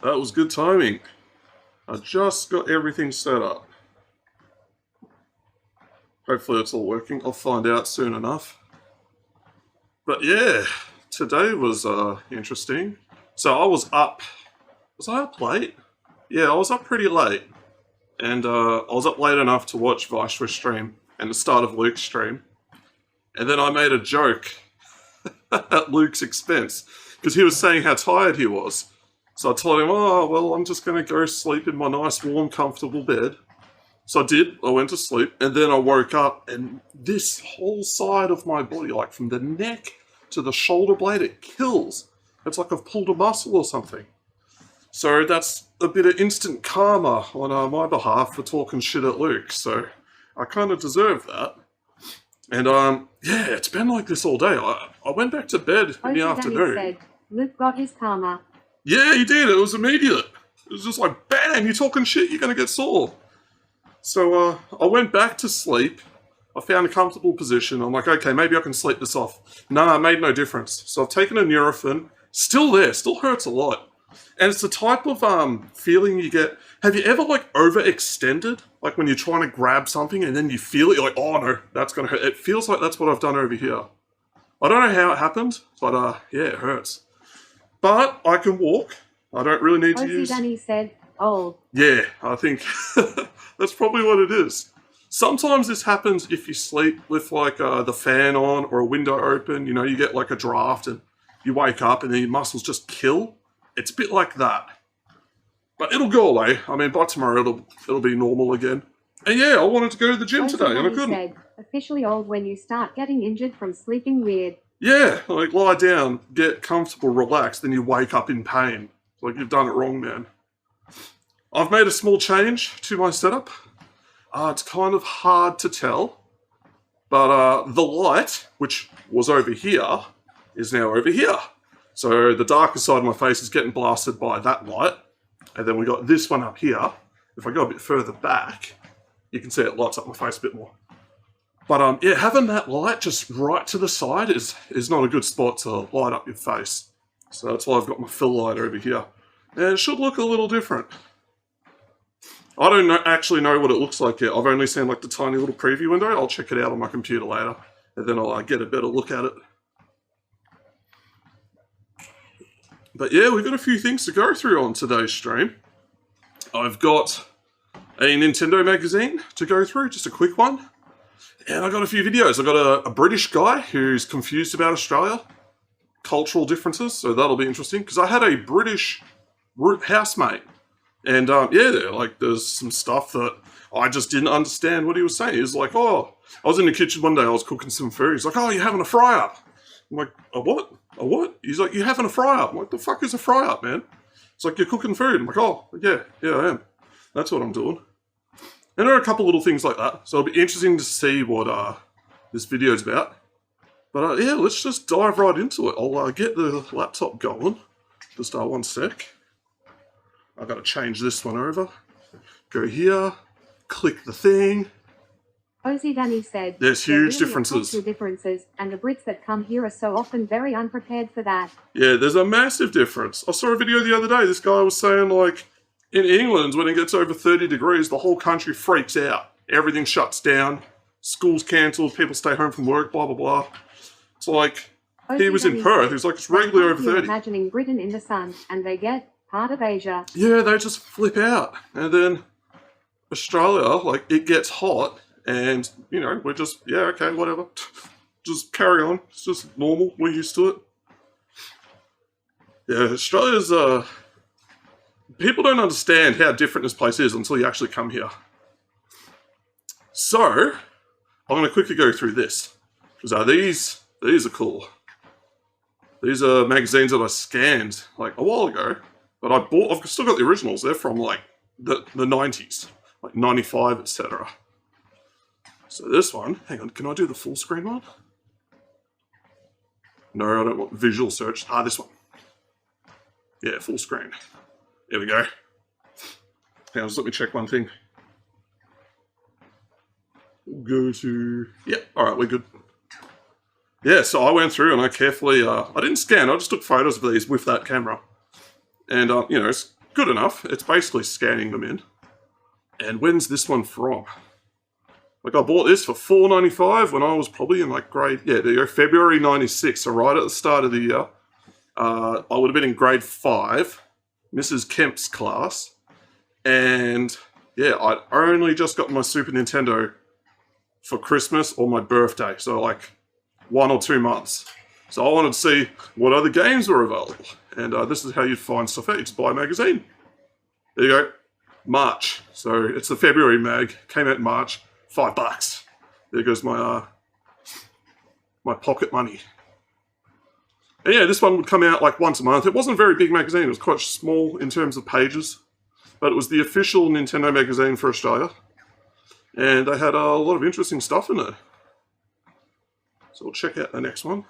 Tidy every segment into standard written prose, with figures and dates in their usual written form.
That was good timing. I just got everything set up. Hopefully it's all working. I'll find out soon enough. But yeah, today was interesting. So I was up. Was I up late? Yeah, I was up pretty late. And I was up late enough to watch Viceroy's stream and the start of Luke's stream. And then I made a joke at Luke's expense because he was saying how tired he was. So I told him, oh, well, I'm just going to go sleep in my nice, warm, comfortable bed. So I did. I went to sleep, and then I woke up, and this whole side of my body, like from the neck to the shoulder blade, it kills. It's like I've pulled a muscle or something. So that's a bit of instant karma on my behalf for talking shit at Luke. So I kind of deserve that. And yeah, it's been like this all day. I went back to bed in the afternoon. Said, Luke got his karma. Yeah, he did. It was immediate. It was just like, bam, you're talking shit, you're going to get sore. So I went back to sleep. I found a comfortable position. I'm like, okay, maybe I can sleep this off. Nah, it made no difference. So I've taken a Nurofen. Still there, still hurts a lot. And it's the type of feeling you get. Have you ever like overextended? Like when you're trying to grab something and then you feel it, you're like, oh no, that's going to hurt. It feels like that's what I've done over here. I don't know how it happened, but yeah, it hurts. But I can walk. I don't really need to use... Danny said, oh. Yeah, I think that's probably what it is. Sometimes this happens if you sleep with like the fan on or a window open. You know, you get like a draft and you wake up and then your muscles just kill. It's a bit like that. But it'll go away. I mean, by tomorrow it'll be normal again. And yeah, I wanted to go to the gym today and I couldn't. Said, officially old when you start getting injured from sleeping weird. Yeah, like lie down, get comfortable, relax, then you wake up in pain. It's like you've done it wrong, man. I've made a small change to my setup. It's kind of hard to tell, but the light, which was over here, is now over here. So the darker side of my face is getting blasted by that light. And then we got this one up here. If I go a bit further back, you can see it lights up my face a bit more. But yeah, having that light just right to the side is not a good spot to light up your face. So that's why I've got my fill light over here. And it should look a little different. I don't actually know what it looks like yet. I've only seen like the tiny little preview window. I'll check it out on my computer later. And then I'll get a better look at it. But yeah, we've got a few things to go through on today's stream. I've got a Nintendo magazine to go through, just a quick one. And I got a few videos. I got a British guy who's confused about Australia, cultural differences, so that'll be interesting. Because I had a British housemate, and yeah, like there's some stuff that I just didn't understand what he was saying. He was like, oh, I was in the kitchen one day, I was cooking some food. He's like, oh, you're having a fry-up. I'm like, a what? A what? He's like, you're having a fry-up. I'm like, the fuck is a fry-up, man? It's like, you're cooking food. I'm like, oh, yeah, I am. That's what I'm doing. And there are a couple little things like that. So it'll be interesting to see what this video is about. But yeah, let's just dive right into it. I'll get the laptop going. Just one sec. I've got to change this one over. Go here. Click the thing. Ozzy Danny said, there's huge differences. And the Brits that come here are so often very unprepared for that. Yeah, there's a massive difference. I saw a video the other day. This guy was saying like, in England, when it gets over 30 degrees, the whole country freaks out. Everything shuts down. School's cancelled. People stay home from work, blah, blah, blah. It's like, he was in Perth. He was like, it's regularly over 30. Imagining Britain in the sun, and they get part of Asia. Yeah, they just flip out. And then Australia, like, it gets hot. And, you know, we're just, yeah, okay, whatever. Just carry on. It's just normal. We're used to it. Yeah, Australia's, people don't understand how different this place is until you actually come here. So, I'm going to quickly go through this. Because these are cool. These are magazines that I scanned like a while ago. But I've still got the originals. They're from like the 90s. Like 95, etc. So this one, hang on, can I do the full screen one? No, I don't want visual search. This one. Yeah, full screen. There we go. Hang on, just let me check one thing. We'll go to... Yep, alright, we're good. Yeah, so I went through and I carefully... I didn't scan, I just took photos of these with that camera. And, you know, good enough. It's basically scanning them in. And when's this one from? Like, I bought this for $4.95 when I was probably in like grade, yeah, there you go, February 96. So right at the start of the year, I would have been in grade 5, Mrs. Kemp's class. And yeah, I'd only just got my Super Nintendo for Christmas or my birthday. So like 1 or 2 months. So I wanted to see what other games were available. And this is how you'd find stuff out. You just buy a magazine. There you go. March. So it's the February mag. Came out in March. $5. There goes my my pocket money. And yeah, this one would come out like once a month. It wasn't a very big magazine. It was quite small in terms of pages. But it was the official Nintendo magazine for Australia. And they had a lot of interesting stuff in it. So we'll check out the next one.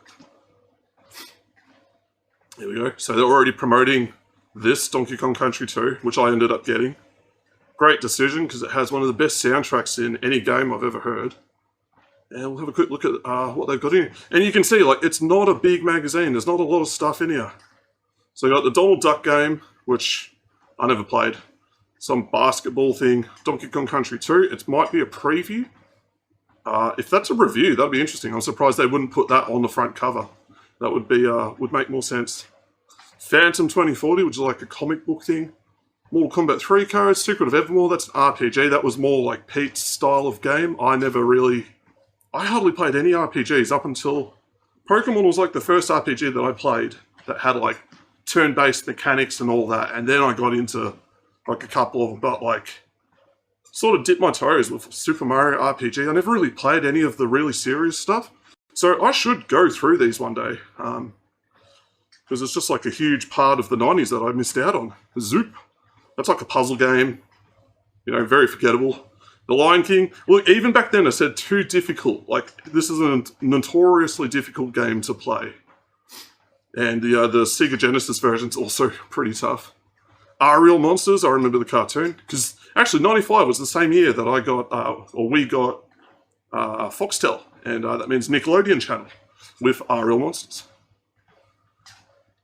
Here we go. So they're already promoting this Donkey Kong Country 2, which I ended up getting. Great decision, because it has one of the best soundtracks in any game I've ever heard. And we'll have a quick look at what they've got in here. And you can see, like, it's not a big magazine. There's not a lot of stuff in here. So you got the Donald Duck game, which I never played. Some basketball thing. Donkey Kong Country 2. It might be a preview. If that's a review, that'd be interesting. I'm surprised they wouldn't put that on the front cover. That would be would make more sense. Phantom 2040, which is like a comic book thing. Mortal Kombat 3 cards. Secret of Evermore, that's an RPG. That was more like Pete's style of game. I hardly played any RPGs up until Pokemon was like the first RPG that I played that had like turn-based mechanics and all that. And then I got into like a couple of them, but like sort of dipped my toes with Super Mario RPG. I never really played any of the really serious stuff. So I should go through these one day. Because it's just like a huge part of the 90s that I missed out on. Zoop. That's like a puzzle game. You know, very forgettable. The Lion King. Look, even back then I said too difficult. Like, this is a notoriously difficult game to play. And the Sega Genesis version's also pretty tough. Real Monsters, I remember the cartoon. Because actually 95 was the same year that I got, or we got Foxtel. And that means Nickelodeon channel with Real Monsters.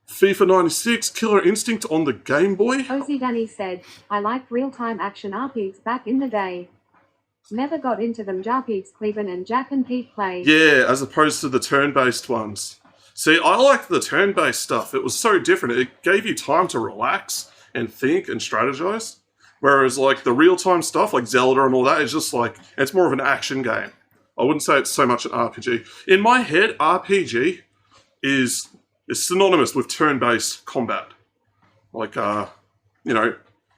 FIFA 96, Killer Instinct on the Game Boy. Ozzy Danny said, I liked real-time action RPGs back in the day. Never got into them. JRPGs Cleveland and Jack and Pete played. Yeah, as opposed to the turn-based ones. See, I liked the turn-based stuff. It was so different. It gave you time to relax and think and strategize. Whereas like the real-time stuff, like Zelda and all that, is just like, it's more of an action game. I wouldn't say it's so much an RPG. In my head, RPG is synonymous with turn-based combat. Like, you know,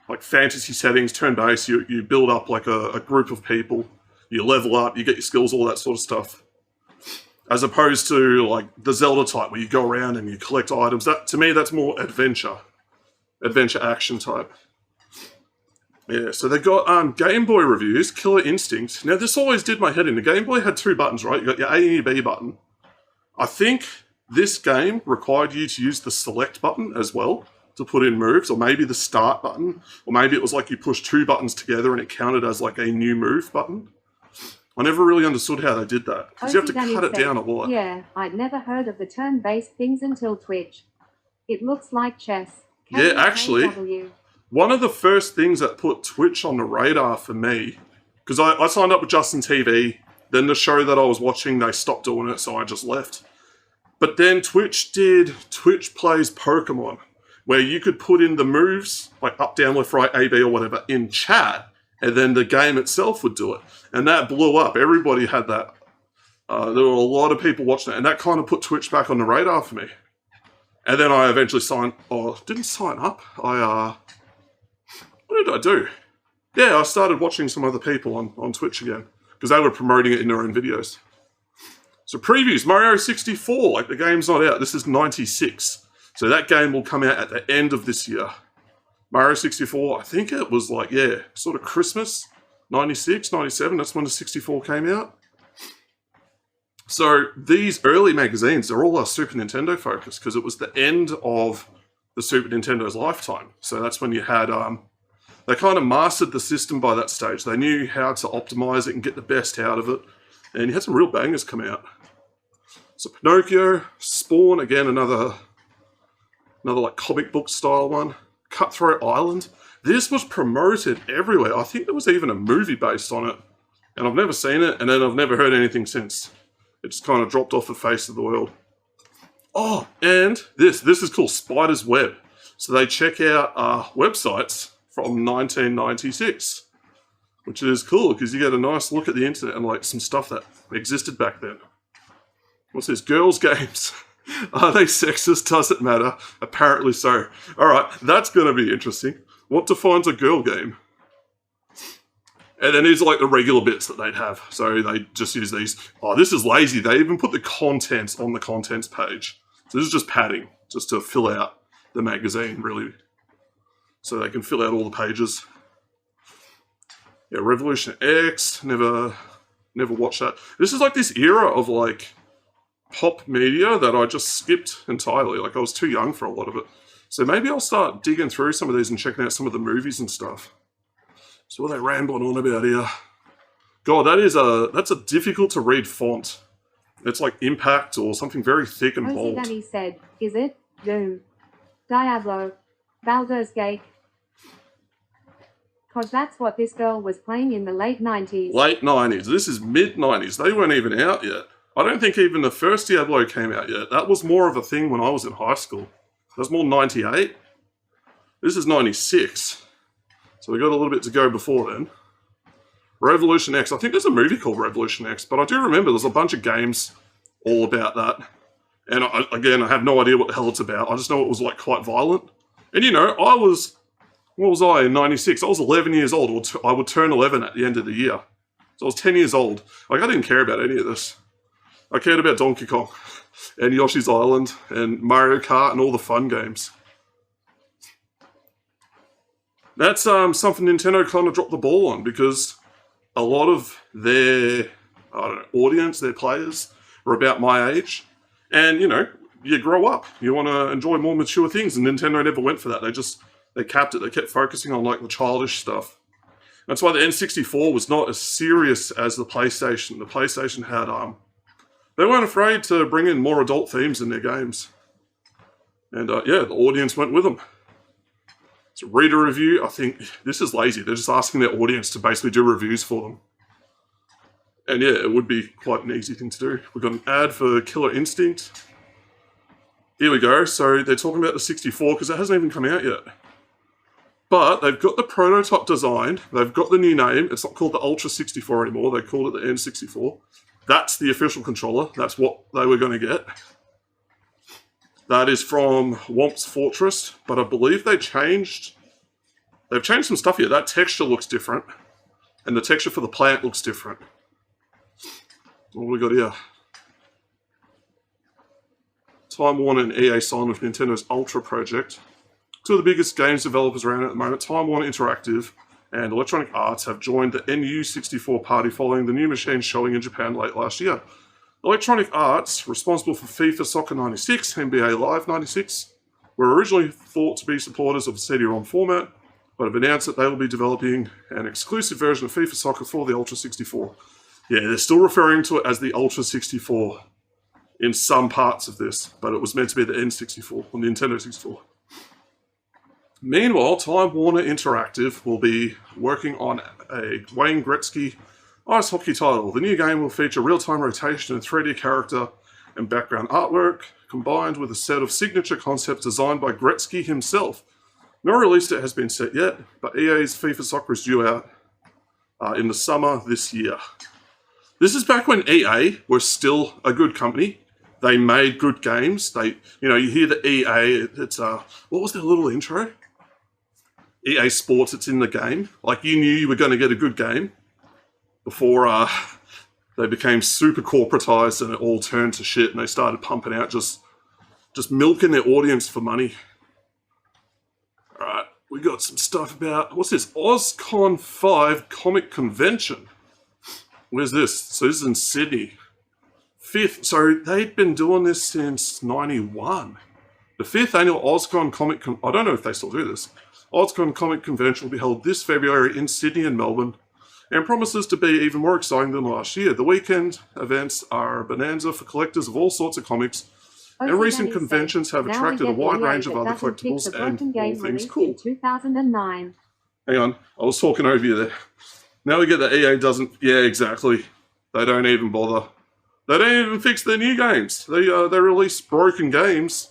like fantasy settings, turn-based, you build up like a group of people, you level up, you get your skills, all that sort of stuff. As opposed to like the Zelda type where you go around and you collect items. That, to me, that's more adventure action type. Yeah, so they got Game Boy reviews, Killer Instinct. Now, this always did my head in. The Game Boy had 2 buttons, right? You got your A and your B button. I think this game required you to use the select button as well to put in moves, or maybe the start button, or maybe it was like you pushed 2 buttons together and it counted as like a new move button. I never really understood how they did that, because you have to cut it down a lot. Yeah, I'd never heard of the turn-based things until Twitch. It looks like chess. Yeah, actually, one of the first things that put Twitch on the radar for me, because I signed up with Justin TV, then the show that I was watching, they stopped doing it, so I just left. But then Twitch did Twitch Plays Pokemon, where you could put in the moves, like up, down, left, right, A, B, or whatever, in chat, and then the game itself would do it. And that blew up. Everybody had that. There were a lot of people watching it, and that kind of put Twitch back on the radar for me. And then I eventually didn't sign up. What did I do? Yeah, I started watching some other people on Twitch again, because they were promoting it in their own videos. So previews, Mario 64, like the game's not out. This is 96. So that game will come out at the end of this year. Mario 64, I think it was like, yeah, sort of Christmas, 96, 97, that's when the 64 came out. So these early magazines, they're all Super Nintendo focused, because it was the end of the Super Nintendo's lifetime. So that's when you had, they kind of mastered the system by that stage. They knew how to optimize it and get the best out of it. And you had some real bangers come out. So Pinocchio, Spawn, again, another like comic book style one. Cutthroat Island. This was promoted everywhere. I think there was even a movie based on it. And I've never seen it, and then I've never heard anything since. It just kind of dropped off the face of the world. Oh, and this is called Spider's Web. So they check out websites from 1996, which is cool because you get a nice look at the internet and like some stuff that existed back then. What's this? Girls' games. Are they sexist? Does it matter? Apparently so. All right, that's going to be interesting. What defines a girl game? And then these are like the regular bits that they'd have. So they just use these. Oh, this is lazy. They even put the contents on the contents page. So this is just padding, just to fill out the magazine, really. So they can fill out all the pages. Yeah, Revolution X, never watched that. This is like this era of like pop media that I just skipped entirely. Like I was too young for a lot of it. So maybe I'll start digging through some of these and checking out some of the movies and stuff. So what are they rambling on about here? God, that's a difficult to read font. It's like Impact or something very thick and bold. Danny said, is it? Doom. Diablo. Baldur's Gate. Cause that's what this girl was playing in the late 90s. Late 90s. This is mid 90s. They weren't even out yet. I don't think even the first Diablo came out yet. That was more of a thing when I was in high school. That was more 98. This is 96. So we got a little bit to go before then. Revolution X. I think there's a movie called Revolution X, but I do remember there's a bunch of games all about that. And again, I have no idea what the hell it's about. I just know it was like quite violent. And you know, what was I in 96? I was 11 years old, or I would turn 11 at the end of the year. So I was 10 years old. Like I didn't care about any of this. I cared about Donkey Kong and Yoshi's Island and Mario Kart and all the fun games. That's something Nintendo kind of dropped the ball on because a lot of their audience, their players, are about my age. And, you know, you grow up. You want to enjoy more mature things, and Nintendo never went for that. They capped it. They kept focusing on, like, the childish stuff. That's why the N64 was not as serious as the PlayStation. The PlayStation had, they weren't afraid to bring in more adult themes in their games. And, yeah, the audience went with them. So read a review, I think this is lazy. They're just asking their audience to basically do reviews for them. And yeah, it would be quite an easy thing to do. We've got an ad for Killer Instinct. Here we go. So they're talking about the 64 because it hasn't even come out yet. But they've got the prototype designed. They've got the new name. It's not called the Ultra 64 anymore. They called it the N64. That's the official controller. That's what they were going to get. That is from Womp's Fortress, but I believe they've changed some stuff here. That texture looks different, and the texture for the plant looks different. What have we got here? Time Warner and EA signed with Nintendo's Ultra project. Two of the biggest games developers around at the moment, Time Warner Interactive and Electronic Arts, have joined the NU64 party following the new machine showing in Japan late last year. Electronic Arts, responsible for FIFA Soccer 96, NBA Live 96, were originally thought to be supporters of the CD-ROM format, but have announced that they will be developing an exclusive version of FIFA Soccer for the Ultra 64. Yeah, they're still referring to it as the Ultra 64 in some parts of this, but it was meant to be the N64, or Nintendo 64. Meanwhile, Time Warner Interactive will be working on a Wayne Gretzky ice hockey title. The new game will feature real-time rotation and 3D character and background artwork, combined with a set of signature concepts designed by Gretzky himself. No release date has been set yet, but EA's FIFA Soccer is due out in the summer this year. This is back when EA were still a good company. They made good games. You hear the EA, it's, what was their little intro? EA Sports, it's in the game. Like, you knew you were going to get a good game before they became super corporatized and it all turned to shit and they started pumping out just milking their audience for money. Alright, we got some stuff about, what's this? OzCon 5 Comic Convention. Where's this? So this is in Sydney. 5th, so they'd been doing this since 91. The 5th annual OzCon Comic I don't know if they still do this. OzCon Comic Convention will be held this February in Sydney and Melbourne, and promises to be even more exciting than last year. The weekend events are a bonanza for collectors of all sorts of comics, and recent Danny conventions said, have "Now we attracted a get the wide EA range of that other doesn't fix collectibles a broken and all game things released cool." in 2009. Hang on, I was talking over you there. Now we get the EA doesn't... Yeah, exactly. They don't even bother. They don't even fix their new games. They release broken games,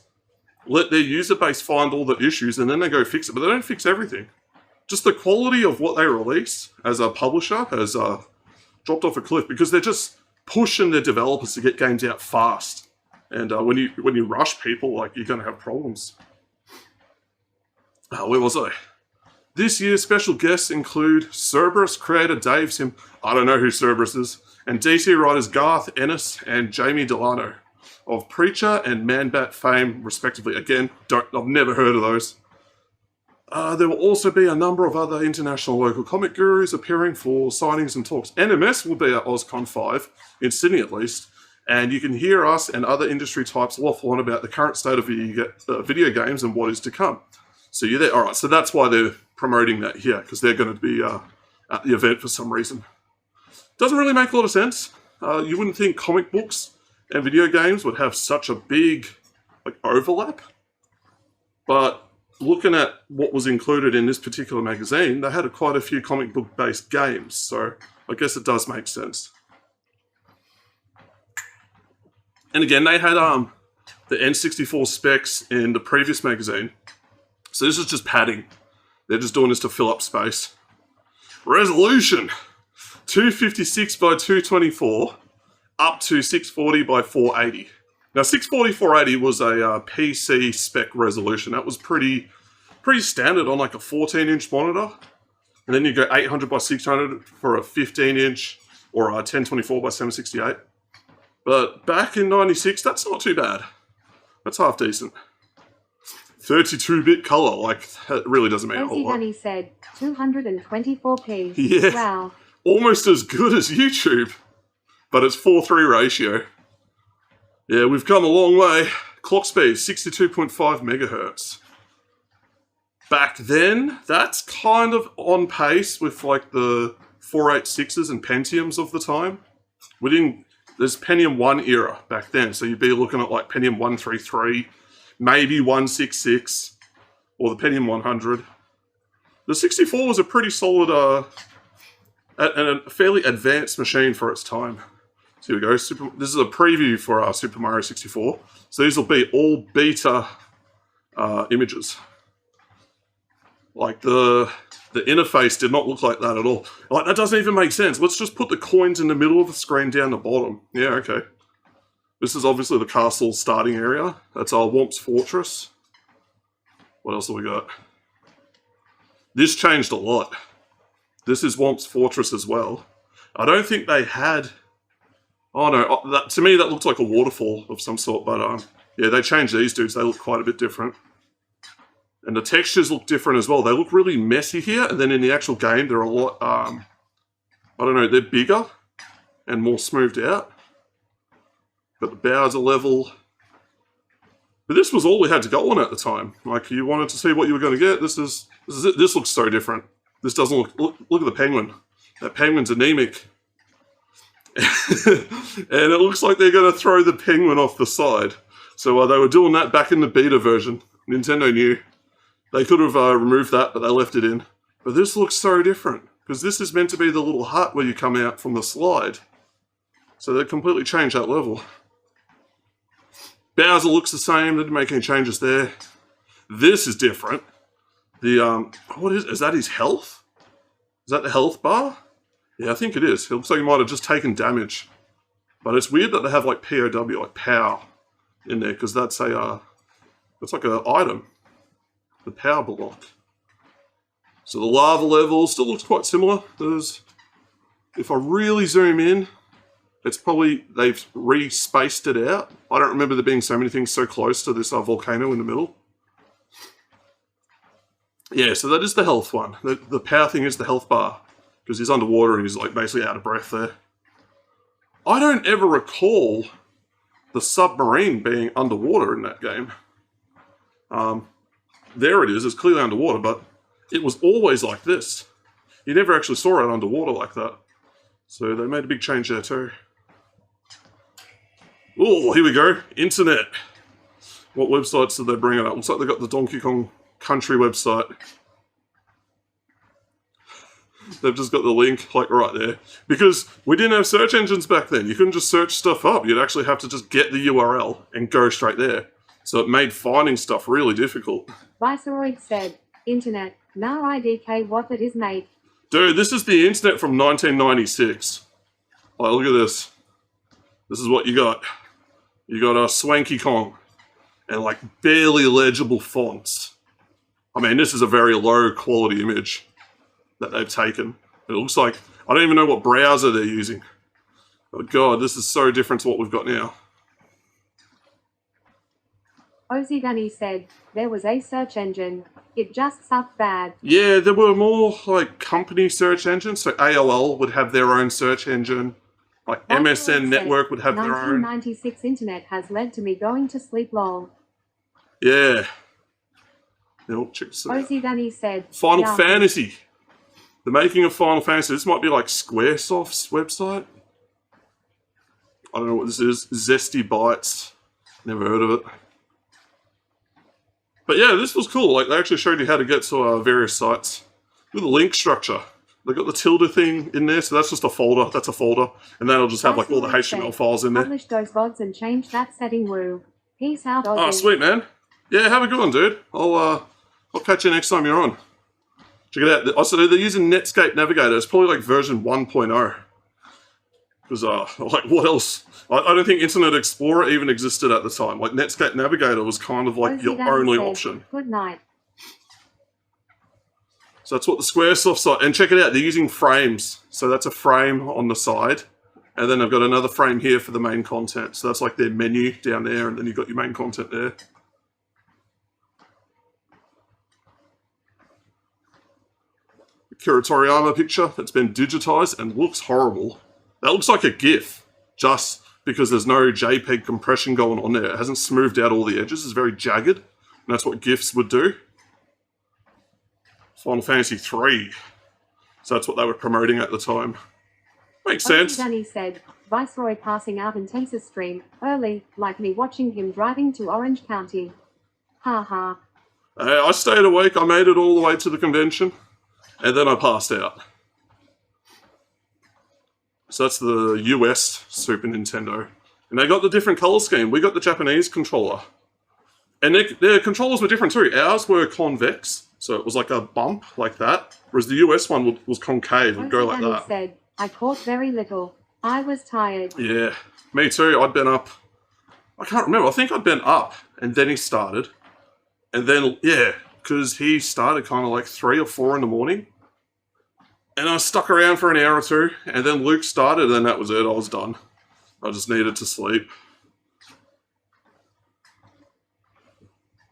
let their user base find all the issues, and then they go fix it. But they don't fix everything. Just the quality of what they release as a publisher has dropped off a cliff because they're just pushing their developers to get games out fast. And when you rush people, like, you're going to have problems. Where was I? This year's special guests include Cerberus creator Dave Sim, I don't know who Cerberus is, and DC writers Garth Ennis and Jamie Delano of Preacher and Man-Bat fame, respectively. Again, I've never heard of those. There will also be a number of other international local comic gurus appearing for signings and talks. NMS will be at OzCon 5, in Sydney at least, and you can hear us and other industry types waffle on about the current state of video games and what is to come. So you're there. All right, so that's why they're promoting that here, because they're going to be at the event for some reason. Doesn't really make a lot of sense. You wouldn't think comic books and video games would have such a big overlap, but looking at what was included in this particular magazine, they had quite a few comic book based games, so I guess it does make sense. And again, they had the N64 specs in the previous magazine, so this is just padding. They're just doing this to fill up space. Resolution 256 by 224 up to 640 by 480. Now 640 480 was a PC spec resolution. That was pretty standard on like a 14-inch monitor. And then you go 800 by 600 for a 15-inch or a 1024 by 768. But back in 96, that's not too bad. That's half decent. 32-bit color, like, that really doesn't mean a whole lot. Danny said 224p. Yeah. Wow. Almost as good as YouTube, but it's 4:3 ratio. Yeah, we've come a long way. Clock speed, 62.5 megahertz. Back then, that's kind of on pace with like the 486s and Pentiums of the time. There's Pentium 1 era back then, so you'd be looking at like Pentium 133, maybe 166, or the Pentium 100. The 64 was a pretty solid, and a fairly advanced machine for its time. So here we go. This is a preview for Super Mario 64. So these will be all beta images. Like the interface did not look like that at all. Like, that doesn't even make sense. Let's just put the coins in the middle of the screen down the bottom. Yeah, okay. This is obviously the castle starting area. That's our Womp's Fortress. What else have we got? This changed a lot. This is Womp's Fortress as well. I don't think they had... Oh no, to me that looked like a waterfall of some sort, but yeah, they changed these dudes. They look quite a bit different. And the textures look different as well. They look really messy here, and then in the actual game they're a lot, I don't know, they're bigger and more smoothed out. But the bows are level. But this was all we had to go on at the time. Like, you wanted to see what you were going to get. This is it. This looks so different. This doesn't look at the penguin. That penguin's anemic. And it looks like they're going to throw the penguin off the side. So they were doing that back in the beta version. Nintendo knew. They could have removed that, but they left it in. But this looks so different, because this is meant to be the little hut where you come out from the slide. So they completely changed that level. Bowser looks the same, they didn't make any changes there. This is different. The, what is that his health? Is that the health bar? Yeah, I think it is. It looks like he might have just taken damage. But it's weird that they have like POW, like POW, in there, because that's it's like an item. The power block. So the lava level still looks quite similar. If I really zoom in, it's probably, they've re-spaced it out. I don't remember there being so many things so close to this volcano in the middle. Yeah, so that is the health one. The power thing is the health bar, because he's underwater and he's like basically out of breath there. I don't ever recall the submarine being underwater in that game. There it is, it's clearly underwater, but it was always like this. You never actually saw it underwater like that. So they made a big change there too. Oh, here we go. Internet. What websites did they bring it up? Looks like they got the Donkey Kong Country website. They've just got the link, like, right there. Because we didn't have search engines back then. You couldn't just search stuff up. You'd actually have to just get the URL and go straight there. So it made finding stuff really difficult. Viceroy said, Internet, now IDK what it is, mate. Dude, this is the internet from 1996. Like, look at this. This is what you got. You got a Swanky Kong. And, like, barely legible fonts. I mean, this is a very low quality image that they've taken. It looks like, I don't even know what browser they're using. Oh god, this is so different to what we've got now. Ozzy Gunny said, there was a search engine. It just sucked bad. Yeah, there were more like company search engines. So AOL would have their own search engine. Like MSN Network would have their own. 1996 internet has led to me going to sleep lol. Yeah. Check this out. Ozzy Gunny said, Final yeah. Fantasy. The making of Final Fantasy. This might be like Squaresoft's website. I don't know what this is. Zesty Bytes. Never heard of it. But yeah, this was cool. Like, they actually showed you how to get to various sites. Look at the link structure. They've got the tilde thing in there, so that's just a folder. That's a folder. And then it'll just have like all the HTML files in there. Publish those VODs and change that setting, woo. Peace out, Ozzy. Oh, sweet, man. Yeah, have a good one, dude. I'll catch you next time you're on. Check it out. Also, they're using Netscape Navigator. It's probably like version 1.0. Because, like, what else? I don't think Internet Explorer even existed at the time. Like, Netscape Navigator was kind of like your only option. Good night. So that's what the Squaresoft site... And check it out, they're using frames. So that's a frame on the side. And then I've got another frame here for the main content. So that's like their menu down there, and then you've got your main content there. Kira Toriyama picture that's been digitized and looks horrible. That looks like a GIF, just because there's no JPEG compression going on there. It hasn't smoothed out all the edges. It's very jagged, and that's what GIFs would do. Final Fantasy 3. So that's what they were promoting at the time. Makes sense. Danny said, Viceroy passing out intensive stream, early, like me watching him driving to Orange County. Ha ha. I stayed awake. I made it all the way to the convention. And then I passed out. So that's the US Super Nintendo. And they got the different color scheme. We got the Japanese controller. And their controllers were different too. Ours were convex, so it was like a bump like that. Whereas the US one was concave, it would go like that. Said, I caught very little. I was tired. Yeah, me too. I'd been up. I can't remember. I think I'd been up, and then he started. And then, yeah, because he started kind of like 3 or 4 in the morning. And I stuck around for an hour or two, and then Luke started, and then that was it. I was done. I just needed to sleep.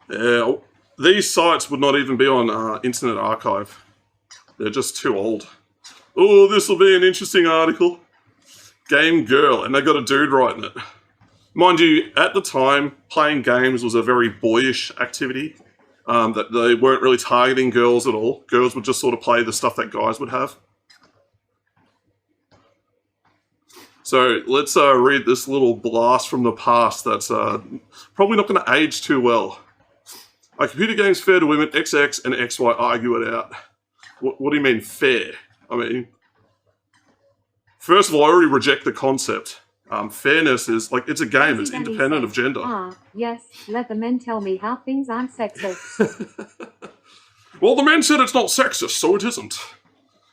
Yeah, these sites would not even be on Internet Archive. They're just too old. Oh, this will be an interesting article. Game Girl, and they got a dude writing it. Mind you, at the time, playing games was a very boyish activity. That they weren't really targeting girls at all. Girls would just sort of play the stuff that guys would have. So let's read this little blast from the past that's probably not going to age too well. Are computer games fair to women? XX and XY argue it out. What do you mean fair? I mean, first of all, I already reject the concept. Fairness is, like, it's a game. It's independent of gender. Yes, let the men tell me how things aren't sexist. Well, the men said it's not sexist, so it isn't.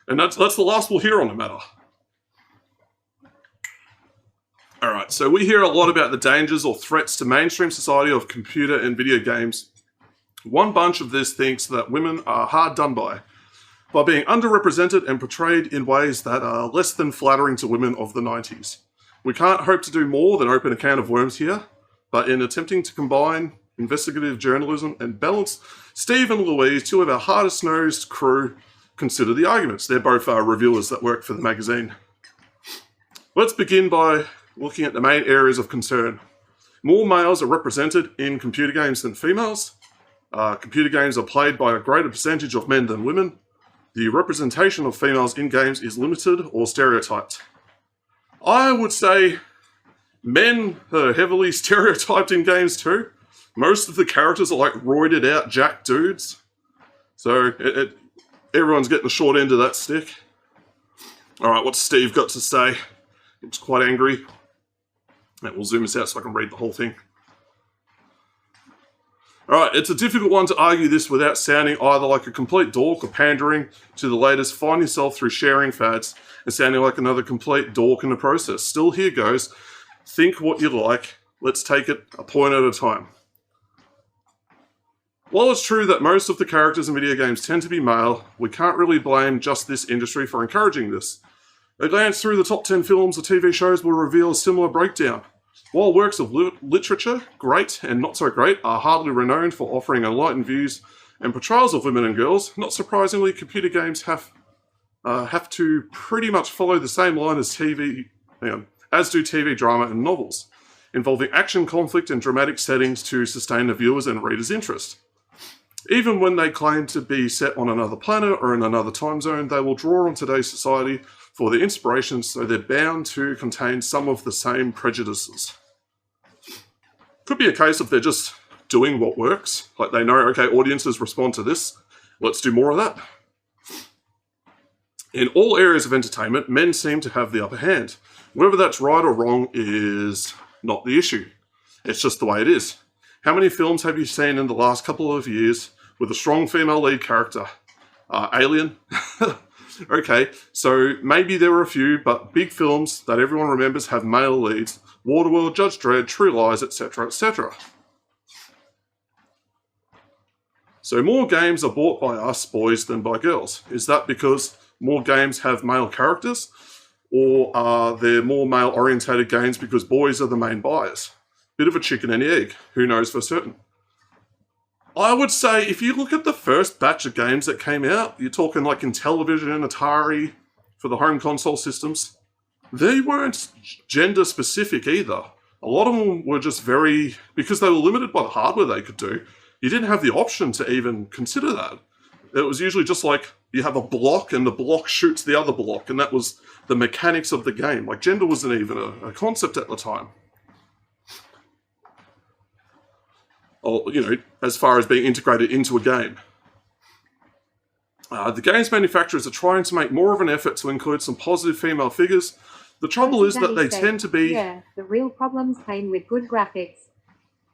And that's the last we'll hear on the matter. Alright, so we hear a lot about the dangers or threats to mainstream society of computer and video games. One bunch of this thinks that women are hard done by being underrepresented and portrayed in ways that are less than flattering to women of the 90s. We can't hope to do more than open a can of worms here, but in attempting to combine investigative journalism and balance, Steve and Louise, 2 of our hardest-nosed crew, consider the arguments. They're both reviewers that work for the magazine. Let's begin by looking at the main areas of concern. More males are represented in computer games than females. Computer games are played by a greater percentage of men than women. The representation of females in games is limited or stereotyped. I would say men are heavily stereotyped in games too, Most of the characters are like roided out jack dudes. So everyone's getting the short end of that stick. Alright, what's Steve got to say? He's quite angry. We'll zoom this out so I can read the whole thing. Alright, it's a difficult one to argue this without sounding either like a complete dork or pandering to the latest. Find yourself through sharing fads and sounding like another complete dork in the process. Still, here goes. Think what you like. Let's take it a point at a time. While it's true that most of the characters in video games tend to be male, we can't really blame just this industry for encouraging this. A glance through the top 10 films or TV shows will reveal a similar breakdown. While works of literature, great and not so great, are hardly renowned for offering enlightened views and portrayals of women and girls, not surprisingly, computer games have to pretty much follow the same line as do TV drama and novels, involving action, conflict, and dramatic settings to sustain the viewers' and readers' interest. Even when they claim to be set on another planet or in another time zone, they will draw on today's society for their inspiration, so they're bound to contain some of the same prejudices. Could be a case of they're just doing what works. Like they know, okay, audiences respond to this, let's do more of that. In all areas of entertainment, men seem to have the upper hand. Whether that's right or wrong is not the issue. It's just the way it is. How many films have you seen in the last couple of years with a strong female lead character? Alien? Okay, so maybe there were a few, but big films that everyone remembers have male leads. Waterworld, Judge Dredd, True Lies, etc., etc. So more games are bought by us boys than by girls. Is that because more games have male characters? Or are there more male-orientated games because boys are the main buyers? Bit of a chicken and egg. Who knows for certain? I would say if you look at the first batch of games that came out, you're talking like in Television and Atari for the home console systems, they weren't gender specific either. A lot of them were just because they were limited by the hardware they could do, you didn't have the option to even consider that. It was usually just like you have a block and the block shoots the other block, and that was the mechanics of the game. Like gender wasn't even a concept at the time. Or, as far as being integrated into a game. The games manufacturers are trying to make more of an effort to include some positive female figures. The trouble is that they tend to be... Yeah, the real problems came with good graphics.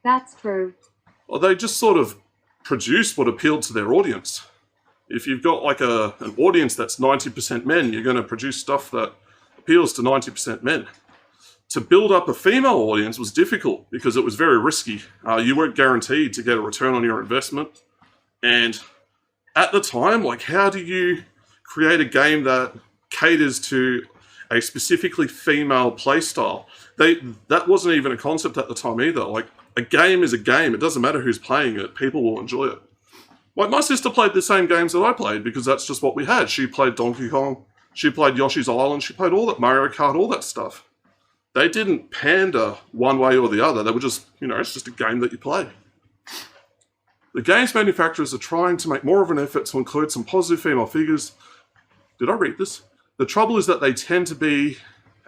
That's true. Well, they just sort of produced what appealed to their audience. If you've got like an audience that's 90% men, you're going to produce stuff that appeals to 90% men. To build up a female audience was difficult because it was very risky. You weren't guaranteed to get a return on your investment. And at the time, like, how do you create a game that caters to a specifically female playstyle? That wasn't even a concept at the time either. Like, a game is a game. It doesn't matter who's playing it. People will enjoy it. Like, my sister played the same games that I played because that's just what we had. She played Donkey Kong. She played Yoshi's Island. She played all that, Mario Kart, all that stuff. They didn't pander one way or the other. They were just, it's just a game that you play. The games manufacturers are trying to make more of an effort to include some positive female figures. Did I read this? The trouble is that they tend to be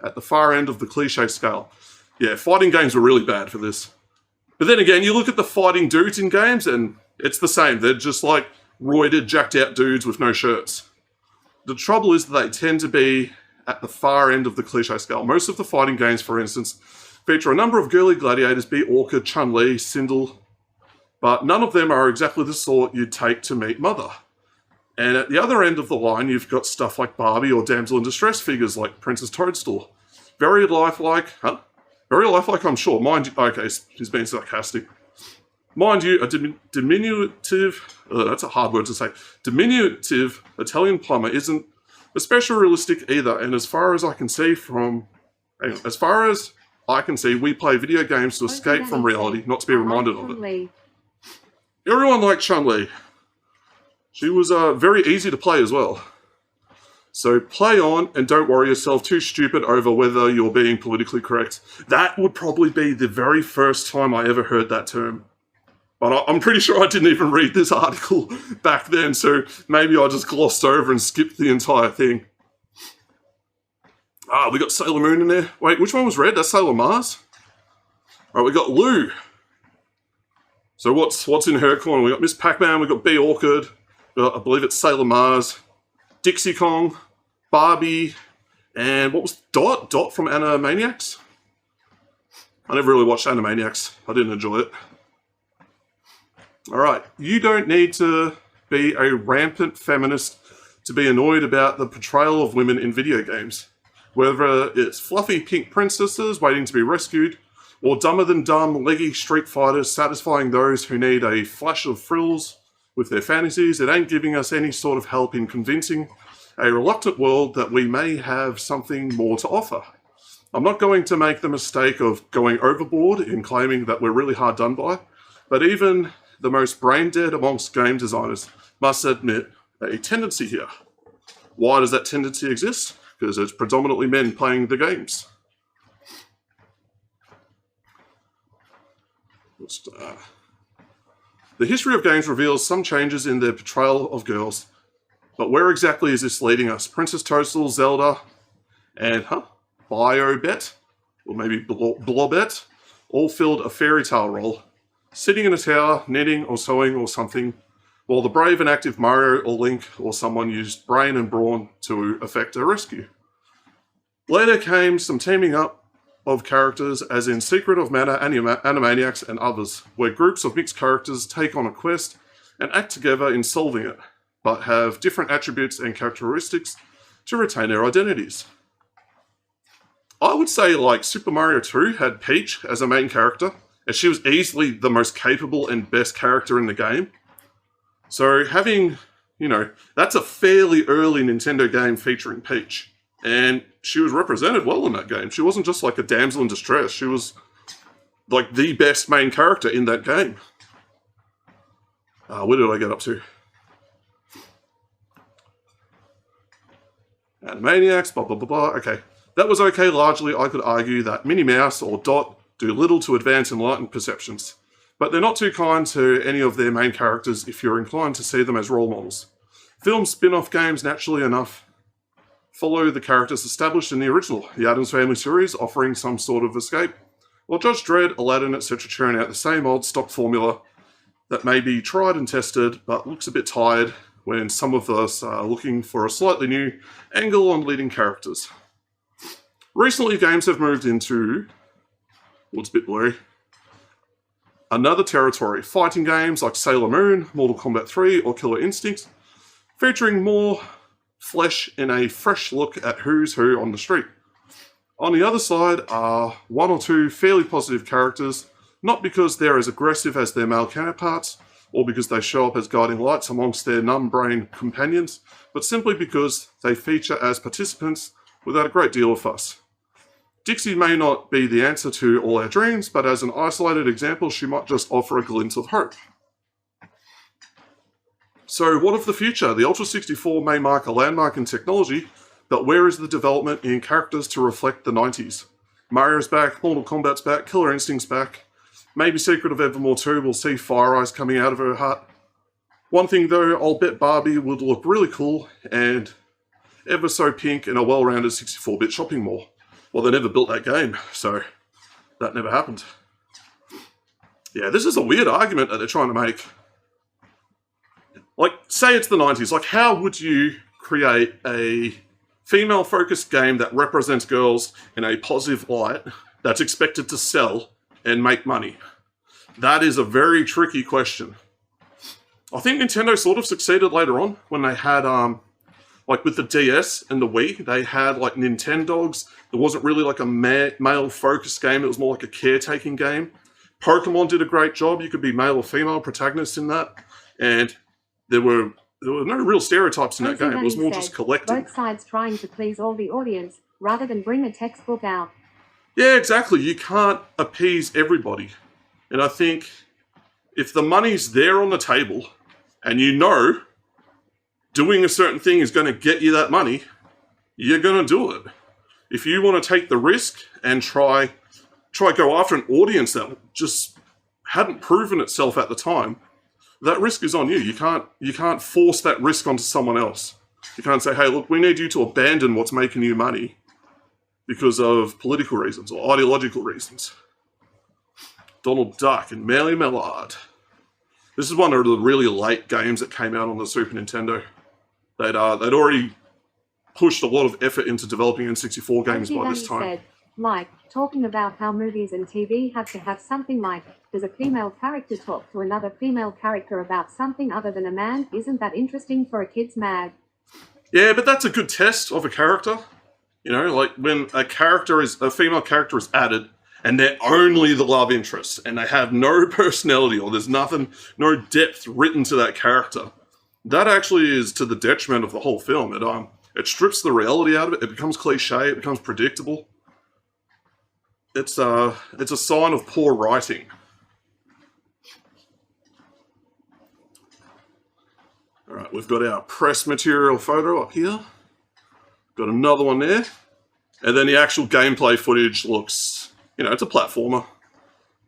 at the far end of the cliche scale. Yeah, fighting games were really bad for this. But then again, you look at the fighting dudes in games and it's the same. They're just like roided, jacked out dudes with no shirts. The trouble is that they tend to be at the far end of the cliche scale. Most of the fighting games, for instance, feature a number of girly gladiators, be it Orca, Chun-Li, Sindel, but none of them are exactly the sort you'd take to meet Mother. And at the other end of the line, you've got stuff like Barbie or damsel in distress figures like Princess Toadstool. Very lifelike, Very lifelike, I'm sure. Mind you, okay, he's being sarcastic. Mind you, a diminutive, that's a hard word to say, diminutive Italian plumber isn't especially realistic either, and as far as I can see, we play video games to escape from reality, not to be reminded of it. Everyone liked Chun-Li. She was very easy to play as well. So play on and don't worry yourself too stupid over whether you're being politically correct. That would probably be the very first time I ever heard that term. But I'm pretty sure I didn't even read this article back then, so maybe I just glossed over and skipped the entire thing. We got Sailor Moon in there. Wait, which one was red? That's Sailor Mars? Alright, we got Lou. So what's in her corner? We got Miss Pac-Man, we got B Orchid, I believe it's Sailor Mars, Dixie Kong, Barbie, and what was Dot? Dot from Animaniacs? I never really watched Animaniacs. I didn't enjoy it. Alright, you don't need to be a rampant feminist to be annoyed about the portrayal of women in video games. Whether it's fluffy pink princesses waiting to be rescued, or dumber than dumb, leggy street fighters satisfying those who need a flash of frills with their fantasies, it ain't giving us any sort of help in convincing a reluctant world that we may have something more to offer. I'm not going to make the mistake of going overboard in claiming that we're really hard done by, but even the most brain-dead amongst game designers must admit a tendency here. Why does that tendency exist? Because it's predominantly men playing the games. The history of games reveals some changes in their portrayal of girls, but where exactly is this leading us? Princess Toadstool, Zelda, and Biobet, or maybe Blobet, all filled a fairy tale role, sitting in a tower, knitting or sewing or something, while the brave and active Mario or Link or someone used brain and brawn to effect a rescue. Later came some teaming up of characters, as in Secret of Mana, Animaniacs, and others, where groups of mixed characters take on a quest and act together in solving it, but have different attributes and characteristics to retain their identities. I would say like Super Mario 2 had Peach as a main character, and she was easily the most capable and best character in the game. So having, that's a fairly early Nintendo game featuring Peach. And she was represented well in that game. She wasn't just like a damsel in distress. She was like the best main character in that game. Where did I get up to? Animaniacs, blah, blah, blah, blah. Okay. That was okay largely. I could argue that Minnie Mouse or Dot do little to advance enlightened perceptions. But they're not too kind to any of their main characters if you're inclined to see them as role models. Film spin-off games, naturally enough, follow the characters established in the original, the Addams Family series, offering some sort of escape, while Judge Dredd, Aladdin, etc. churn out the same old stock formula that may be tried and tested, but looks a bit tired when some of us are looking for a slightly new angle on leading characters. Recently, games have moved into, it's a bit blurry, another territory, fighting games like Sailor Moon, Mortal Kombat 3, or Killer Instinct, featuring more flesh in a fresh look at who's who on the street. On the other side are one or two fairly positive characters, not because they're as aggressive as their male counterparts, or because they show up as guiding lights amongst their numb-brain companions, but simply because they feature as participants without a great deal of fuss. Dixie may not be the answer to all our dreams, but as an isolated example, she might just offer a glint of hope. So what of the future? The Ultra 64 may mark a landmark in technology, but where is the development in characters to reflect the 90s? Mario's back, Mortal Kombat's back, Killer Instinct's back. Maybe Secret of Evermore 2 will see fire eyes coming out of her heart. One thing though, I'll bet Barbie would look really cool and ever so pink in a well-rounded 64-bit shopping mall. Well, they never built that game, so that never happened. Yeah, this is a weird argument that they're trying to make. Like, say it's the 90s, like how would you create a female-focused game that represents girls in a positive light that's expected to sell and make money? That is a very tricky question. I think Nintendo sort of succeeded later on when they had, like with the DS and the Wii, they had like Nintendogs. It wasn't really like a male-focused game, it was more like a caretaking game. Pokemon did a great job, you could be male or female protagonists in that, and there were no real stereotypes in that game, it was more just collecting. Both sides trying to please all the audience, rather than bring a textbook out. Yeah, exactly, you can't appease everybody. And I think if the money's there on the table, and you know doing a certain thing is going to get you that money, you're going to do it. If you want to take the risk and try go after an audience that just hadn't proven itself at the time, that risk is on you. You can't force that risk onto someone else. You can't say, hey, look, we need you to abandon what's making you money because of political reasons or ideological reasons. Donald Duck and Mary Millard. This is one of the really late games that came out on the Super Nintendo. They'd already pushed a lot of effort into developing N64 games by this time. Said, like, talking about how movies and TV have to have something like, does a female character talk to another female character about something other than a man? Isn't that interesting for a kid's mag? Yeah, but that's a good test of a character. You know, like when a female character is added, and they're only the love interest, and they have no personality, or there's no depth written to that character. That actually is to the detriment of the whole film. It strips the reality out of it. It becomes cliche. It becomes predictable. It's a sign of poor writing. All right, we've got our press material photo up here. Got another one there. And then the actual gameplay footage looks, you know, it's a platformer.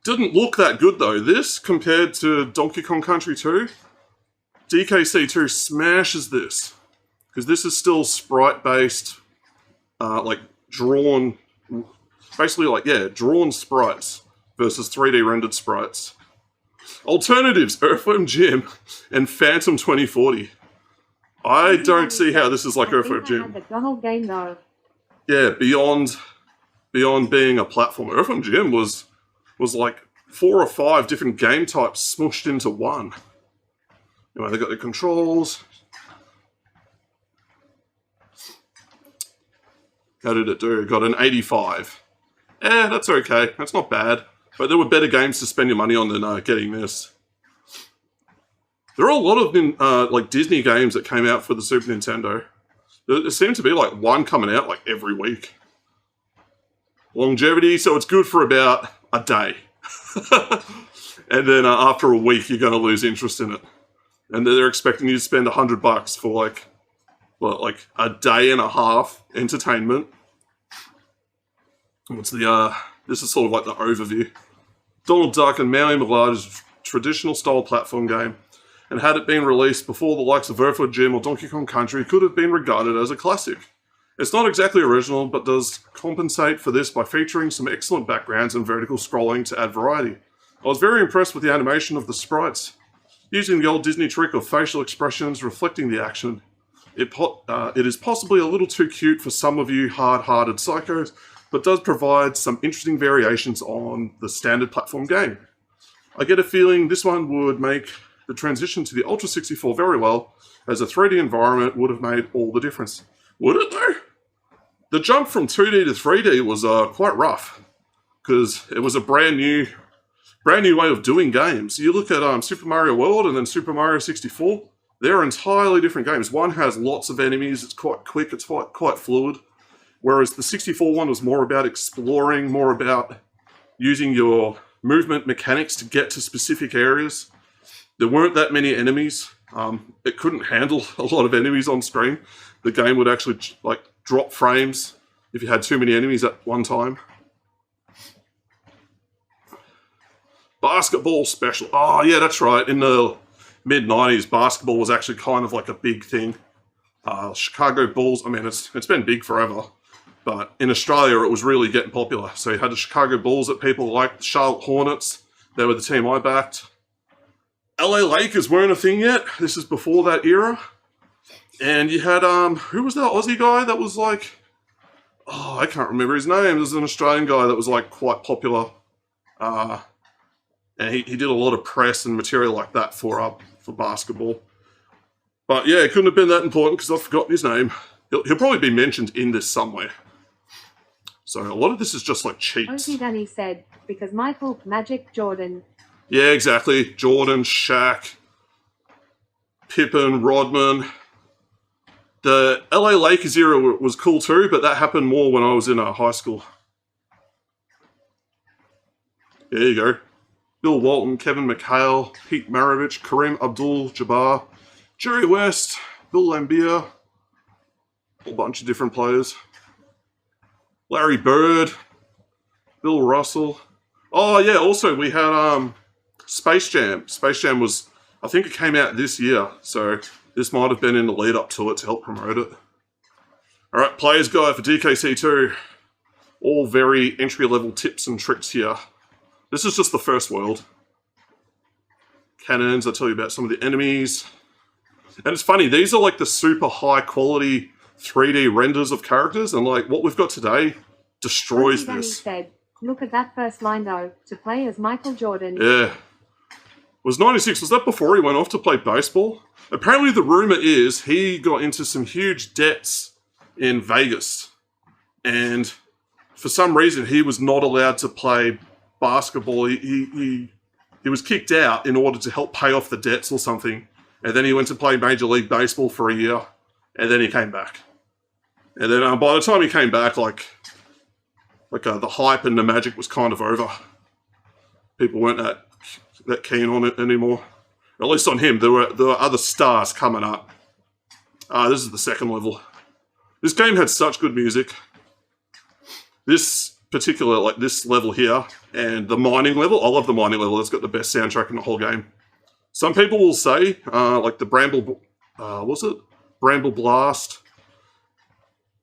Didn't look that good though. This, compared to Donkey Kong Country 2, DKC 2 smashes this. Because this is still sprite-based, like drawn, basically like, yeah, drawn sprites versus 3D rendered sprites. Alternatives, Earthworm Jim and Phantom 2040. I don't see how this is like Earthworm Jim. The Donald game though. Yeah, beyond being a platformer. Earthworm Jim was like 4 or 5 different game types smushed into one. You know, they got the controls. How did it do? Got an 85. That's okay. That's not bad. But there were better games to spend your money on than getting this. There are a lot of like Disney games that came out for the Super Nintendo. There seemed to be like one coming out like every week. Longevity, so it's good for about a day. And then after a week, you're going to lose interest in it. And they're expecting you to spend $100 for like a day and a half entertainment. What's the this is sort of like the overview. Donald Duck and Maui Millard is a traditional style platform game, and had it been released before the likes of Earthworm Jim or Donkey Kong Country, could have been regarded as a classic. It's not exactly original, but does compensate for this by featuring some excellent backgrounds and vertical scrolling to add variety. I was very impressed with the animation of the sprites, using the old Disney trick of facial expressions reflecting the action. It is possibly a little too cute for some of you hard-hearted psychos, but does provide some interesting variations on the standard platform game. I get a feeling this one would make the transition to the Ultra 64 very well, as a 3D environment would have made all the difference. Would it though? The jump from 2D to 3D was quite rough, because it was a brand new way of doing games. You look at Super Mario World and then Super Mario 64, they're entirely different games. One has lots of enemies, it's quite quick, it's quite fluid, whereas the 64 one was more about exploring, more about using your movement mechanics to get to specific areas. There weren't that many enemies. It couldn't handle a lot of enemies on screen. The game would actually like drop frames if you had too many enemies at one time. Basketball special. Oh yeah, that's right. In the mid-90s, basketball was actually kind of like a big thing. Chicago Bulls, I mean, it's been big forever. But in Australia, it was really getting popular. So you had the Chicago Bulls that people liked, the Charlotte Hornets. They were the team I backed. LA Lakers weren't a thing yet. This is before that era. And you had, who was that Aussie guy that was like, oh, I can't remember his name. There was an Australian guy that was like quite popular. And he did a lot of press and material like that for basketball. But yeah, it couldn't have been that important because I've forgotten his name. He'll probably be mentioned in this somewhere. So a lot of this is just like cheats. Okie Danny said, because Michael, Magic, Jordan. Yeah, exactly. Jordan, Shaq, Pippen, Rodman. The LA Lakers era was cool too, but that happened more when I was in high school. There you go. Bill Walton, Kevin McHale, Pete Maravich, Kareem Abdul-Jabbar, Jerry West, Bill Laimbeer, a whole bunch of different players. Larry Bird, Bill Russell. Oh yeah, also we had Space Jam. Space Jam was, I think it came out this year, so this might have been in the lead up to it to help promote it. Alright, Player's Guide for DKC2. All very entry level tips and tricks here. This is just the first world. cannons. I tell you about some of the enemies. And it's funny, these are like the super high quality 3D renders of characters, and like what we've got today destroys Danny this. said, look at that first line though, to play as Michael Jordan. Yeah. Was 96, was that before he went off to play baseball? Apparently the rumor is he got into some huge debts in Vegas. And for some reason he was not allowed to play basketball. He was kicked out in order to help pay off the debts or something. And then he went to play Major League Baseball for a year. And then he came back. And then by the time he came back, the hype and the magic was kind of over. People weren't that keen on it anymore. Or at least on him. There were other stars coming up. This is the second level. This game had such good music. This particular, this level here, and the mining level, I love the mining level. It's got the best soundtrack in the whole game. Some people will say, the Bramble, Bramble Blast,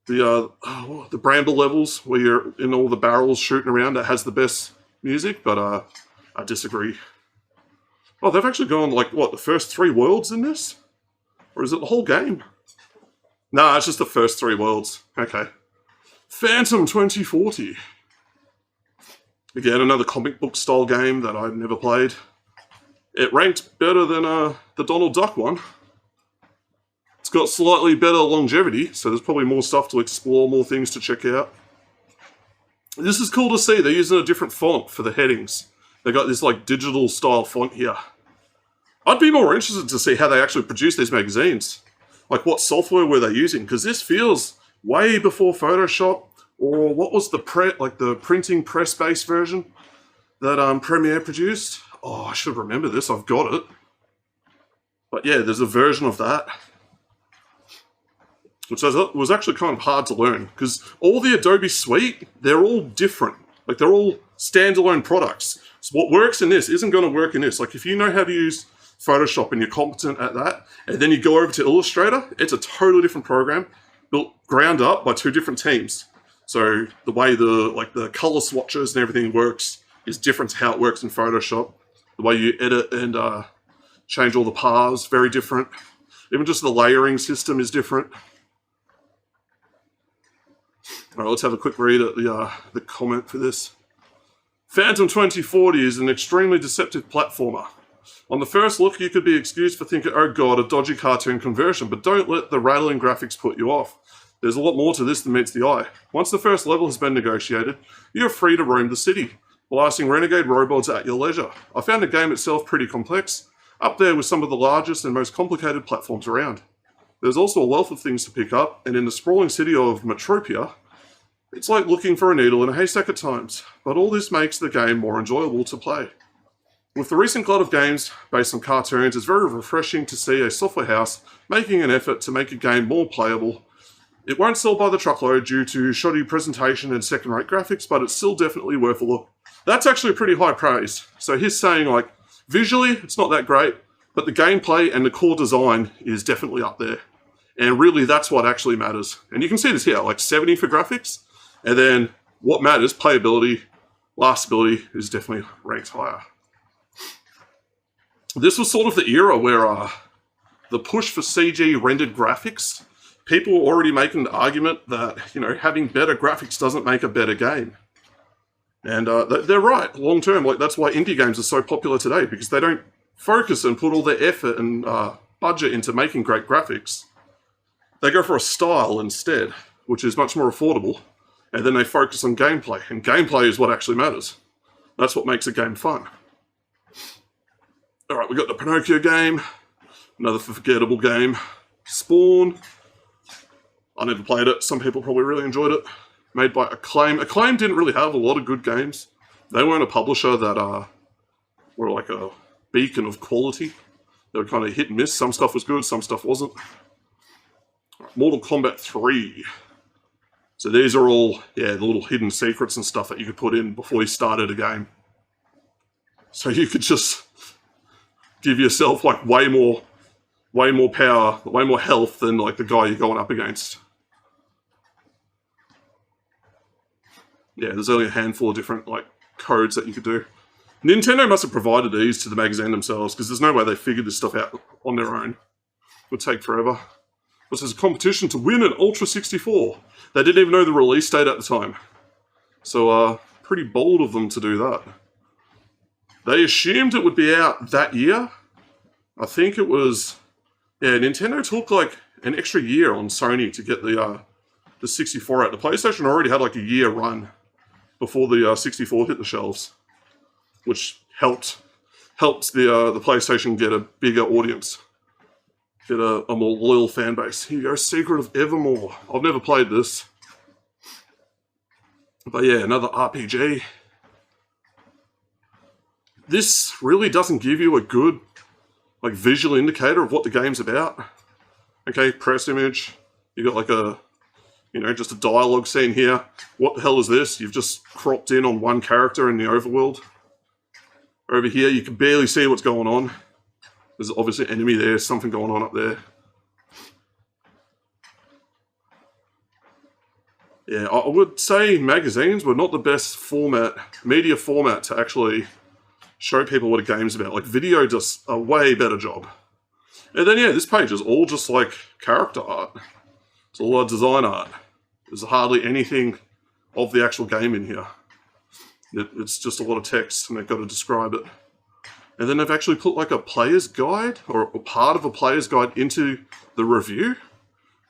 the Bramble levels where you're in all the barrels shooting around, that has the best music, but I disagree. Oh, they've actually gone, the first 3 worlds in this? Or is it the whole game? Nah, it's just the first 3 worlds. Okay. Phantom 2040. Again, another comic book style game that I've never played. It ranked better than the Donald Duck one. It's got slightly better longevity, so there's probably more stuff to explore, more things to check out. This is cool to see. They're using a different font for the headings. They got this digital style font here. I'd be more interested to see how they actually produce these magazines. What software were they using? Because this feels way before Photoshop, or what was the printing press-based version that Premiere produced? Oh, I should remember this. I've got it. But yeah, there's a version of that, which was actually kind of hard to learn, because all the Adobe suite, they're all different. They're all standalone products. So what works in this isn't going to work in this. If you know how to use Photoshop and you're competent at that, and then you go over to Illustrator, it's a totally different program, built ground up by 2 different teams. So the way the color swatches and everything works is different to how it works in Photoshop. The way you edit and change all the paths, very different. Even just the layering system is different. All right, let's have a quick read at the comment for this. Phantom 2040 is an extremely deceptive platformer. On the first look, you could be excused for thinking, oh god, a dodgy cartoon conversion, but don't let the rattling graphics put you off. There's a lot more to this than meets the eye. Once the first level has been negotiated, you're free to roam the city, blasting renegade robots at your leisure. I found the game itself pretty complex, up there with some of the largest and most complicated platforms around. There's also a wealth of things to pick up, and in the sprawling city of Metropia, it's like looking for a needle in a haystack at times, but all this makes the game more enjoyable to play. With the recent glut of games based on cartoons, it's very refreshing to see a software house making an effort to make a game more playable. It won't sell by the truckload due to shoddy presentation and second-rate graphics, but it's still definitely worth a look. That's actually pretty high praise. So he's saying, visually, it's not that great, but the gameplay and the core design is definitely up there. And really, that's what actually matters. And you can see this here, 70 for graphics, and then what matters, playability, lastability is definitely ranked higher. This was sort of the era where the push for CG rendered graphics, people were already making the argument that, having better graphics doesn't make a better game. And they're right, long term. That's why indie games are so popular today, because they don't focus and put all their effort and budget into making great graphics. They go for a style instead, which is much more affordable, and then they focus on gameplay. And gameplay is what actually matters. That's what makes a game fun. Alright, we got the Pinocchio game, another forgettable game. Spawn, I never played it, some people probably really enjoyed it. Made by Acclaim. Acclaim didn't really have a lot of good games. They weren't a publisher that were like a beacon of quality. They were kind of hit and miss. Some stuff was good, some stuff wasn't. Right, Mortal Kombat 3. So these are all, the little hidden secrets and stuff that you could put in before you started a game. So you could just give yourself way more power, way more health than the guy you're going up against. Yeah, there's only a handful of different codes that you could do. Nintendo must have provided these to the magazine themselves, because there's no way they figured this stuff out on their own. It would take forever. This is a competition to win an Ultra 64. They didn't even know the release date at the time. So, pretty bold of them to do that. They assumed it would be out that year. I think it was... Yeah, Nintendo took like an extra year on Sony to get the 64 out. The PlayStation already had like a year run before the 64 hit the shelves, which helped the PlayStation get a bigger audience, get a more loyal fan base. Here you go, Secret of Evermore. I've never played this, but yeah, another RPG. This really doesn't give you a good like visual indicator of what the game's about. Okay, press image. You got like a, you know, just a dialogue scene here. What the hell is this? You've just cropped in on one character in the overworld. Over here, you can barely see what's going on. There's obviously an enemy there, something going on up there. Yeah, I would say magazines were not the best media format to actually show people what a game's about. Like, video does a way better job. And then, yeah, this page is all just, like, character art. It's all design art. There's hardly anything of the actual game in here. It's just a lot of text, and they've got to describe it. And then they've actually put, like, a player's guide, or part of a player's guide into the review.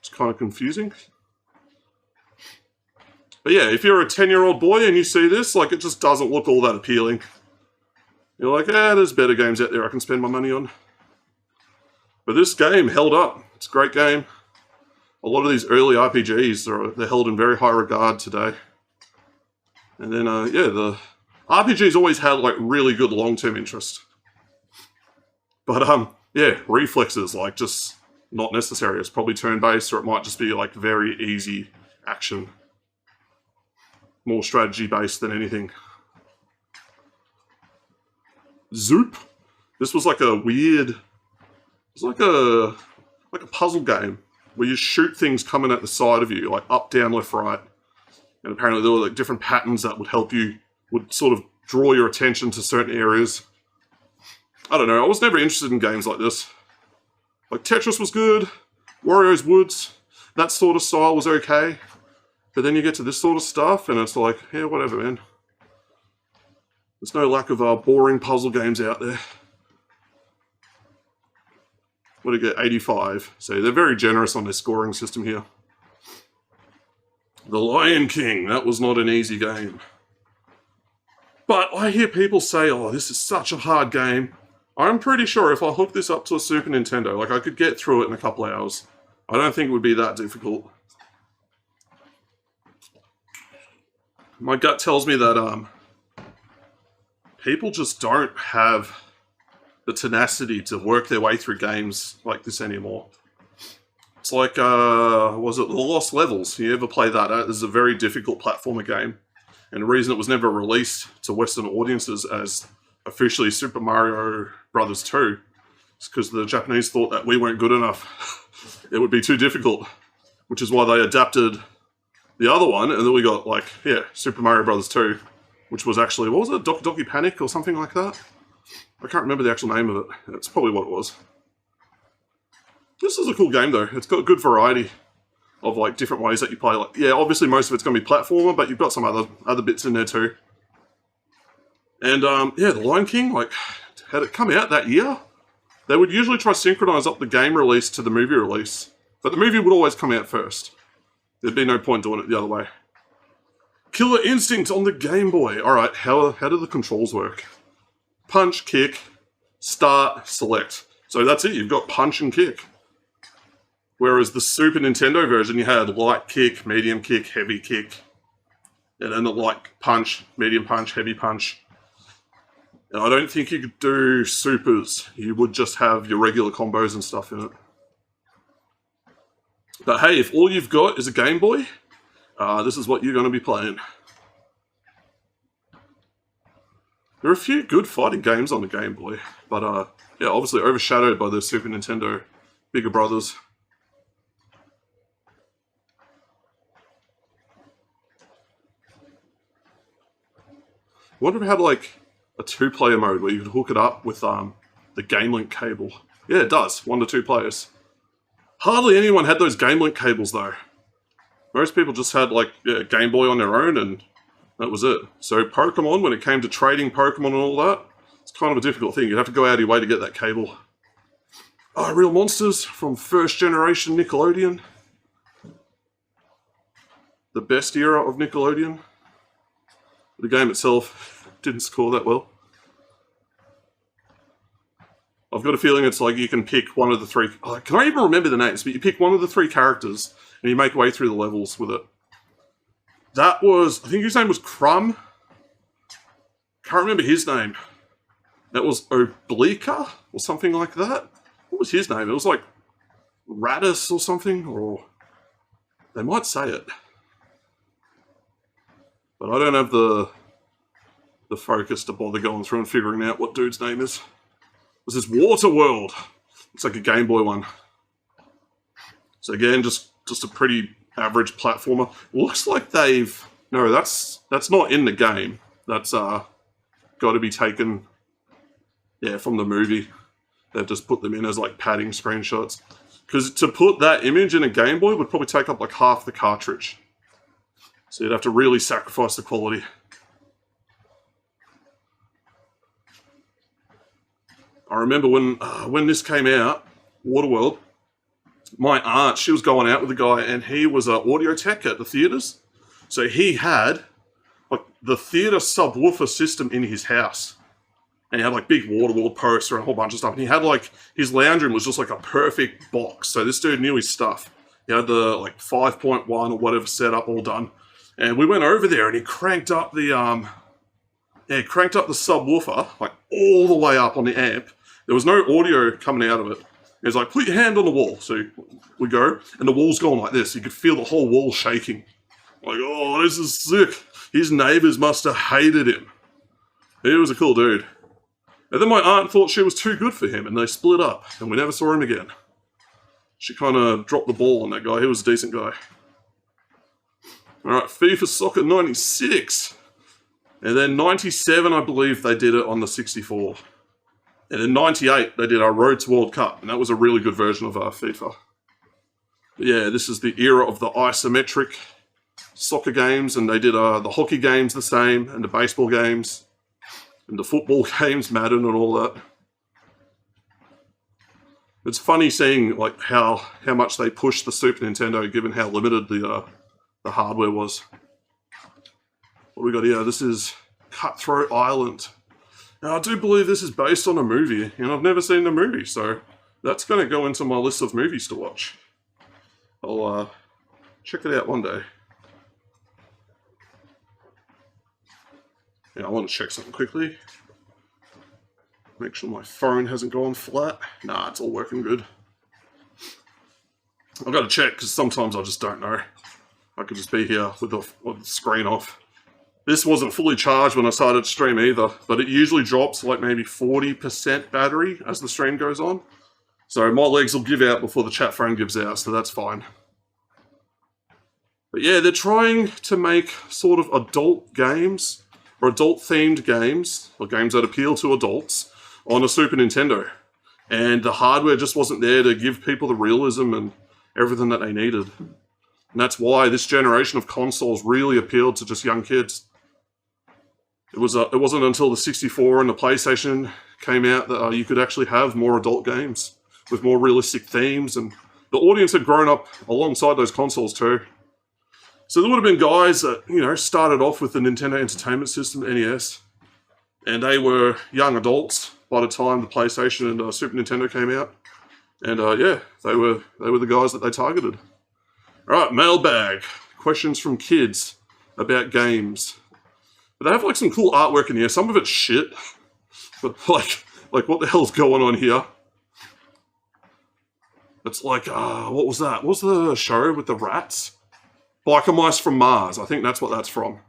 It's kind of confusing. But yeah, if you're a 10-year-old boy and you see this, like, it just doesn't look all that appealing. You're like, there's better games out there I can spend my money on. But this game held up. It's a great game. A lot of these early RPGs, they're held in very high regard today. And then, yeah, the RPGs always had, like, really good long-term interest. But, yeah, reflexes, like, just not necessary. It's probably turn-based, or it might just be, like, very easy action. More strategy-based than anything. Zoop. This was like a weird... It's like a puzzle game where you shoot things coming at the side of you, like up, down, left, right. And apparently there were like different patterns that would help you, would sort of draw your attention to certain areas. I don't know, I was never interested in games like this. Like Tetris was good, Wario's Woods, that sort of style was okay. But then you get to this sort of stuff and it's like, yeah, whatever, man. There's no lack of boring puzzle games out there. What do you get? 85. So they're very generous on their scoring system here. The Lion King. That was not an easy game. But I hear people say, oh, this is such a hard game. I'm pretty sure if I hook this up to a Super Nintendo, like I could get through it in a couple hours. I don't think it would be that difficult. My gut tells me that people just don't have the tenacity to work their way through games like this anymore. It's like, was it The Lost Levels? You ever play that? It's a very difficult platformer game. And the reason it was never released to Western audiences as officially Super Mario Bros. 2 is because the Japanese thought that we weren't good enough. It would be too difficult, which is why they adapted the other one, and then we got, like, yeah, Super Mario Bros. 2, which was actually, what was it, Doki Doki Panic or something like that? I can't remember the actual name of it. That's probably what it was. This is a cool game, though. It's got a good variety of, like, different ways that you play. Like, yeah, obviously most of it's going to be platformer, but you've got some other bits in there, too. And, yeah, The Lion King, like, had it come out that year, they would usually try to synchronize up the game release to the movie release. But the movie would always come out first. There'd be no point doing it the other way. Killer Instinct on the Game Boy. Alright, how do the controls work? Punch, kick, start, select. So that's it, you've got punch and kick. Whereas the Super Nintendo version, you had light kick, medium kick, heavy kick. And then the light punch, medium punch, heavy punch. And I don't think you could do supers. You would just have your regular combos and stuff in it. But hey, if all you've got is a Game Boy, this is what you're going to be playing. There are a few good fighting games on the Game Boy, but yeah, obviously overshadowed by the Super Nintendo bigger brothers. I wonder if it had, like, a 2-player mode where you could hook it up with the Game Link cable. Yeah, it does. 1 to 2 players. Hardly anyone had those Game Link cables though. Most people just had like Game Boy on their own and that was it. So Pokemon, when it came to trading Pokemon and all that, it's kind of a difficult thing. You'd have to go out of your way to get that cable. Real Monsters from first generation Nickelodeon. The best era of Nickelodeon. The game itself didn't score that well. I've got a feeling it's like you can pick one of the 3... I can't even remember the names, but you pick one of the 3 characters and you make your way through the levels with it. That was... I think his name was Crumb. Can't remember his name. That was Oblica or something like that. What was his name? It was like Radis or something, or... They might say it. But I don't have the focus to bother going through and figuring out what dude's name is. This is Waterworld. Looks like a Game Boy one. So again, just a pretty average platformer. Looks like they've... No, that's not in the game. That's got to be taken, from the movie. They've just put them in as like padding screenshots. Because to put that image in a Game Boy would probably take up like half the cartridge. So you'd have to really sacrifice the quality. I remember when this came out, Waterworld, my aunt, she was going out with a guy and he was an audio tech at the theatres. So he had like the theatre subwoofer system in his house. And he had like big Waterworld poster and a whole bunch of stuff. And he had like, his lounge room was just like a perfect box. So this dude knew his stuff. He had the like 5.1 or whatever setup all done. And we went over there and he cranked up the subwoofer like all the way up on the amp. There was no audio coming out of it. He was like, put your hand on the wall. So we go, and the wall's going like this. You could feel the whole wall shaking. Like, oh, this is sick. His neighbours must have hated him. He was a cool dude. And then my aunt thought she was too good for him, and they split up, and we never saw him again. She kind of dropped the ball on that guy. He was a decent guy. Alright, FIFA Soccer 96. And then 97, I believe, they did it on the 64. And in 98, they did our Road to World Cup, and that was a really good version of FIFA. But yeah, this is the era of the isometric soccer games, and they did the hockey games the same, and the baseball games, and the football games, Madden and all that. It's funny seeing like how much they pushed the Super Nintendo, given how limited the hardware was. What do we got here? This is Cutthroat Island. Now, I do believe this is based on a movie, and I've never seen the movie, so that's going to go into my list of movies to watch. I'll check it out one day. Yeah, I want to check something quickly. Make sure my phone hasn't gone flat. Nah, it's all working good. I've got to check, because sometimes I just don't know. I could just be here with the screen off. This wasn't fully charged when I started to stream either, but it usually drops like maybe 40% battery as the stream goes on. So my legs will give out before the chat phone gives out, so that's fine. But yeah, they're trying to make sort of adult games, or adult-themed games, or games that appeal to adults, on a Super Nintendo. And the hardware just wasn't there to give people the realism and everything that they needed. And that's why this generation of consoles really appealed to just young kids. It wasn't until the 64 and the PlayStation came out that you could actually have more adult games with more realistic themes, and the audience had grown up alongside those consoles too. So there would have been guys that, you know, started off with the Nintendo Entertainment System, NES, and they were young adults by the time the PlayStation and Super Nintendo came out. And yeah, they were the guys that they targeted. All right, mailbag. Questions from kids about games. But they have like some cool artwork in here. Some of it's shit. But like what the hell's going on here? It's like, what was that? What was the show with the rats? Biker Mice from Mars. I think that's what that's from.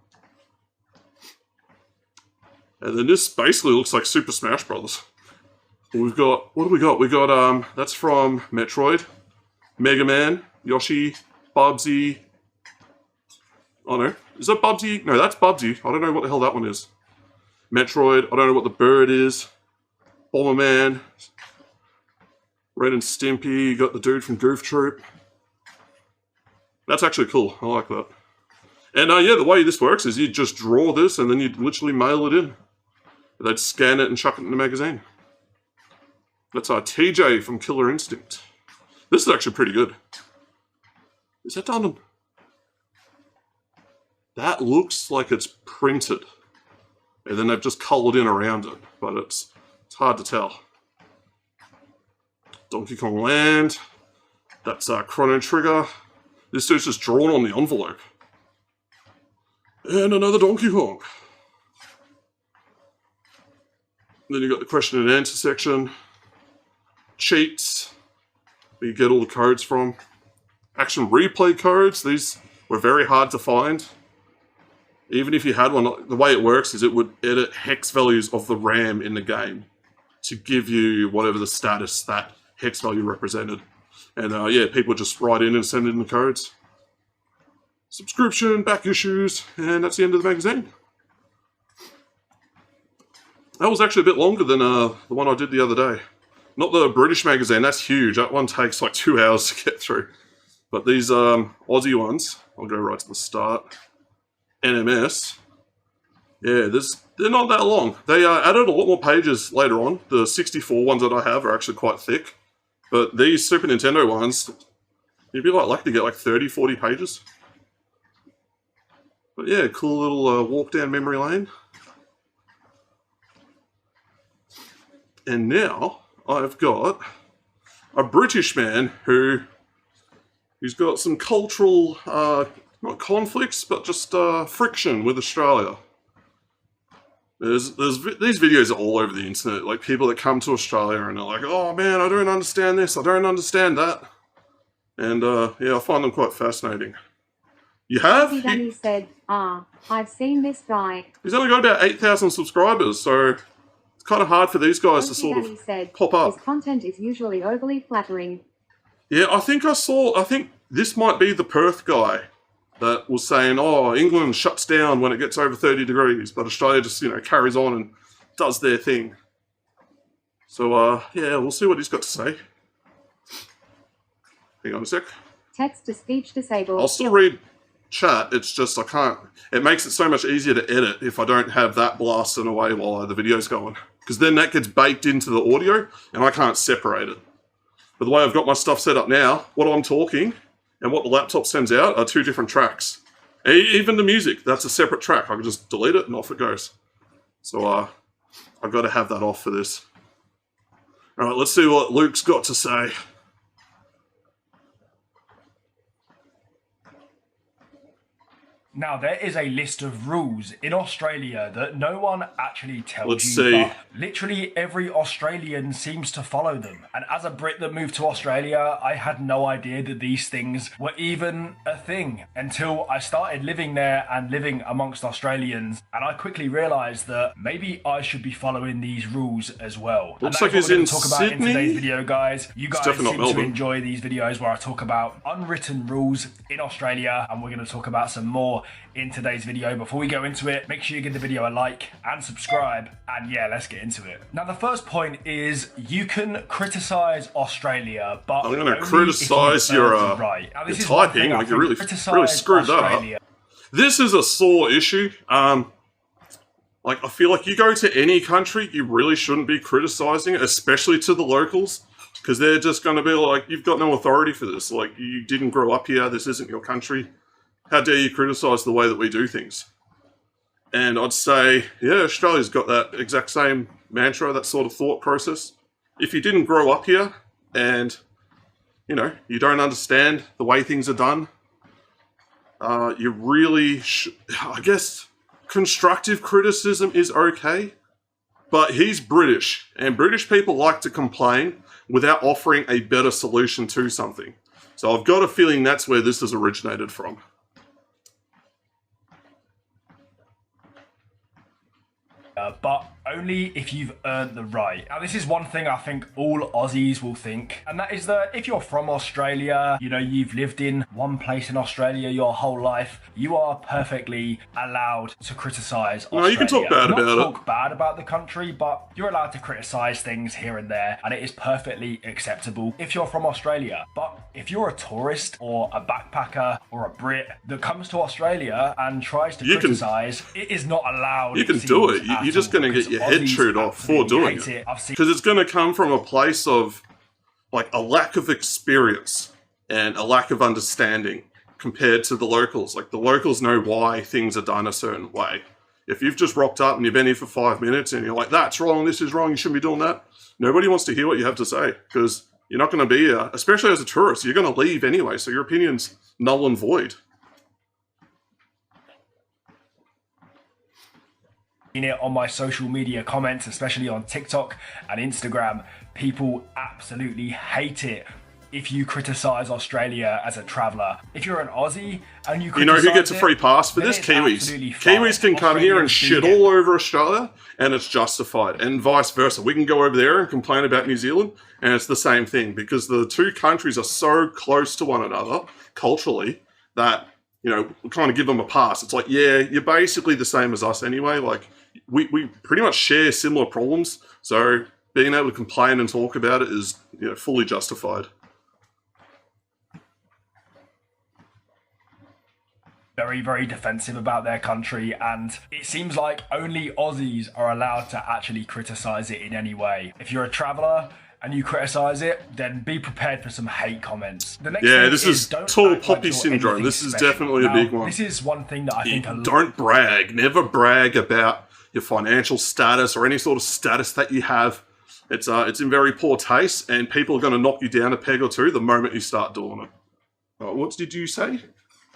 And then this basically looks like Super Smash Brothers. We've got, what do we got? We got, that's from Metroid, Mega Man, Yoshi, Bubsy. Oh no, is that Bubsy? No, that's Bubsy. I don't know what the hell that one is. Metroid. I don't know what the bird is. Bomberman. Ren and Stimpy. You got the dude from Goof Troop. That's actually cool. I like that. And yeah, the way this works is you just draw this and then you'd literally mail it in. They'd scan it and chuck it in the magazine. That's our TJ from Killer Instinct. This is actually pretty good. Is that done? That looks like it's printed. And then they've just coloured in around it. But it's hard to tell. Donkey Kong Land. That's Chrono Trigger. This dude's just drawn on the envelope. And another Donkey Kong. Then you've got the question and answer section. Cheats, where you get all the codes from. Action replay codes, these were very hard to find. Even if you had one, the way it works is it would edit hex values of the RAM in the game to give you whatever the status that hex value represented. And yeah, people just write in and send in the codes. Subscription, back issues, and that's the end of the magazine. That was actually a bit longer than the one I did the other day. Not the British magazine, that's huge. That one takes like 2 hours to get through. But these Aussie ones, I'll go right to the start. NMS. Yeah, they're not that long. They added a lot more pages later on. The 64 ones that I have are actually quite thick. But these Super Nintendo ones, you'd be like lucky to get like 30, 40 pages. But yeah, cool little walk down memory lane. And now I've got a British man who's got some cultural, not conflicts, but just friction with Australia. There's these videos are all over the internet, like people that come to Australia and they're like, oh man, I don't understand this, I don't understand that. And yeah, I find them quite fascinating. You have? Danny said, I've seen this guy. He's only got about 8,000 subscribers, so it's kind of hard for these guys to sort of pop up. His content is usually overly flattering. Yeah, I think this might be the Perth guy that was saying, oh, England shuts down when it gets over 30 degrees, but Australia just, carries on and does their thing. So, yeah, we'll see what he's got to say. Hang on a sec. Text-to-speech disabled. I'll still read chat, it's just I can't. It makes it so much easier to edit if I don't have that blasting away while the video's going. Because then that gets baked into the audio and I can't separate it. But the way I've got my stuff set up now, what I'm talking and what the laptop sends out are two different tracks. Even the music, that's a separate track. I can just delete it and off it goes. So I've got to have that off for this. Alright, let's see what Luke's got to say. Now, there is a list of rules in Australia that no one actually tells Let's you, see. but literally every Australian seems to follow them. And as a Brit that moved to Australia, I had no idea that these things were even a thing until I started living there and living amongst Australians. And I quickly realised that maybe I should be following these rules as well. Looks and like he's in talk about in Sydney. today's video, guys. You guys definitely seem not to Melbourne. enjoy these videos where I talk about unwritten rules in Australia, and we're going to talk about some more in today's video. Before we go into it, make sure you give the video a like and subscribe, and yeah, let's get into it. Now, the first point is you can criticize Australia, but I'm going to criticize your right. Now, this your is one typing. thing I Like you think, really criticize screwed that up. Australia. This is a sore issue. Like I feel like you go to any country, you really shouldn't be criticizing it, especially to the locals, because they're just going to be like, you've got no authority for this. Like you didn't grow up here. This isn't your country. How dare you criticize the way that we do things? And I'd say, yeah, Australia's got that exact same mantra, that sort of thought process. If you didn't grow up here and, you don't understand the way things are done, you really I guess constructive criticism is okay, but he's British, and British people like to complain without offering a better solution to something. So I've got a feeling that's where this has originated from. But only if you've earned the right. Now, this is one thing I think all Aussies will think, and that is that if you're from Australia, you know, you've lived in one place in Australia your whole life, you are perfectly allowed to criticise Australia. No, you can talk bad about it. Not talk bad about the country, but you're allowed to criticise things here and there, and it is perfectly acceptable if you're from Australia. But if you're a tourist or a backpacker or a Brit that comes to Australia and tries to criticise, it is not allowed. You can do it. You're just going to get your head chewed off for doing it. Because it's going to come from a place of like a lack of experience and a lack of understanding compared to the locals. Like the locals know why things are done a certain way. If you've just rocked up and you've been here for 5 minutes and you're like, that's wrong, this is wrong, you shouldn't be doing that. Nobody wants to hear what you have to say because you're not going to be here, especially as a tourist. You're going to leave anyway, so your opinion's null and void. It on my social media comments, especially on TikTok and Instagram, people absolutely hate it if you criticise Australia as a traveller. If you're an Aussie and you know who gets a free pass for this? Kiwis. Kiwis can come here and shit all over Australia and it's justified, and vice versa. We can go over there and complain about New Zealand and it's the same thing because the two countries are so close to one another culturally that, you know, we're trying to give them a pass. It's like, yeah, you're basically the same as us anyway. Like, we pretty much share similar problems, so being able to complain and talk about it is, you know, fully justified. Very, very defensive about their country, and it seems like only Aussies are allowed to actually criticise it in any way. If you're a traveller and you criticise it, then be prepared for some hate comments. The next thing this is tall poppy syndrome. This is definitely a big one. This is one thing that I think don't brag. Never brag about your financial status or any sort of status that you have. It's in very poor taste, and people are going to knock you down a peg or two the moment you start doing it. What did you say?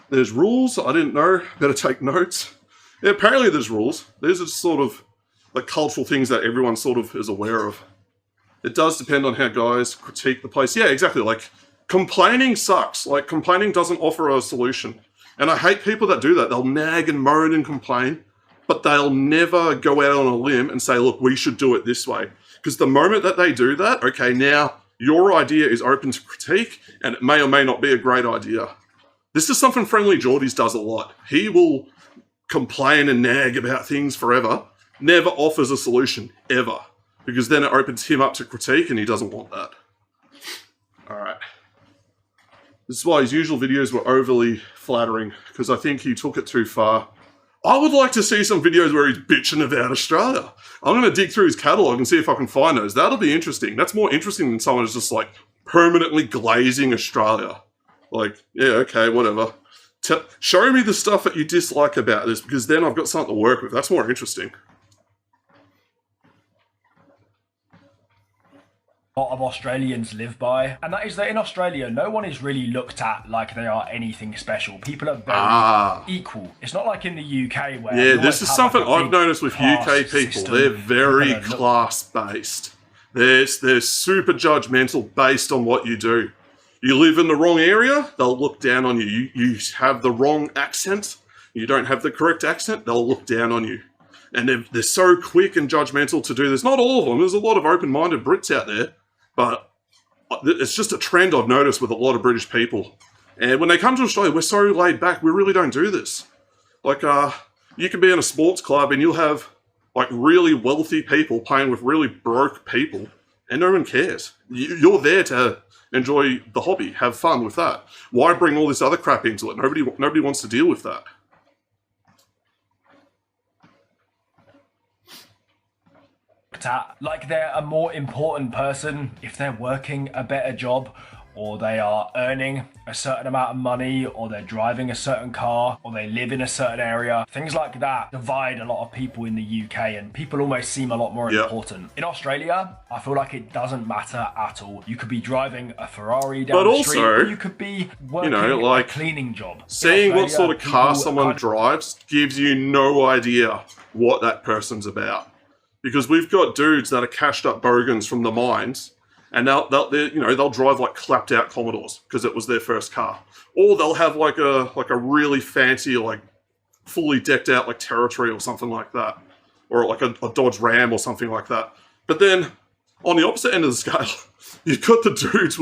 There's rules? I didn't know. Better take notes. Yeah, apparently there's rules. These are sort of like cultural things that everyone sort of is aware of. It does depend on how guys critique the place. Yeah, exactly. Like, complaining sucks. Like, complaining doesn't offer a solution. And I hate people that do that. They'll nag and moan and complain, but they'll never go out on a limb and say, look, we should do it this way. Because the moment that they do that, okay, now your idea is open to critique, and it may or may not be a great idea. This is something Friendly Geordies does a lot. He will complain and nag about things forever, never offers a solution, ever. Because then it opens him up to critique, and he doesn't want that. Alright. This is why his usual videos were overly flattering, because I think he took it too far. I would like to see some videos where he's bitching about Australia. I'm going to dig through his catalogue and see if I can find those. That'll be interesting. That's more interesting than someone who's just like permanently glazing Australia. Like, yeah, okay, whatever. Show me the stuff that you dislike about this, because then I've got something to work with. That's more interesting. A lot of Australians live by, and that is that in Australia no one is really looked at like they are anything special. People are very equal. It's not like in the UK where this is something I've noticed with UK people. They're very class based. They're super judgmental based on what you do. You live in the wrong area, they'll look down on you. You have the wrong accent, you don't have the correct accent, they'll look down on you. And they're so quick and judgmental to do this. Not all of them, there's a lot of open-minded Brits out there, but it's just a trend I've noticed with a lot of British people. And when they come to Australia, we're so laid back, we really don't do this. Like, you can be in a sports club and you'll have like really wealthy people playing with really broke people, and no one cares. You're there to enjoy the hobby, have fun with that. Why bring all this other crap into it? Nobody wants to deal with that. Like they're a more important person if they're working a better job, or they are earning a certain amount of money, or they're driving a certain car, or they live in a certain area. Things like that divide a lot of people in the UK, and people almost seem a lot more important. In Australia, I feel like it doesn't matter at all. You could be driving a Ferrari down the street, or you could be working a cleaning job. Seeing what sort of car someone drives gives you no idea what that person's about. Because we've got dudes that are cashed up bogans from the mines, and they'll drive like clapped out Commodores because it was their first car, or they'll have like a really fancy, like fully decked out like Territory or something like that. or like a Dodge Ram or something like that. But then on the opposite end of the scale, you've got the dudes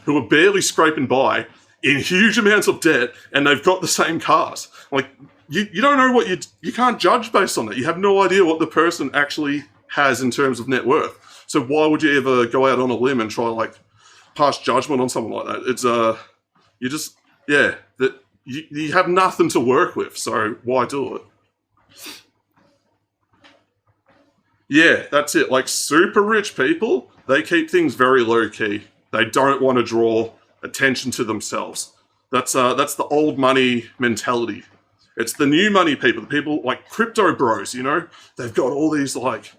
who are barely scraping by in huge amounts of debt, and they've got the same cars. Like, you don't know what you can't judge based on that. You have no idea what the person actually has in terms of net worth. So why would you ever go out on a limb and try to like pass judgment on someone like that? It's you just that you have nothing to work with. So why do it? Yeah, that's it. Like super rich people, they keep things very low key. They don't want to draw attention to themselves. That's the old money mentality. It's the new money people, the people like crypto bros, you know? They've got all these like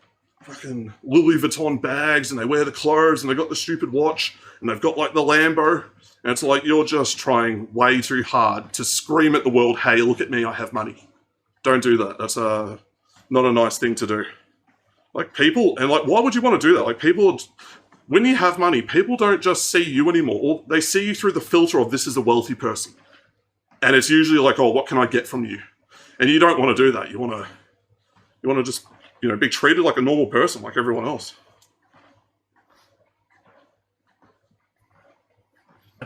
fucking Louis Vuitton bags and they wear the clothes and they got the stupid watch and they've got like the Lambo. And it's like you're just trying way too hard to scream at the world, hey, look at me, I have money. Don't do that. That's not a nice thing to do. Like people, and like why would you want to do that? Like people, when you have money, people don't just see you anymore. Or they see you through the filter of this is a wealthy person. And it's usually like, oh, what can I get from you? And you don't want to do that. You want to just, be treated like a normal person, like everyone else.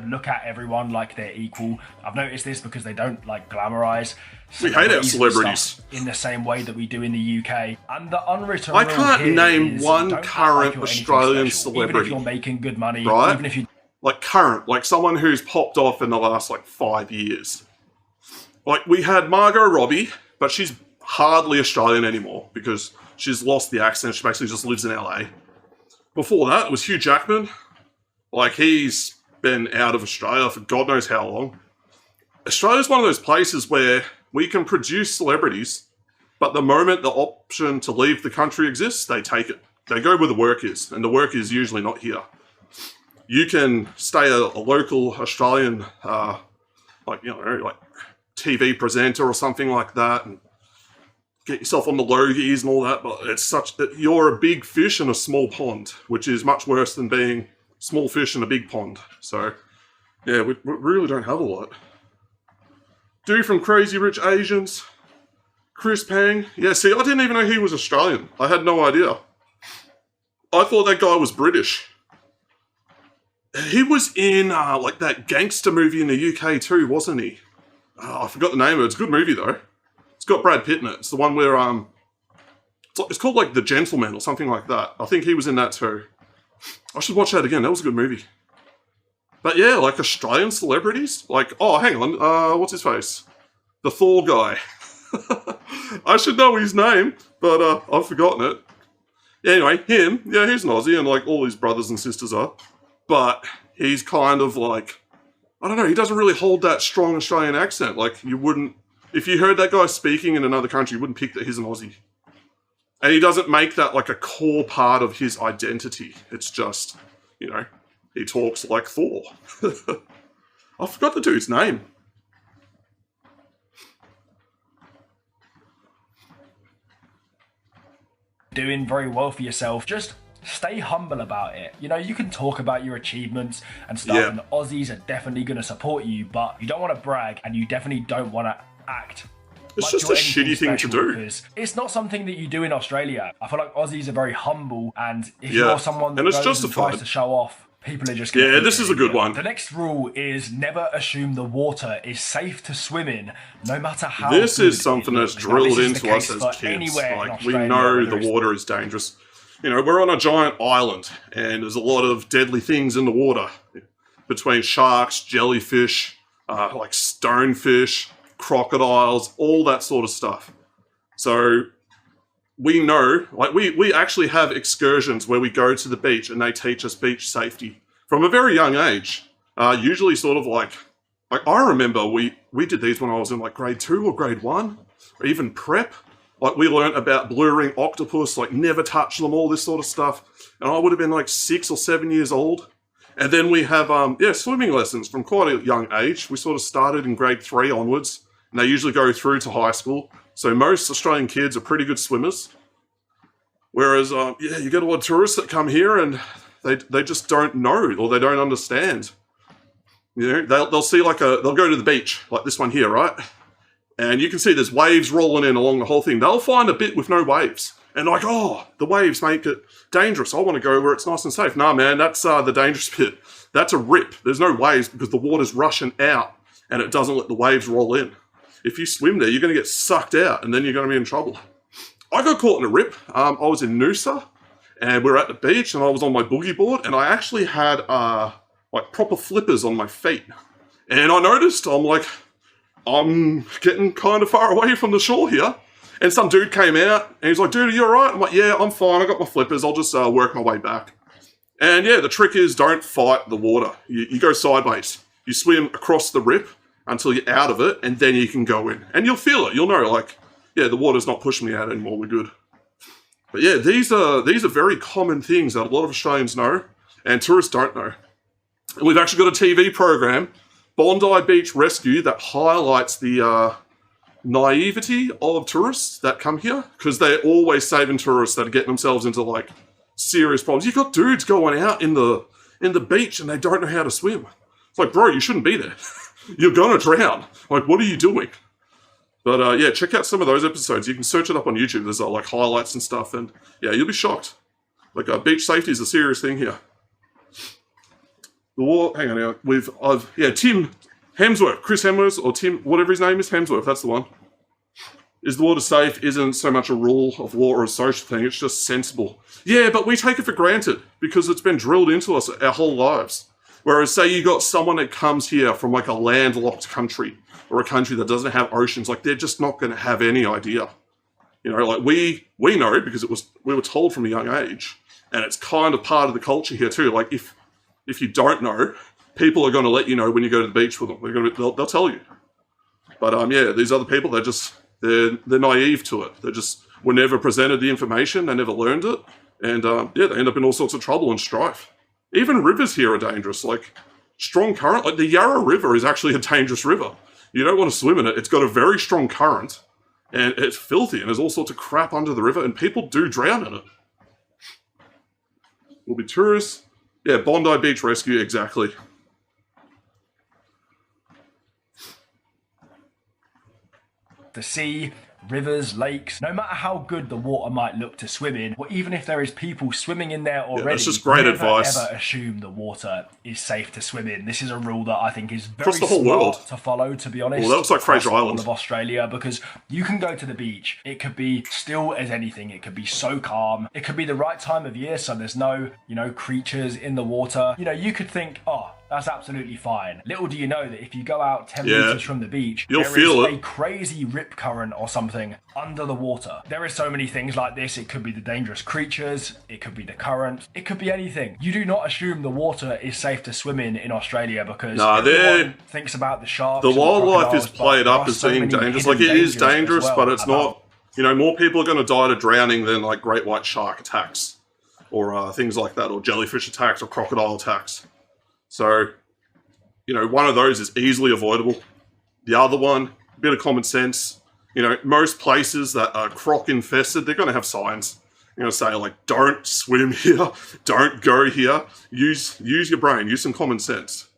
Look at everyone like they're equal. I've noticed this because they don't like glamorize. We hate our celebrities in the same way that we do in the UK. And the unwritten I rule can't here name is one don't current act like you're Australian anything special. celebrity. Even if you're making good money, right? even if you like current, like someone who's popped off in the last like 5 years. Like we had Margot Robbie, but she's hardly Australian anymore because she's lost the accent. She basically just lives in LA. Before that, it was Hugh Jackman. Like he's been out of Australia for God knows how long. Australia's one of those places where we can produce celebrities, but the moment the option to leave the country exists, they take it. They go where the work is, and the work is usually not here. You can stay a local Australian, like TV presenter or something like that, and get yourself on the Logies and all that. But it's such that you're a big fish in a small pond, which is much worse than being small fish in a big pond. So, yeah, we really don't have a lot. Dude from Crazy Rich Asians, Chris Pang. Yeah, see, I didn't even know he was Australian. I had no idea. I thought that guy was British. He was in, like, that gangster movie in the UK too, wasn't he? I forgot the name of it. It's a good movie, though. It's got Brad Pitt in it. It's the one where, it's called, like, The Gentleman or something like that. I think he was in that too. I should watch that again. That was a good movie. But yeah, like Australian celebrities. Like, oh, hang on. What's his face? The Thor guy. I should know his name, but I've forgotten it. Anyway, him. Yeah, he's an Aussie, and like all his brothers and sisters are. But he's kind of like, I don't know. He doesn't really hold that strong Australian accent. Like you wouldn't, if you heard that guy speaking in another country, you wouldn't pick that he's an Aussie. And he doesn't make that like a core part of his identity. It's just, he talks like Thor. I forgot the dude's name. doing very well for yourself, just stay humble about it. You can talk about your achievements and stuff, and the Aussies are definitely going to support you, but you don't want to brag and you definitely don't want to act. It's just a shitty thing to do. It's not something that you do in Australia. I feel like Aussies are very humble, and if you're someone that goes and tries to show off, people are just going to... this is a good one. The next rule is never assume the water is safe to swim in, no matter how This good is something that's drilled into us as kids. Like, we know the water is dangerous. We're on a giant island, and there's a lot of deadly things in the water. Between sharks, jellyfish, like stonefish, crocodiles, all that sort of stuff. So we know, like we actually have excursions where we go to the beach and they teach us beach safety from a very young age. Usually sort of like I remember we did these when I was in like grade 2 or grade 1 or even prep. Like we learnt about blue ring octopus, like never touch them, all this sort of stuff. And I would have been like 6 or 7 years old. And then we have swimming lessons from quite a young age. We sort of started in grade 3 onwards. And they usually go through to high school. So most Australian kids are pretty good swimmers. Whereas, you get a lot of tourists that come here and they just don't know or they don't understand. They'll see they'll go to the beach, like this one here, right? And you can see there's waves rolling in along the whole thing. They'll find a bit with no waves. And like, oh, the waves make it dangerous. I want to go where it's nice and safe. Nah, man, that's the dangerous bit. That's a rip. There's no waves because the water's rushing out and it doesn't let the waves roll in. If you swim there, you're going to get sucked out and then you're going to be in trouble. I got caught in a rip. I was in Noosa and we were at the beach and I was on my boogie board and I actually had like proper flippers on my feet. And I noticed, I'm getting kind of far away from the shore here. And some dude came out and he's like, dude, are you all right? I'm like, yeah, I'm fine. I got my flippers. I'll just work my way back. And yeah, the trick is don't fight the water. You go sideways. You swim across the rip until you're out of it and then you can go in. And you'll feel it. You'll know, like, yeah, the water's not pushing me out anymore. We're good. But yeah, these are very common things that a lot of Australians know and tourists don't know. And we've actually got a TV program, Bondi Beach Rescue, that highlights the naivety of tourists that come here because they're always saving tourists that are getting themselves into like serious problems. You've got dudes going out in the beach and they don't know how to swim. It's like, bro, you shouldn't be there. You're gonna drown. Like, what are you doing? But yeah, check out some of those episodes. You can search it up on YouTube. There's like highlights and stuff, and yeah, you'll be shocked. Like, beach safety is a serious thing here. The war. Hang on now. Tim Hemsworth, Chris Hemsworth, or Tim, whatever his name is, Hemsworth. That's the one. Is the water safe? Isn't so much a rule of law or a social thing. It's just sensible. Yeah, but we take it for granted because it's been drilled into us our whole lives. Whereas, say you got someone that comes here from like a landlocked country or a country that doesn't have oceans, like they're just not going to have any idea. You know, like we know because we were told from a young age, and it's kind of part of the culture here too. Like if you don't know, people are going to let you know when you go to the beach with them. They'll tell you. But yeah, these other people, they're naive to it. They just were never presented the information. They never learned it, and yeah, they end up in all sorts of trouble and strife. Even rivers here are dangerous. Like strong current, like the Yarra River is actually a dangerous river. You don't want to swim in it. It's got a very strong current, and it's filthy, and there's all sorts of crap under the river, and people do drown in it. Will be tourists. Yeah, Bondi Beach Rescue, exactly. The sea, rivers, lakes, no matter how good the water might look to swim in, or even if there is people swimming in there already, that's just great advice. Never assume the water is safe to swim in. This is a rule that I think is very across the whole smart world to follow, to be honest. Well, that looks like Fraser Island. All of Australia, because you can go to the beach. It could be still as anything. It could be so calm. It could be the right time of year, so there's no, creatures in the water. You could think, oh, that's absolutely fine. Little do you know that if you go out 10 meters from the beach, there is a crazy rip current or something under the water. There is so many things like this. It could be the dangerous creatures. It could be the current. It could be anything. You do not assume the water is safe to swim in Australia because everyone thinks about the sharks. The wildlife is played up as being dangerous. Like, it is dangerous, but it's not. More people are going to die to drowning than like great white shark attacks or things like that, or jellyfish attacks or crocodile attacks. So, one of those is easily avoidable. The other one, a bit of common sense. Most places that are croc infested, they're going to have signs. They're going to say, like, don't swim here, don't go here. Use your brain, use some common sense.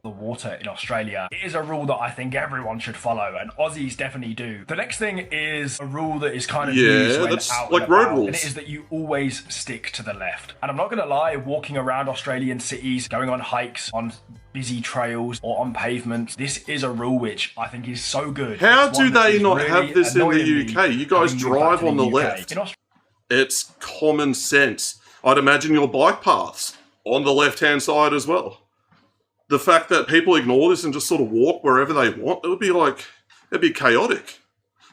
The water in Australia. It is a rule that I think everyone should follow, and Aussies definitely do. The next thing is a rule that is kind of used when that's out like and road about, rules. and it is that you always stick to the left. And I'm not going to lie, walking around Australian cities, going on hikes, on busy trails, or on pavements, this is a rule which I think is so good. How do they not have this in the UK? You guys drive on the left. It's common sense. I'd imagine your bike paths on the left-hand side as well. The fact that people ignore this and just sort of walk wherever they want, it'd be chaotic.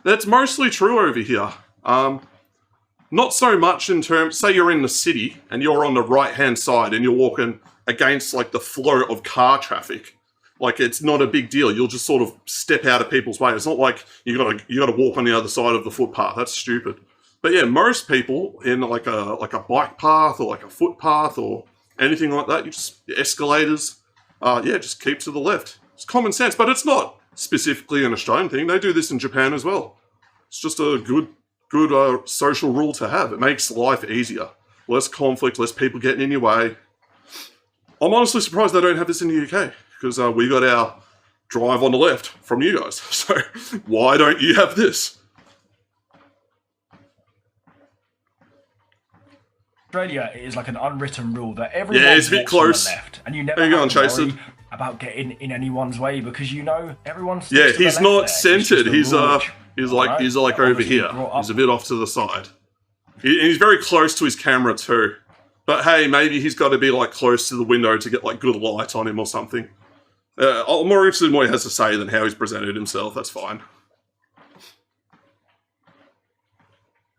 That's mostly true over here. Not so much in terms, say you're in the city and you're on the right-hand side and you're walking against like the flow of car traffic. Like, it's not a big deal. You'll just sort of step out of people's way. It's not like you gotta walk on the other side of the footpath. That's stupid. But yeah, most people in like a bike path or like a footpath or anything like that, escalators. Just keep to the left. It's common sense, but it's not specifically an Australian thing. They do this in Japan as well. It's just a good social rule to have. It makes life easier. Less conflict, less people getting in your way. I'm honestly surprised they don't have this in the UK, because we got our drive on the left from you guys. So why don't you have this? Australia, it is like an unwritten rule that everyone Yeah, it's a bit walks close. on the left, and you never How you have going, to worry Chaser? about getting in anyone's way because you know everyone sticks Yeah, to the he's left not there. It's just centered. a He's rule which, he's I like don't know, he's like they're over obviously here. brought up He's a bit off to the side. He's very close to his camera too. But hey, maybe he's got to be like close to the window to get like good light on him or something. I'm more interested in what he has to say than how he's presented himself. That's fine.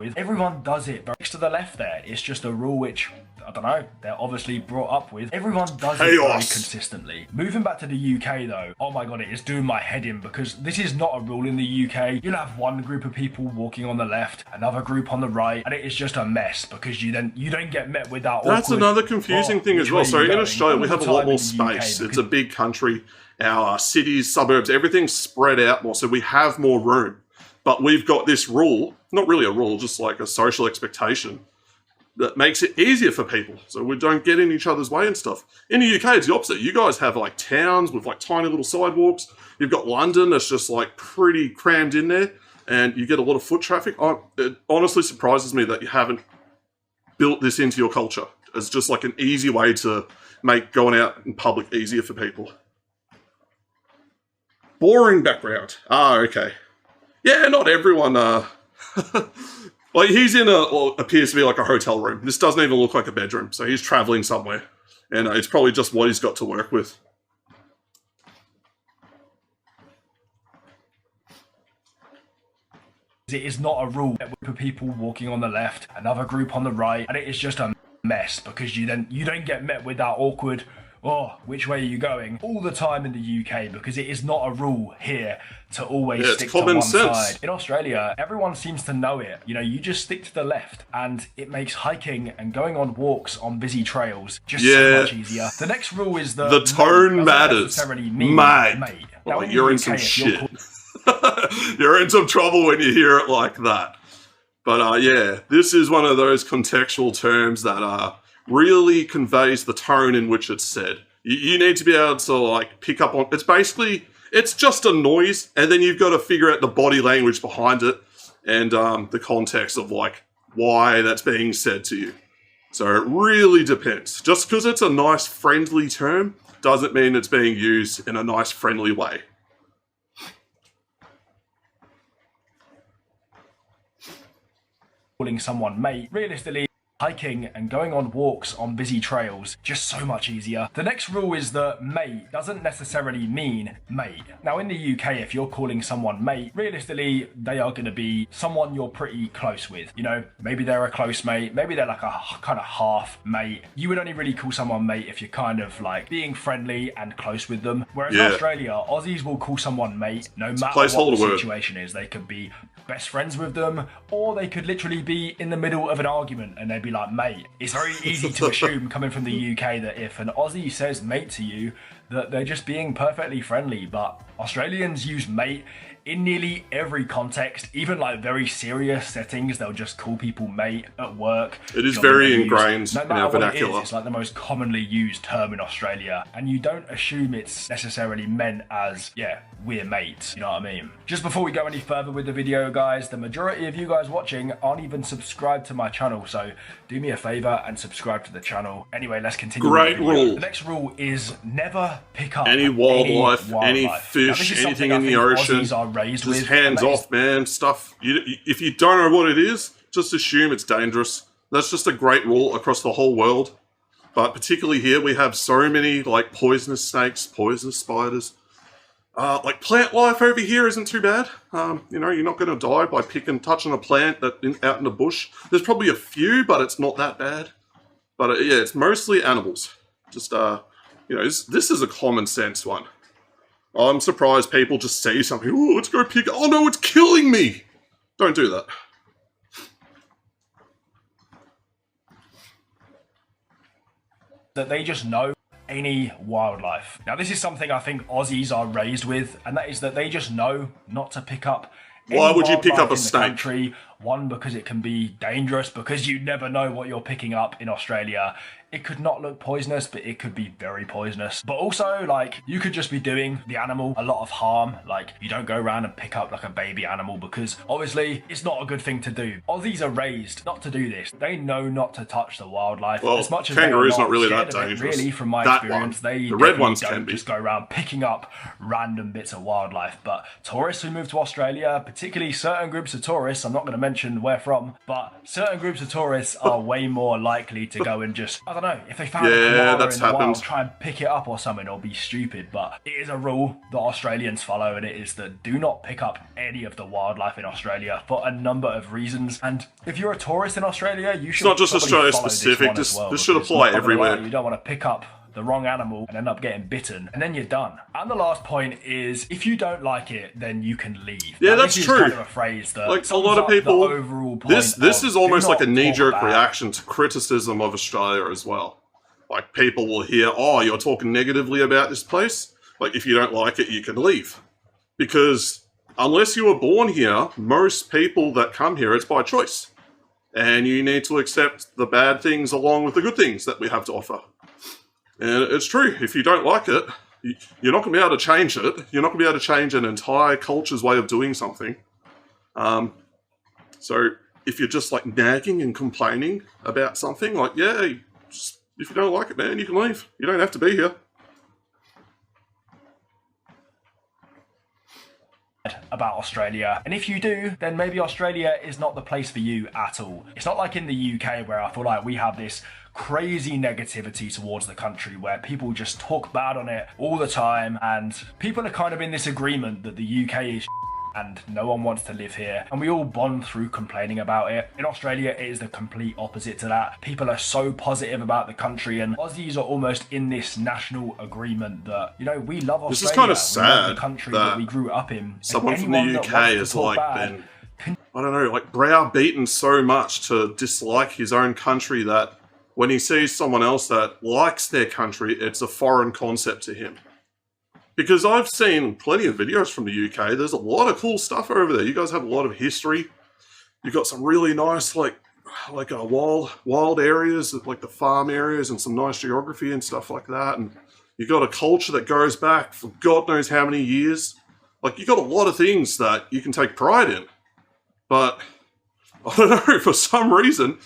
with. Everyone does it, but next to the left there, it's just a rule which, I don't know, they're obviously brought up with. Everyone does it very consistently. Moving back to the UK though, oh my god, it is doing my head in because this is not a rule in the UK. You'll have one group of people walking on the left, another group on the right, and it is just a mess because you don't get met with that That's awkward, another confusing thing as well. So in Australia, we have a lot more space. space. It's a big country. Our cities, suburbs, everything's spread out more, so we have more room. But we've got this rule, not really a rule, just like a social expectation, that makes it easier for people, so we don't get in each other's way and stuff. In the UK, it's the opposite. You guys have like towns with like tiny little sidewalks. You've got London that's just like pretty crammed in there, and you get a lot of foot traffic. It honestly surprises me that you haven't built this into your culture as just like an easy way to make going out in public easier for people. Boring background. Ah, okay. Yeah, not everyone, like, he's in what appears to be like a hotel room. This doesn't even look like a bedroom, so he's traveling somewhere. And it's probably just what he's got to work with. It is not a rule for people walking on the left, another group on the right, and it is just a mess because you don't get met with that awkward, oh, which way are you going, all the time in the UK because it is not a rule here to always stick to one side. In Australia, everyone seems to know it. You know, you just stick to the left and it makes hiking and going on walks on busy trails just so much easier. The next rule is the tone matters. Mate. Now, oh, you're in some shit. You're in some trouble when you hear it like that. But yeah, this is one of those contextual terms that really conveys the tone in which it's said. You need to be able to like pick up on. It's just a noise, and then you've got to figure out the body language behind it and the context of like why that's being said to you. So it really depends. Just because it's a nice, friendly term doesn't mean it's being used in a nice, friendly way. Calling someone mate, realistically, hiking and going on walks on busy trails, just so much easier. The next rule is that mate doesn't necessarily mean mate. Now in the UK, if you're calling someone mate, realistically, they are going to be someone you're pretty close with. You know, maybe they're a close mate, maybe they're like a kind of half mate. You would only really call someone mate if you're kind of like being friendly and close with them. Whereas in Australia, Aussies will call someone mate no matter what the situation is. They could be best friends with them, or they could literally be in the middle of an argument and they'd be like, mate. It's very easy to assume coming from the UK that if an Aussie says mate to you, that they're just being perfectly friendly, but Australians use mate in nearly every context, even like very serious settings. They'll just call people mate at work. It is very ingrained in our vernacular. It's like the most commonly used term in Australia, and you don't assume it's necessarily meant as, yeah, we're mates, you know what I mean? Just before we go any further with the video, guys, the majority of you guys watching aren't even subscribed to my channel, so do me a favor and subscribe to the channel. Anyway, let's continue. Great rule. The next rule is never pick up any wildlife, any fish, anything in the ocean. Raised just with hands off, man. Stuff. If you don't know what it is, just assume it's dangerous. That's just a great rule across the whole world. But particularly here, we have so many like poisonous snakes, poisonous spiders. Like plant life over here isn't too bad. You know, you're not going to die by touching a plant out in the bush. There's probably a few, but it's not that bad. But yeah, it's mostly animals. Just you know, this is a common sense one. I'm surprised people just say something, oh, let's go pick, oh no, it's killing me! Don't do that. That they just know any wildlife. Now this is something I think Aussies are raised with, and that is that they just know not to pick up any Why would you pick up a in the snake? Country, One, because it can be dangerous, because you never know what you're picking up in Australia. It could not look poisonous, but it could be very poisonous. But also, like, you could just be doing the animal a lot of harm. Like, you don't go around and pick up like a baby animal, because obviously it's not a good thing to do. Aussies are raised not to do this. They know not to touch the wildlife. Well, as much as kangaroo's not really scared that of it, dangerous. really, from my That experience, one. they The red ones don't can be. just go around picking up random bits of wildlife. But tourists who move to Australia, particularly certain groups of tourists, I'm not going to mention where from, but certain groups of tourists are way more likely to go and just, I don't know, if they found a koala that's in the happened. wild, try and pick it up or something, or be stupid. But it is a rule that Australians follow, and it is that do not pick up any of the wildlife in Australia for a number of reasons. And if you're a tourist in Australia, you should not just probably Australia follow specific, this one as well, this should because apply not gonna lie, everywhere. You don't want to pick up the wrong animal and end up getting bitten, and then you're done. And the last point is, if you don't like it, then you can leave. Yeah, Now, that's this true. Is kind of a phrase that Like a sums lot of up the people, overall point this of is almost do like a not knee-jerk talk bad. reaction to criticism of Australia as well. Like, people will hear, oh, you're talking negatively about this place. Like, if you don't like it, you can leave. Because unless you were born here, most people that come here, it's by choice. And you need to accept the bad things along with the good things that we have to offer. And it's true, if you don't like it, you're not going to be able to change it. You're not going to be able to change an entire culture's way of doing something. So if you're just like nagging and complaining about something, like, yeah, just, if you don't like it, man, you can leave. You don't have to be here. About Australia, and if you do, then maybe Australia is not the place for you at all. It's not like in the UK, where I feel like we have this crazy negativity towards the country, where people just talk bad on it all the time, and people are kind of in this agreement that the UK is and no one wants to live here, and we all bond through complaining about it. In Australia, it is the complete opposite to that. People are so positive about the country, and Aussies are almost in this national agreement that, you know, we love Australia. This is kind of We love sad the country that that we grew up in. Someone from Anyone the that UK wants to has talk like bad been, I don't know, like browbeaten so much to dislike his own country that when he sees someone else that likes their country, it's a foreign concept to him. Because I've seen plenty of videos from the UK. There's a lot of cool stuff over there. You guys have a lot of history. You've got some really nice, like wild areas, like the farm areas, and some nice geography and stuff like that. And you've got a culture that goes back for God knows how many years. Like, you've got a lot of things that you can take pride in. But, I don't know, for some reason,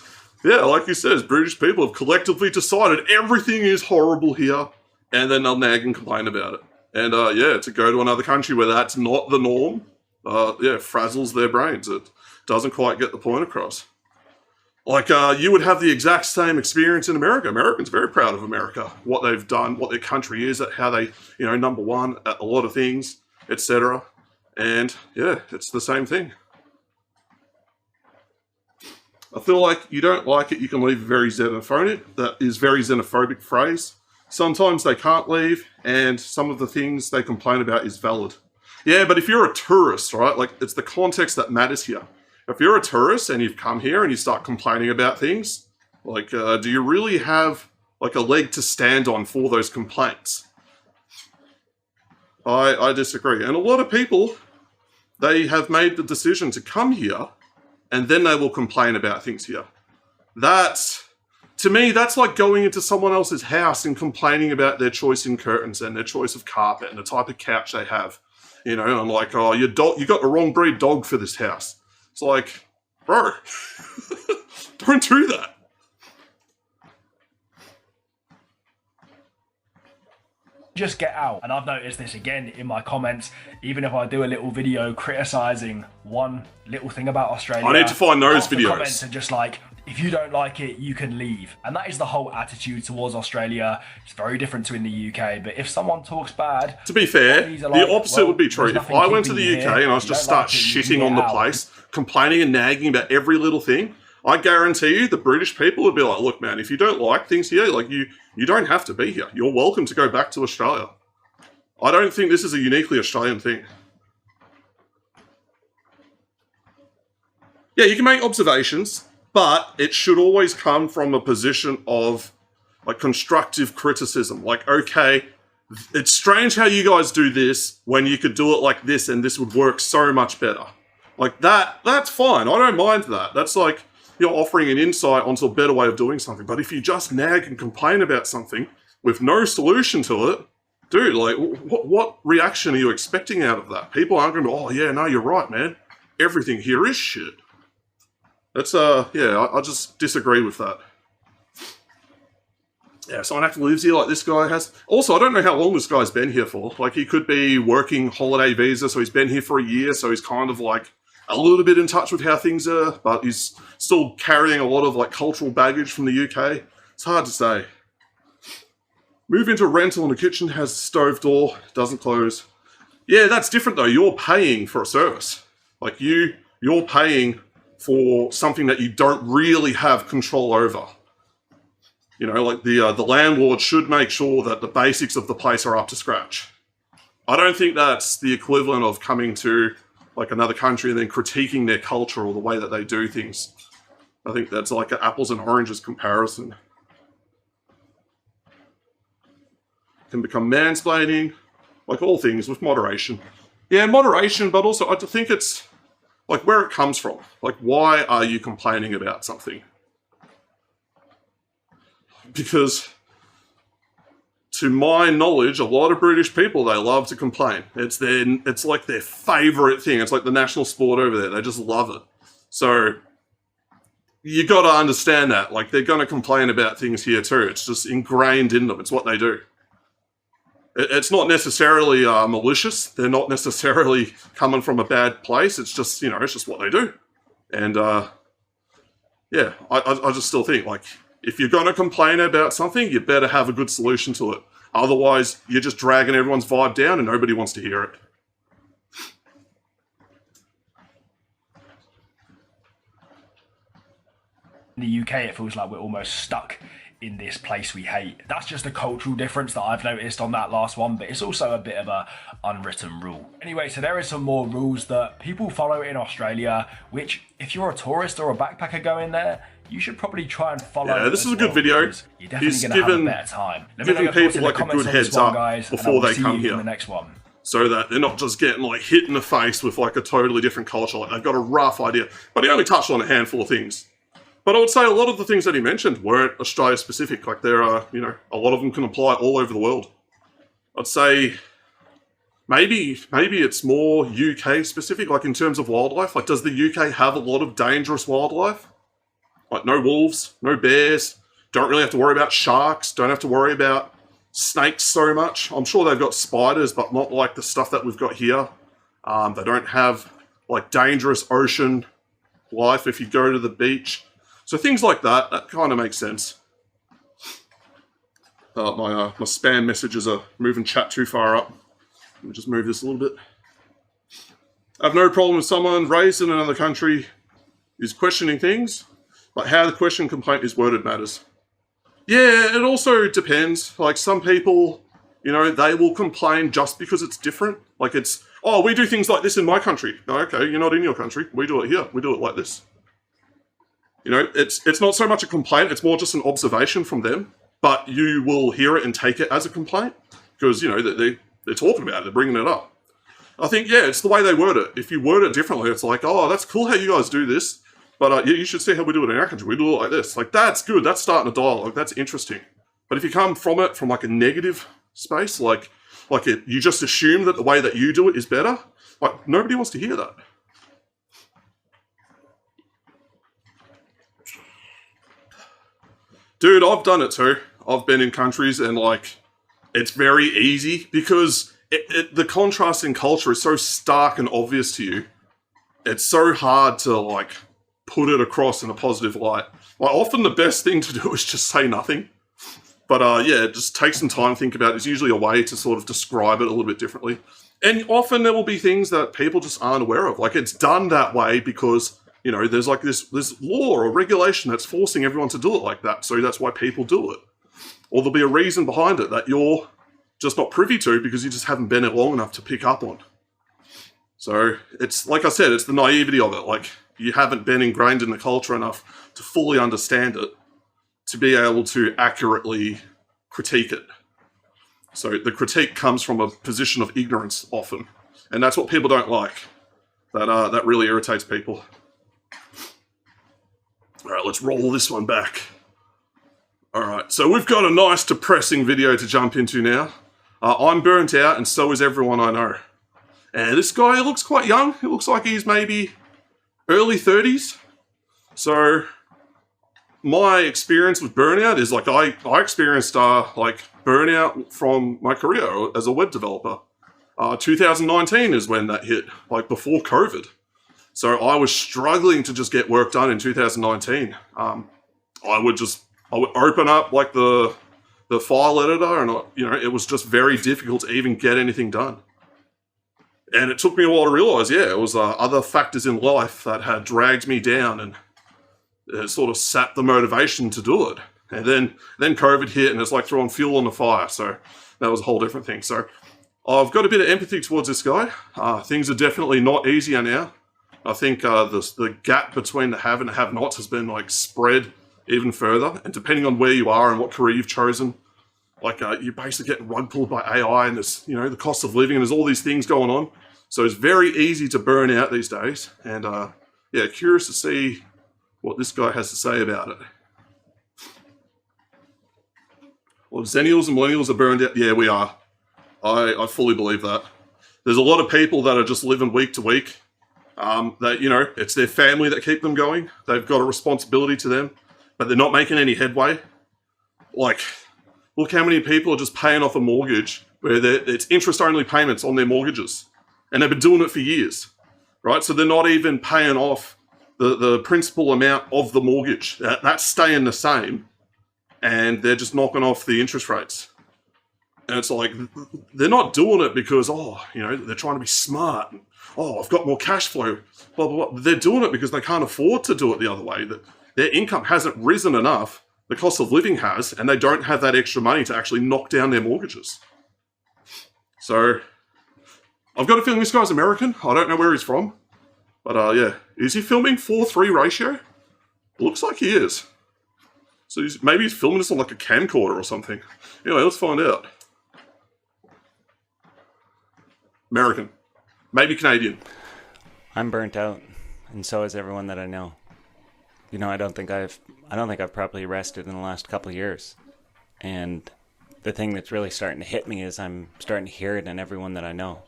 yeah, like you said, British people have collectively decided everything is horrible here, and then they'll nag and complain about it. And yeah, to go to another country where that's not the norm, yeah, frazzles their brains. It doesn't quite get the point across. Like, you would have the exact same experience in America. Americans are very proud of America, what they've done, what their country is, how they, you know, number one at a lot of things, etc. And yeah, it's the same thing. I feel like you don't like it, you can leave. Very xenophobic. That is very xenophobic phrase. Sometimes they can't leave, and some of the things they complain about is valid. Yeah, but if you're a tourist, right, like, it's the context that matters here. If you're a tourist and you've come here and you start complaining about things, like, do you really have, like, a leg to stand on for those complaints? I disagree. And a lot of people, they have made the decision to come here, and then they will complain about things here. To me, that's like going into someone else's house and complaining about their choice in curtains and their choice of carpet and the type of couch they have. You know, I'm like, oh, you got the wrong breed dog for this house. It's like, bro, don't do that. Just get out. And I've noticed this again in my comments, even if I do a little video criticizing one little thing about Australia. I need to find those half the videos. Comments are just like, if you don't like it, you can leave. And that is the whole attitude towards Australia. It's very different to in the UK. But if someone talks bad, to be fair, Aussies are like, the opposite would be true. there's If nothing I went to keeping the you UK here, and I was you just don't start like it, you shitting can on get the out. place, complaining and nagging about every little thing, I guarantee you the British people would be like, look, man, if you don't like things here, like, you don't have to be here. You're welcome to go back to Australia. I don't think this is a uniquely Australian thing. Yeah, you can make observations, but it should always come from a position of, like, constructive criticism. Like, okay, it's strange how you guys do this when you could do it like this and this would work so much better. Like that's fine. I don't mind that. That's like you're offering an insight onto a better way of doing something. But if you just nag and complain about something with no solution to it, dude, like, what reaction are you expecting out of that? People aren't going to, oh, yeah, no, you're right, man. Everything here is shit. That's, I just disagree with that. Yeah, someone actually lives here like this guy has. Also, I don't know how long this guy's been here for. Like, he could be working holiday visa, so he's been here for a year, so he's kind of, like, a little bit in touch with how things are, but he's still carrying a lot of, like, cultural baggage from the UK. It's hard to say. Move into rental and the kitchen has a stove door, doesn't close. Yeah, that's different though. You're paying for a service. Like you're paying for something that you don't really have control over. You know, like the landlord should make sure that the basics of the place are up to scratch. I don't think that's the equivalent of coming to like another country and then critiquing their culture or the way that they do things. I think that's like an apples and oranges comparison. Can become mansplaining, like all things with moderation. Yeah, moderation, but also I think it's like where it comes from. Like, why are you complaining about something? Because to my knowledge, a lot of British people, they love to complain. It's like their favourite thing. It's like the national sport over there. They just love it. So you got to understand that. Like, they're going to complain about things here too. It's just ingrained in them. It's what they do. It's not necessarily malicious. They're not necessarily coming from a bad place. It's just, you know, it's just what they do. And yeah, I just still think, like, if you're going to complain about something, you better have a good solution to it. Otherwise, you're just dragging everyone's vibe down and nobody wants to hear it. In the UK, it feels like we're almost stuck in this place we hate. That's just a cultural difference that I've noticed on that last one, but it's also a bit of a unwritten rule. Anyway, so there are some more rules that people follow in Australia, which if you're a tourist or a backpacker going there, you should probably try and follow. Yeah, this is a good video. You're definitely going to have a better time. Giving people like a good heads up before they come here. The next one. So that they're not just getting like hit in the face with like a totally different culture. Like they've got a rough idea. But he only touched on a handful of things. But I would say a lot of the things that he mentioned weren't Australia specific. Like there are, you know, a lot of them can apply all over the world. I'd say maybe it's more UK specific, like in terms of wildlife. Like does the UK have a lot of dangerous wildlife? Like no wolves, no bears, don't really have to worry about sharks, don't have to worry about snakes so much. I'm sure they've got spiders, but not like the stuff that we've got here. They don't have like dangerous ocean life if you go to the beach. So things like that kind of makes sense. My spam messages are moving chat too far up. Let me just move this a little bit. I have no problem with someone raised in another country is questioning things, but how the question complaint is worded matters. Yeah, it also depends. Like some people, you know, they will complain just because it's different. Like it's, oh, we do things like this in my country. Oh, okay, you're not in your country. We do it here. We do it like this. You know, it's not so much a complaint, it's more just an observation from them, but you will hear it and take it as a complaint because, you know, they're talking about it, they're bringing it up. I think, yeah, it's the way they word it. If you word it differently, it's like, oh, that's cool how you guys do this, but you should see how we do it in our country. We do it like this. Like, that's good. That's starting a dialogue. That's interesting. But if you come from it from like a negative space, you just assume that the way that you do it is better, like nobody wants to hear that. Dude, I've done it too. I've been in countries and like, it's very easy because the contrast in culture is so stark and obvious to you. It's so hard to like put it across in a positive light. Like often the best thing to do is just say nothing. But yeah, just take some time, think about it. There's usually a way to sort of describe it a little bit differently. And often there will be things that people just aren't aware of. Like it's done that way because, you know, there's like this law or regulation that's forcing everyone to do it like that. So that's why people do it. Or there'll be a reason behind it that you're just not privy to because you just haven't been it long enough to pick up on. So it's, like I said, it's the naivety of it. Like you haven't been ingrained in the culture enough to fully understand it, to be able to accurately critique it. So the critique comes from a position of ignorance often. And that's what people don't like. That really irritates people. All right, let's roll this one back. All right, so we've got a nice depressing video to jump into now. I'm burnt out, and so is everyone I know. And this guy looks quite young. It looks like he's maybe early 30s. So my experience with burnout is like I experienced like burnout from my career as a web developer. 2019 is when that hit, like before COVID. So I was struggling to just get work done in 2019. I would open up like the file editor, and it was just very difficult to even get anything done. And it took me a while to realize, it was other factors in life that had dragged me down, and it sort of sapped the motivation to do it. And then COVID hit, and it's like throwing fuel on the fire. So that was a whole different thing. So I've got a bit of empathy towards this guy. Things are definitely not easier now. I think the gap between the have and have-nots has been like spread even further. And depending on where you are and what career you've chosen, like you're basically getting rug pulled by AI, and there's the cost of living, and there's all these things going on. So it's very easy to burn out these days. And curious to see what this guy has to say about it. Well, Zennials and Millennials are burned out. Yeah, we are. I fully believe that. There's a lot of people that are just living week to week. That, it's their family that keep them going. They've got a responsibility to them, but they're not making any headway. Like, look how many people are just paying off a mortgage where it's interest-only payments on their mortgages. And they've been doing it for years, right? So they're not even paying off the principal amount of the mortgage. That's staying the same, and they're just knocking off the interest rates. And it's like, they're not doing it because, they're trying to be smart. And, I've got more cash flow, blah, blah, blah. They're doing it because they can't afford to do it the other way. Their income hasn't risen enough. The cost of living has, and they don't have that extra money to actually knock down their mortgages. So I've got a feeling this guy's American. I don't know where he's from. But is he filming 4:3 ratio? Looks like he is. So maybe he's filming this on like a camcorder or something. Anyway, let's find out. American. Maybe Canadian. I'm burnt out, and so is everyone that I know. I don't think I've properly rested in the last couple of years. And the thing that's really starting to hit me is I'm starting to hear it in everyone that I know.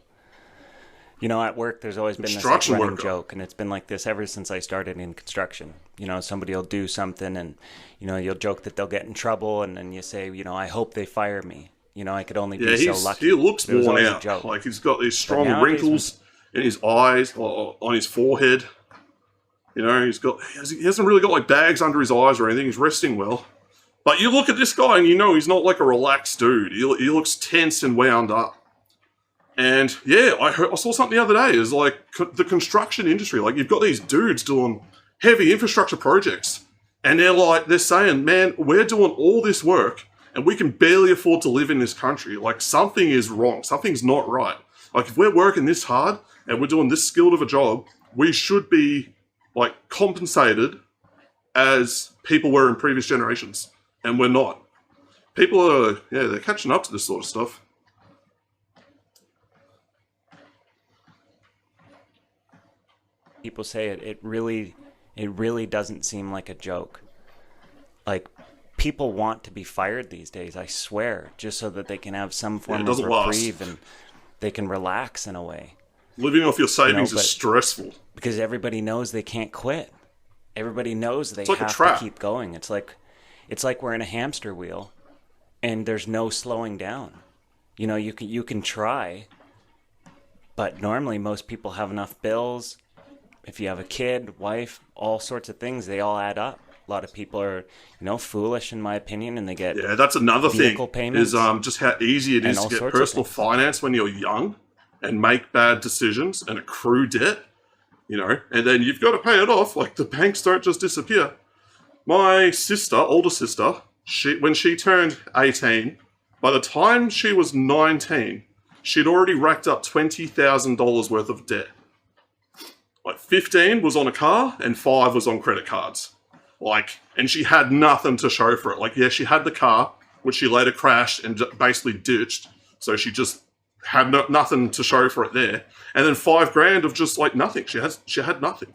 At work, there's always been this like running joke, and it's been like this ever since I started in construction. Somebody will do something, and, you'll joke that they'll get in trouble, and then you say, I hope they fire me. I could only be so lucky. He looks worn out. Like he's got these strong wrinkles in his eyes, or on his forehead. He hasn't really got like bags under his eyes or anything. He's resting well. But you look at this guy, and he's not like a relaxed dude. He looks tense and wound up. And I saw something the other day. Is like the construction industry. Like you've got these dudes doing heavy infrastructure projects, and they're saying, "Man, we're doing all this work, and we can barely afford to live in this country. Like something is wrong. Something's not right. Like if we're working this hard and we're doing this skilled of a job, we should be like compensated as people were in previous generations, and we're not. People are they're catching up to this sort of stuff." People say it really doesn't seem like a joke. Like, people want to be fired these days, I swear, just so that they can have some form of reprieve and they can relax in a way. Living off your savings is stressful. Because everybody knows they can't quit. Everybody knows they have to keep going. It's like we're in a hamster wheel and there's no slowing down. You can try, but normally most people have enough bills. If you have a kid, wife, all sorts of things, they all add up. A lot of people are, foolish in my opinion, and they get that's another thing. Payments, is just how easy it is to get personal finance when you're young and make bad decisions and accrue debt, and then you've got to pay it off. Like the banks don't just disappear. My older sister, when she turned 18, by the time she was 19, she'd already racked up $20,000 worth of debt. Like 15 was on a car and 5 was on credit cards. And she had nothing to show for it. She had the car, which she later crashed and basically ditched. So she just had nothing to show for it there. And then $5,000 of just like nothing. She had nothing.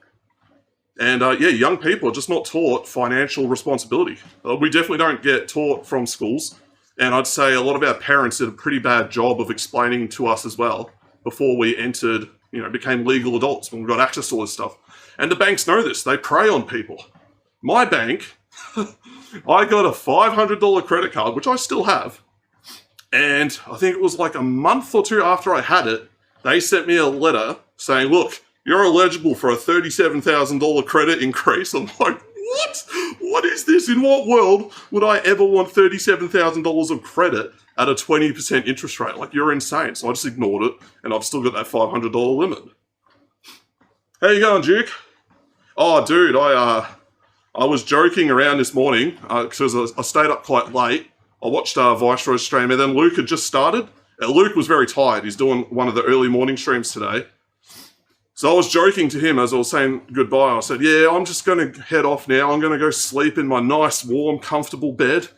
And yeah, young people are just not taught financial responsibility. We definitely don't get taught from schools. And I'd say a lot of our parents did a pretty bad job of explaining to us as well before we entered, became legal adults, when we got access to all this stuff. And the banks know this. They prey on people. My bank, I got a $500 credit card, which I still have. And I think it was like a month or two after I had it, they sent me a letter saying, look, you're eligible for a $37,000 credit increase. I'm like, what? What is this? In what world would I ever want $37,000 of credit at a 20% interest rate? Like, you're insane. So I just ignored it, and I've still got that $500 limit. How you going, Duke? Oh, dude, I was joking around this morning because I stayed up quite late. I watched Viceroy's stream, and then Luke had just started. Luke was very tired. He's doing one of the early morning streams today. So I was joking to him as I was saying goodbye. I said, yeah, I'm just going to head off now. I'm going to go sleep in my nice, warm, comfortable bed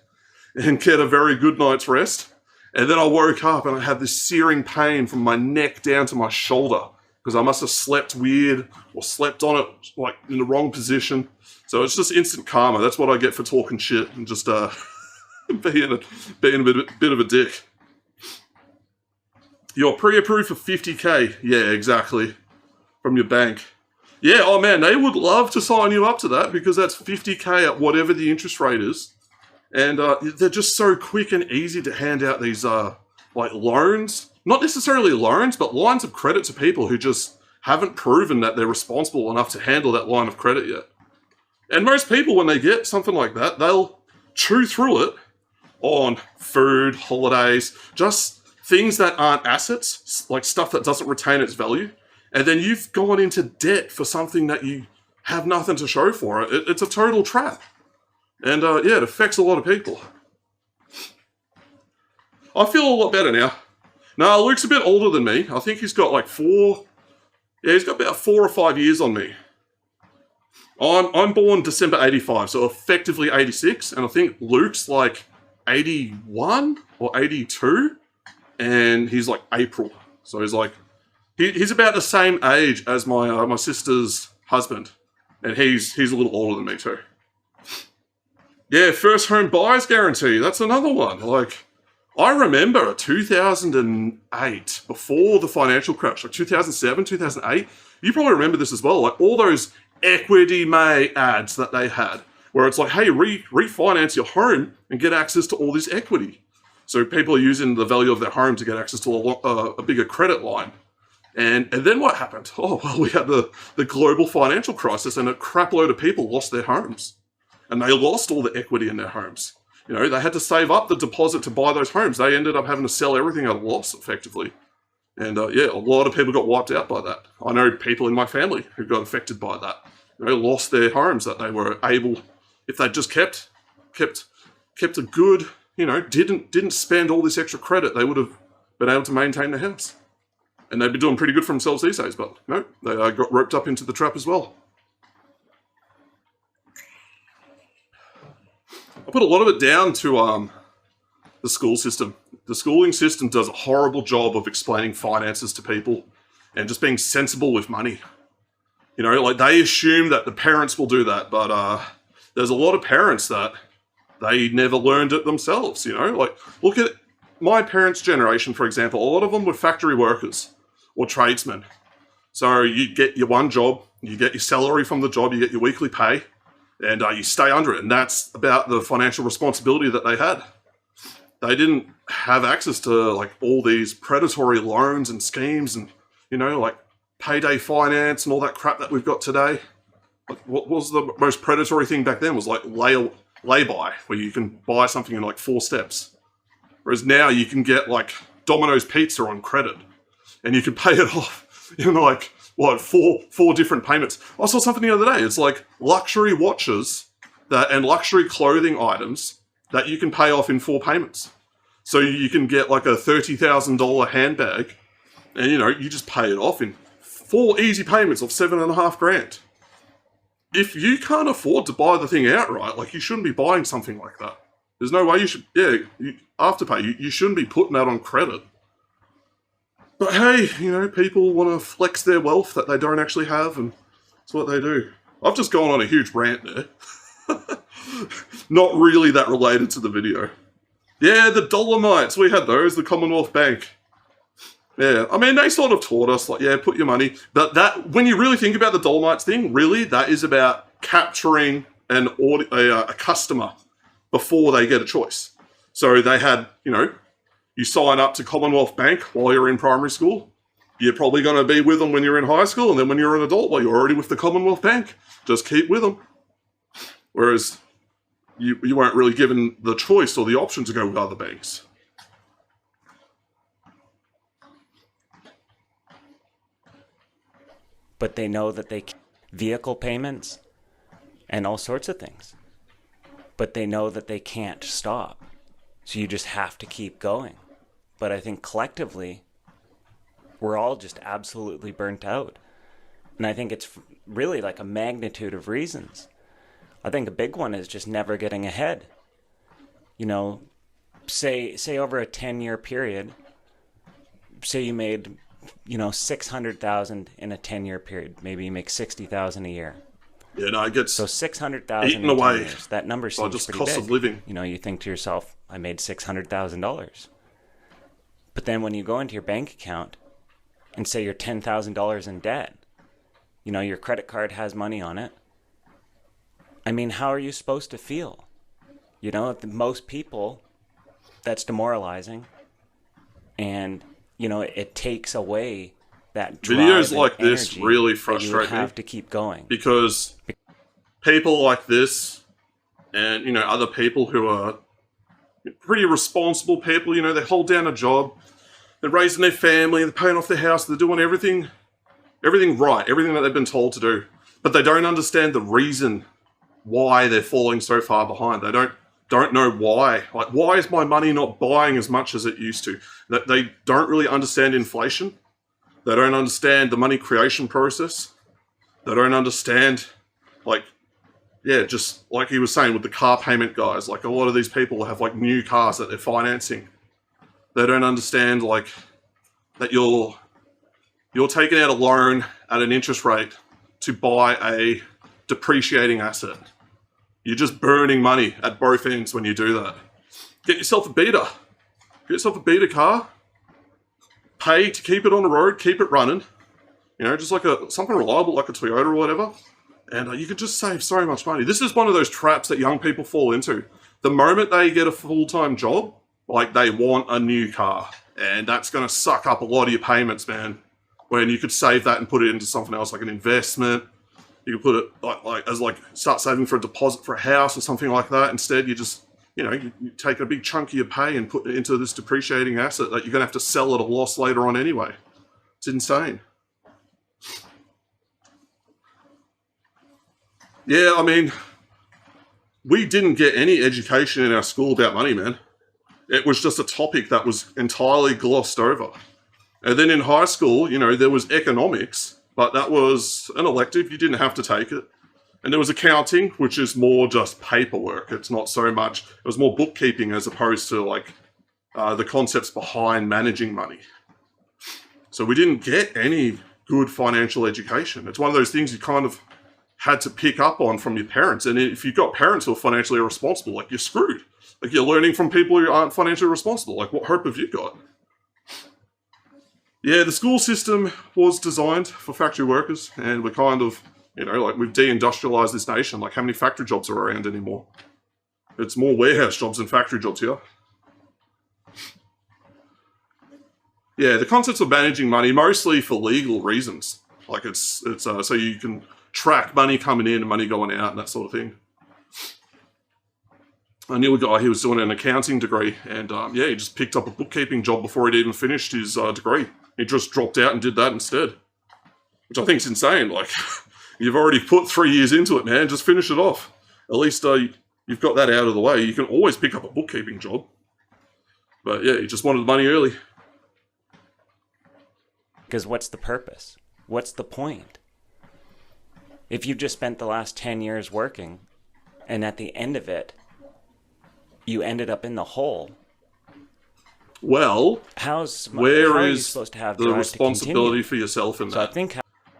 and get a very good night's rest. And then I woke up and I had this searing pain from my neck down to my shoulder because I must have slept weird or slept on it like in the wrong position. So it's just instant karma. That's what I get for talking shit and just being a bit of a dick. You're pre-approved for 50K. Yeah, exactly. From your bank. Yeah, oh man, they would love to sign you up to that because that's 50K at whatever the interest rate is. And they're just so quick and easy to hand out these like loans. Not necessarily loans, but lines of credit to people who just haven't proven that they're responsible enough to handle that line of credit yet. And most people, when they get something like that, they'll chew through it on food, holidays, just things that aren't assets, like stuff that doesn't retain its value. And then you've gone into debt for something that you have nothing to show for it. It's a total trap. And yeah, it affects a lot of people. I feel a lot better now. No, Luke's a bit older than me. I think he's got like he's got about 4 or 5 years on me. I'm born December 85, so effectively 86. And I think Luke's like 81 or 82. And he's like April. So he's like, he's about the same age as my sister's husband, and he's a little older than me too. Yeah, first home buyer's guarantee. That's another one. Like, I remember 2008, before the financial crash, like 2007, 2008. You probably remember this as well. Like all those Equity May ads that they had, where it's like, hey, refinance your home and get access to all this equity. So people are using the value of their home to get access to a bigger credit line. And then what happened? Oh, well, we had the global financial crisis and a crap load of people lost their homes. And they lost all the equity in their homes. They had to save up the deposit to buy those homes. They ended up having to sell everything at a loss, effectively. And yeah, a lot of people got wiped out by that. I know people in my family who got affected by that. Lost their homes that they were able, if they just kept a good, didn't spend all this extra credit, they would have been able to maintain the house. And they'd be doing pretty good for themselves these days, but no, they got roped up into the trap as well. I put a lot of it down to the school system. The schooling system does a horrible job of explaining finances to people and just being sensible with money. Like they assume that the parents will do that, but there's a lot of parents that they never learned it themselves, Like, look at my parents' generation, for example. A lot of them were factory workers or tradesmen. So you get your one job, you get your salary from the job, you get your weekly pay, and you stay under it. And that's about the financial responsibility that they had. They didn't have access to like all these predatory loans and schemes and, like payday finance and all that crap that we've got today. Like, what was the most predatory thing back then? Was like lay-by, where you can buy something in like 4 steps. Whereas now you can get like Domino's Pizza on credit and you can pay it off in like, four different payments. I saw something the other day. It's like luxury watches and luxury clothing items that you can pay off in 4 payments. So you can get like a $30,000 handbag and, you just pay it off in 4 easy payments of $7,500. If you can't afford to buy the thing outright, like you shouldn't be buying something like that. There's no way you should, Afterpay, you shouldn't be putting that on credit. But hey, people want to flex their wealth that they don't actually have, and that's what they do. I've just gone on a huge rant there. Not really that related to the video. Yeah, the Dolomites, we had those, the Commonwealth Bank. Yeah, I mean, they sort of taught us, like, yeah, put your money. But that, when you really think about the Dolomites thing, really, that is about capturing a customer before they get a choice. So they had, you sign up to Commonwealth Bank while you're in primary school. You're probably going to be with them when you're in high school, and then when you're an adult, well, you're already with the Commonwealth Bank. Just keep with them. Whereas you weren't really given the choice or the option to go with other banks. But they know that they can vehicle payments and all sorts of things. But they know that they can't stop. So you just have to keep going. But I think collectively, we're all just absolutely burnt out. And I think it's really like a magnitude of reasons. I think a big one is just never getting ahead. Say over a 10-year period, say you made, 600,000 in a 10-year period. Maybe you make 60,000 a year. Yeah, no, it gets so 600,000 eaten away. Years, that number seems just pretty cost big. Of living. You think to yourself, I made $600,000. But then when you go into your bank account and say you're $10,000 in debt, your credit card has money on it. I mean, how are you supposed to feel? Most people, that's demoralizing. And, it takes away that drive. Videos like this really frustrate me. You have to keep going. Because people like this and, other people who are pretty responsible people, they hold down a job, they're raising their family, they're paying off their house, they're doing everything right, everything that they've been told to do. But they don't understand the reason why they're falling so far behind. They don't know why. Like, why is my money not buying as much as it used to? That they don't really understand inflation. They don't understand the money creation process. They don't understand, just like he was saying with the car payment guys, like a lot of these people have like new cars that they're financing. They don't understand that you're taking out a loan at an interest rate to buy a depreciating asset. You're just burning money at both ends when you do that. Get yourself a beater. Get yourself a beater car. Pay to keep it on the road, keep it running. Just like something reliable like a Toyota or whatever. And you could just save so much money. This is one of those traps that young people fall into. The moment they get a full-time job, they want a new car. And that's going to suck up a lot of your payments, man. When you could save that and put it into something else, like an investment. You could put it start saving for a deposit for a house or something like that. Instead, you just, you take a big chunk of your pay and put it into this depreciating asset that you're going to have to sell at a loss later on anyway. It's insane. Yeah, I mean, we didn't get any education in our school about money, man. It was just a topic that was entirely glossed over. And then in high school, there was economics, but that was an elective. You didn't have to take it. And there was accounting, which is more just paperwork. It's not so much, it was more bookkeeping as opposed to the concepts behind managing money. So we didn't get any good financial education. It's one of those things you kind of had to pick up on from your parents. And if you've got parents who are financially irresponsible, you're screwed. You're learning from people who aren't financially responsible. What hope have you got? Yeah, the school system was designed for factory workers, and we're kind of, we've deindustrialized this nation. How many factory jobs are around anymore? It's more warehouse jobs than factory jobs here. Yeah, the concepts of managing money, mostly for legal reasons. It's so you can track money coming in and money going out and that sort of thing. I knew a guy, he was doing an accounting degree, and he just picked up a bookkeeping job before he'd even finished his degree. He just dropped out and did that instead, which I think is insane. You've already put 3 years into it, man. Just finish it off. At least you've got that out of the way. You can always pick up a bookkeeping job. But yeah, he just wanted the money early. Because what's the purpose? What's the point? If you just spent the last 10 years working, and at the end of it, you ended up in the hole, Well, how where are you is supposed to have the drive to responsibility continue? for yourself in So I that? think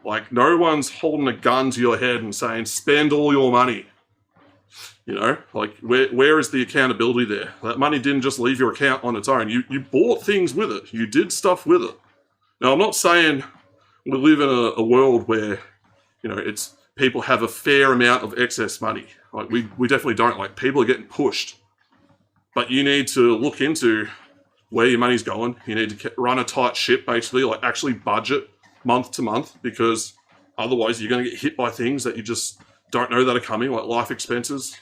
Like, no one's holding a gun to your head and saying, spend all your money. You know, like, where is the accountability there? That money didn't just leave your account on its own. You bought things with it. You did stuff with it. Now, I'm not saying we live in a world where, you know, it's people have a fair amount of excess money. Like, we definitely don't. Like, people are getting pushed. But you need to look into where your money's going. You need to run a tight ship, basically, like actually budget month to month, because otherwise you're going to get hit by things that you just don't know that are coming, like life expenses.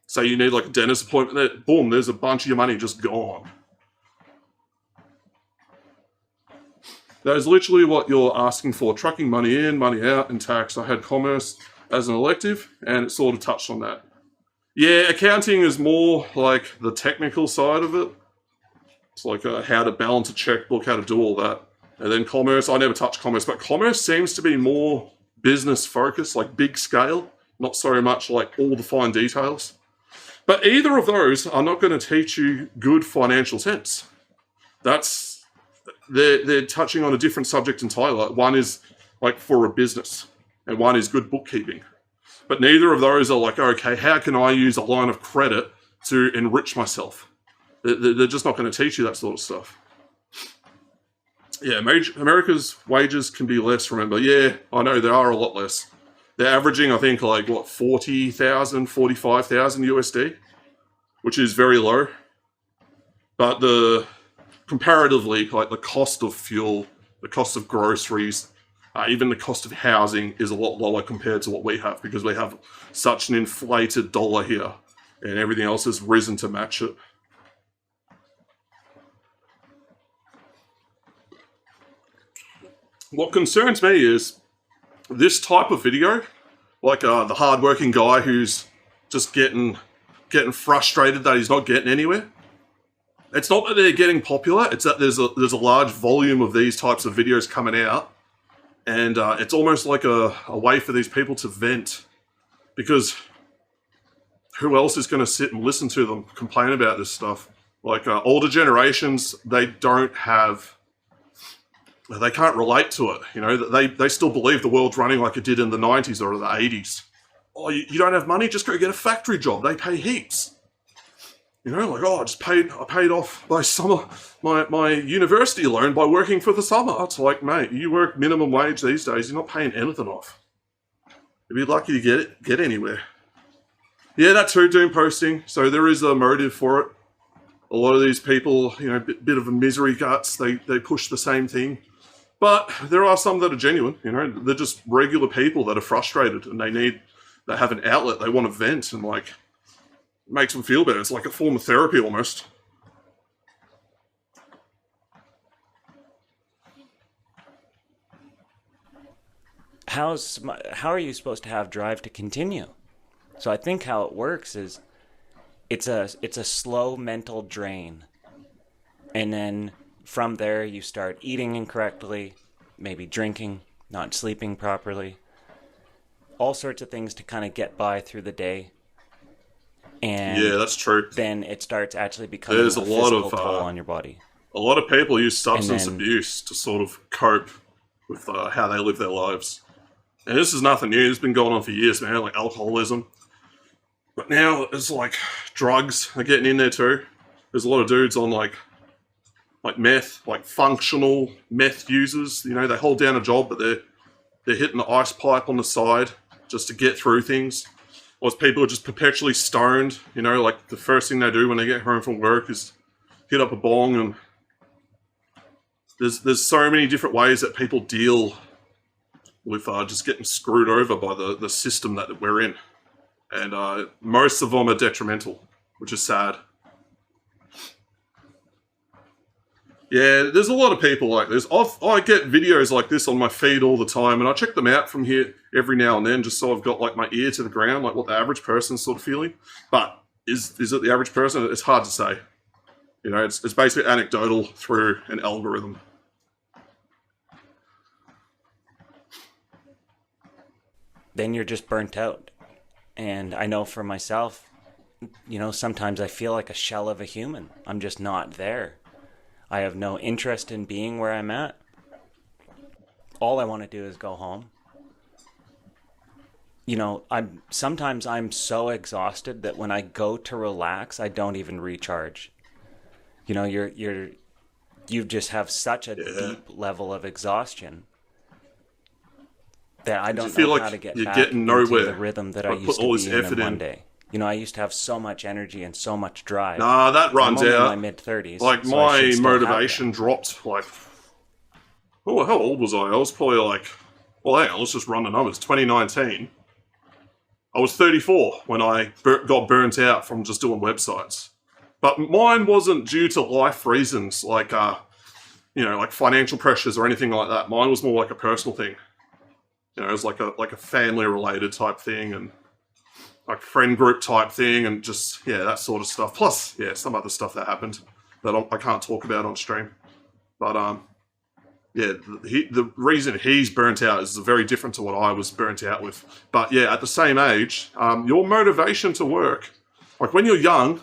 Say you need like a dentist appointment, there, boom, there's a bunch of your money just gone. That is literally what you're asking for, trucking money in, money out, and tax. I had commerce as an elective, and it sort of touched on that. Yeah, accounting is more like the technical side of it. It's like how to balance a checkbook, how to do all that. And then commerce, I never touched commerce, but commerce seems to be more business focused, like big scale, not so much like all the fine details. But either of those are not going to teach you good financial sense. They're touching on a different subject entirely. Like one is like for a business, and one is good bookkeeping. But neither of those are like, okay, how can I use a line of credit to enrich myself? They're just not going to teach you that sort of stuff. Yeah, America's wages can be less, remember. Yeah, I know, they are a lot less. They're averaging, I think, like, what, 40,000, 45,000 USD, which is very low. But comparatively, like, the cost of fuel, the cost of groceries, even the cost of housing is a lot lower compared to what we have, because we have such an inflated dollar here, and everything else has risen to match it. What concerns me is this type of video, like the hardworking guy who's just getting frustrated that he's not getting anywhere. It's not that they're getting popular, it's that there's a large volume of these types of videos coming out, and it's almost like a way for these people to vent, because who else is going to sit and listen to them complain about this stuff? Like older generations, they can't relate to it. You know, they still believe the world's running like it did in the 90s or the 80s. Oh, you don't have money? Just go get a factory job. They pay heaps. You know, like, oh, I paid off my university loan by working for the summer. It's like, mate, you work minimum wage these days, you're not paying anything off. You'd be lucky to get anywhere. Yeah, that too, doom posting. So there is a motive for it. A lot of these people, you know, bit of a misery guts, they push the same thing. But there are some that are genuine, you know, they're just regular people that are frustrated and they have an outlet, they want to vent, and like, it makes them feel better. It's like a form of therapy almost. how are you supposed to have drive to continue? So I think how it works is it's a slow mental drain. And then from there you start eating incorrectly, maybe drinking, not sleeping properly, all sorts of things to kind of get by through the day. And yeah, that's true. Then it starts actually becoming There's a physical toll on your body. A lot of people use substance abuse to sort of cope with how they live their lives. And this is nothing new. It's been going on for years, man, like alcoholism. But now it's like drugs are getting in there too. There's a lot of dudes on like meth, like functional meth users. You know, they hold down a job, but they're hitting the ice pipe on the side just to get through things. Or people are just perpetually stoned. You know, like the first thing they do when they get home from work is hit up a bong, and there's so many different ways that people deal with just getting screwed over by the system that we're in. And most of them are detrimental, which is sad. Yeah, there's a lot of people like this. I get videos like this on my feed all the time, and I check them out from here every now and then, just so I've got like my ear to the ground, like what the average person's sort of feeling. But is it the average person? It's hard to say. You know, it's basically anecdotal through an algorithm. Then you're just burnt out. And I know for myself, you know, sometimes I feel like a shell of a human. I'm just not there. I have no interest in being where I'm at. All I want to do is go home. You know, sometimes I'm so exhausted that when I go to relax, I don't even recharge. You know, you just have such a deep level of exhaustion that I don't know how to get back into the rhythm that I used to be in one day. You know, I used to have so much energy and so much drive. Nah, that runs out. I'm only in my mid-30s. Like, so my motivation dropped, like... Oh, how old was I? I was probably like... Well, hang on, let's just run the numbers. 2019. I was 34 when I got burnt out from just doing websites. But mine wasn't due to life reasons, like, you know, like financial pressures or anything like that. Mine was more like a personal thing. You know, it was like a family-related type thing and like friend group type thing and just, yeah, that sort of stuff. Plus, yeah, some other stuff that happened that I can't talk about on stream. But, yeah, the reason he's burnt out is very different to what I was burnt out with. But yeah, at the same age, your motivation to work, like when you're young,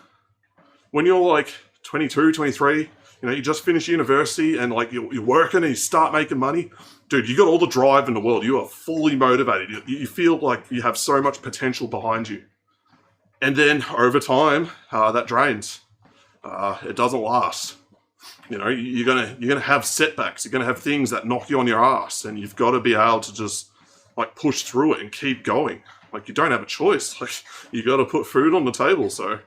when you're like 22, 23, you know, you just finished university and like you're working and you start making money, dude, you got all the drive in the world. You are fully motivated. You feel like you have so much potential behind you. And then over time, that drains. It doesn't last. You know, you're gonna have setbacks. You're gonna have things that knock you on your ass, and you've got to be able to just like push through it and keep going. Like you don't have a choice. Like you got to put food on the table. So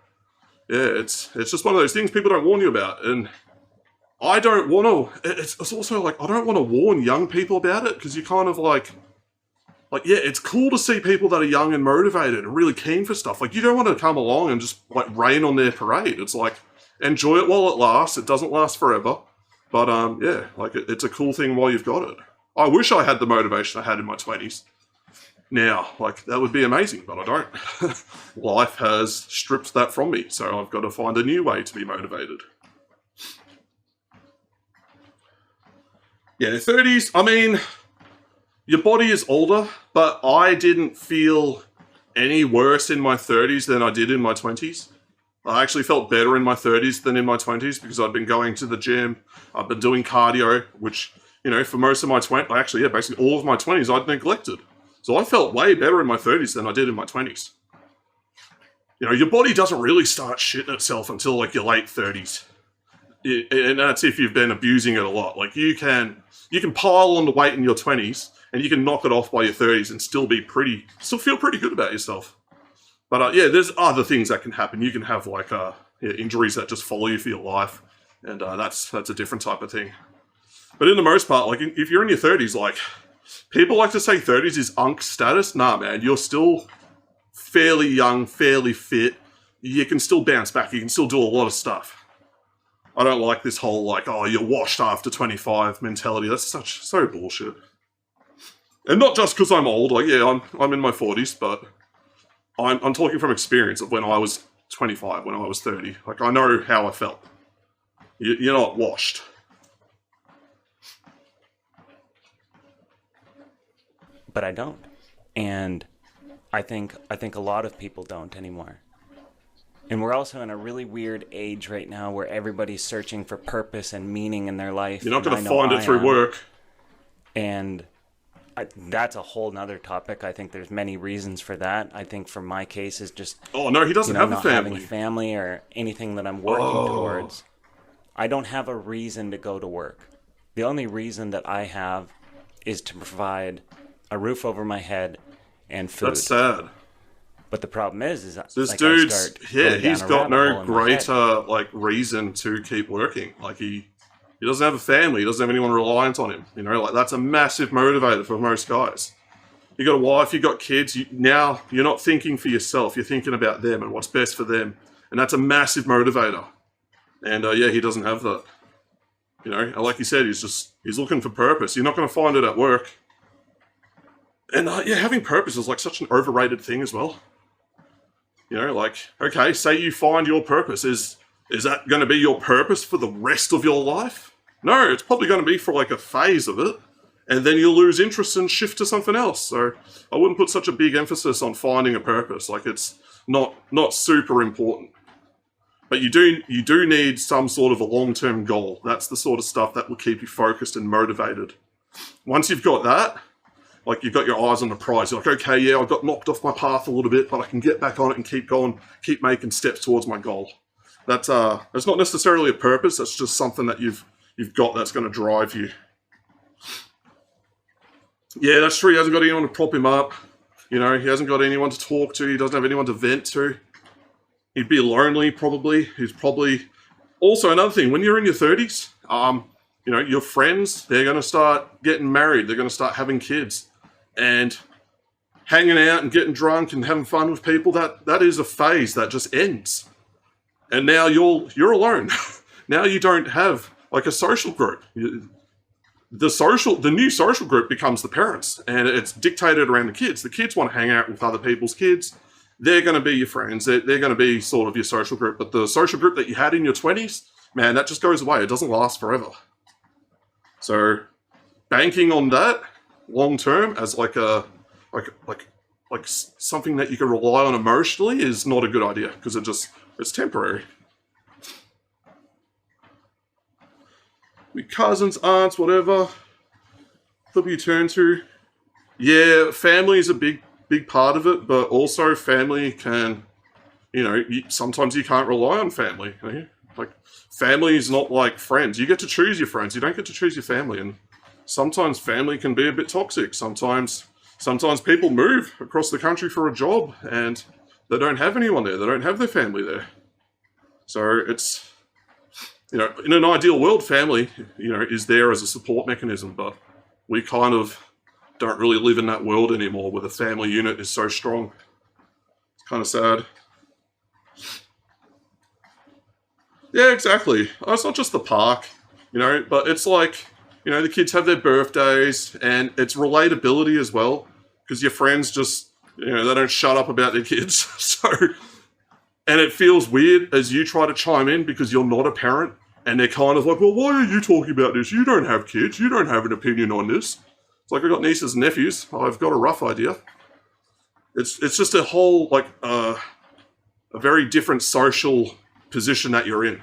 yeah, it's just one of those things people don't warn you about, and I don't want to. It's also like I don't want to warn young people about it because you kind of like yeah, it's cool to see people that are young and motivated and really keen for stuff. Like you don't want to come along and just like rain on their parade. It's like. Enjoy it while it lasts. It doesn't last forever. But, yeah, like, it's a cool thing while you've got it. I wish I had the motivation I had in my 20s. Now, like, that would be amazing, but I don't. Life has stripped that from me, so I've got to find a new way to be motivated. Yeah, 30s, I mean, your body is older, but I didn't feel any worse in my 30s than I did in my 20s. I actually felt better in my 30s than in my 20s because I'd been going to the gym, I've been doing cardio, which, you know, for most of my 20s, actually, yeah, basically all of my 20s I'd neglected. So I felt way better in my 30s than I did in my 20s. You know, your body doesn't really start shitting itself until like your late 30s. And that's if you've been abusing it a lot. Like you can pile on the weight in your 20s and you can knock it off by your 30s and still feel pretty good about yourself. But yeah, there's other things that can happen. You can have like injuries that just follow you for your life, and that's a different type of thing. But in the most part, like if you're in your 30s, like people like to say 30s is unk status. Nah, man, you're still fairly young, fairly fit. You can still bounce back. You can still do a lot of stuff. I don't like this whole like, oh, you're washed after 25 mentality. That's so bullshit. And not just because I'm old. Like yeah, I'm in my 40s, but. I'm talking from experience of when I was 25, when I was 30. Like, I know how I felt. You're not washed. But I don't. And I think a lot of people don't anymore. And we're also in a really weird age right now where everybody's searching for purpose and meaning in their life. You're not going to find it through work. And... that's a whole nother topic. I think there's many reasons for that. I think for my case is just oh no, he doesn't have a family. Not having a family or anything that I'm working towards. I don't have a reason to go to work. The only reason that I have is to provide a roof over my head and food. That's sad. But the problem is that this dude's he's got no greater like reason to keep working. Like he doesn't have a family. He doesn't have anyone reliant on him. You know, like that's a massive motivator for most guys. You got a wife, you got kids. Now you're not thinking for yourself. You're thinking about them and what's best for them, and that's a massive motivator. And yeah, he doesn't have that. You know, like you said, he's looking for purpose. You're not going to find it at work. And yeah, having purpose is like such an overrated thing as well. You know, like okay, say you find your purpose. Is that going to be your purpose for the rest of your life? No, it's probably going to be for like a phase of it, and then you'll lose interest and shift to something else. So I wouldn't put such a big emphasis on finding a purpose. Like it's not super important. But you do need some sort of a long-term goal. That's the sort of stuff that will keep you focused and motivated. Once you've got that, like you've got your eyes on the prize, you're like, okay, yeah, I got knocked off my path a little bit, but I can get back on it and keep going, keep making steps towards my goal. That's not necessarily a purpose. That's just something that you've got that's going to drive you. Yeah, that's true. He hasn't got anyone to prop him up. You know, he hasn't got anyone to talk to. He doesn't have anyone to vent to. He'd be lonely, probably. He's probably... Also, another thing, when you're in your 30s, you know, your friends, they're going to start getting married. They're going to start having kids. And hanging out and getting drunk and having fun with people, that is a phase that just ends. And now you're alone. Now you don't have, like, a social group. The new social group becomes the parents, and it's dictated around the kids. The kids want to hang out with other people's kids. They're going to be your friends. They're going to be sort of your social group. But the social group that you had in your 20s, man, that just goes away. It doesn't last forever. So banking on that long term as like something that you can rely on emotionally is not a good idea, because it's temporary. With cousins, aunts, whatever, who you turn to. Yeah, family is a big part of it, but also family can, you know, sometimes you can't rely on family. You know? Like, family is not like friends. You get to choose your friends. You don't get to choose your family. And sometimes family can be a bit toxic. Sometimes people move across the country for a job and they don't have anyone there. They don't have their family there. So it's, you know, in an ideal world, family, you know, is there as a support mechanism, but we kind of don't really live in that world anymore where the family unit is so strong. It's kind of sad. Yeah, exactly. Oh, it's not just the park, you know, but it's like, you know, the kids have their birthdays, and it's relatability as well, because your friends just, you know, they don't shut up about their kids. So, and it feels weird as you try to chime in because you're not a parent, and they're kind of like, well, why are you talking about this? You don't have kids. You don't have an opinion on this. It's like, I've got nieces and nephews. I've got a rough idea. It's just a whole, like, a very different social position that you're in.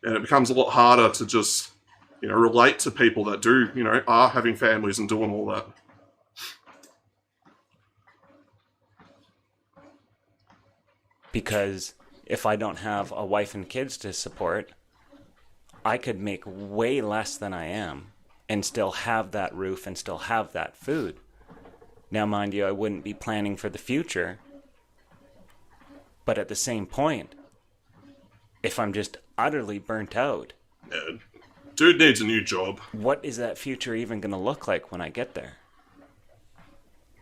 And it becomes a lot harder to just, you know, relate to people that do, you know, are having families and doing all that. Because if I don't have a wife and kids to support, I could make way less than I am and still have that roof and still have that food. Now, mind you, I wouldn't be planning for the future. But at the same point, if I'm just utterly burnt out, Yeah, dude needs a new job. what is that future even going to look like when I get there?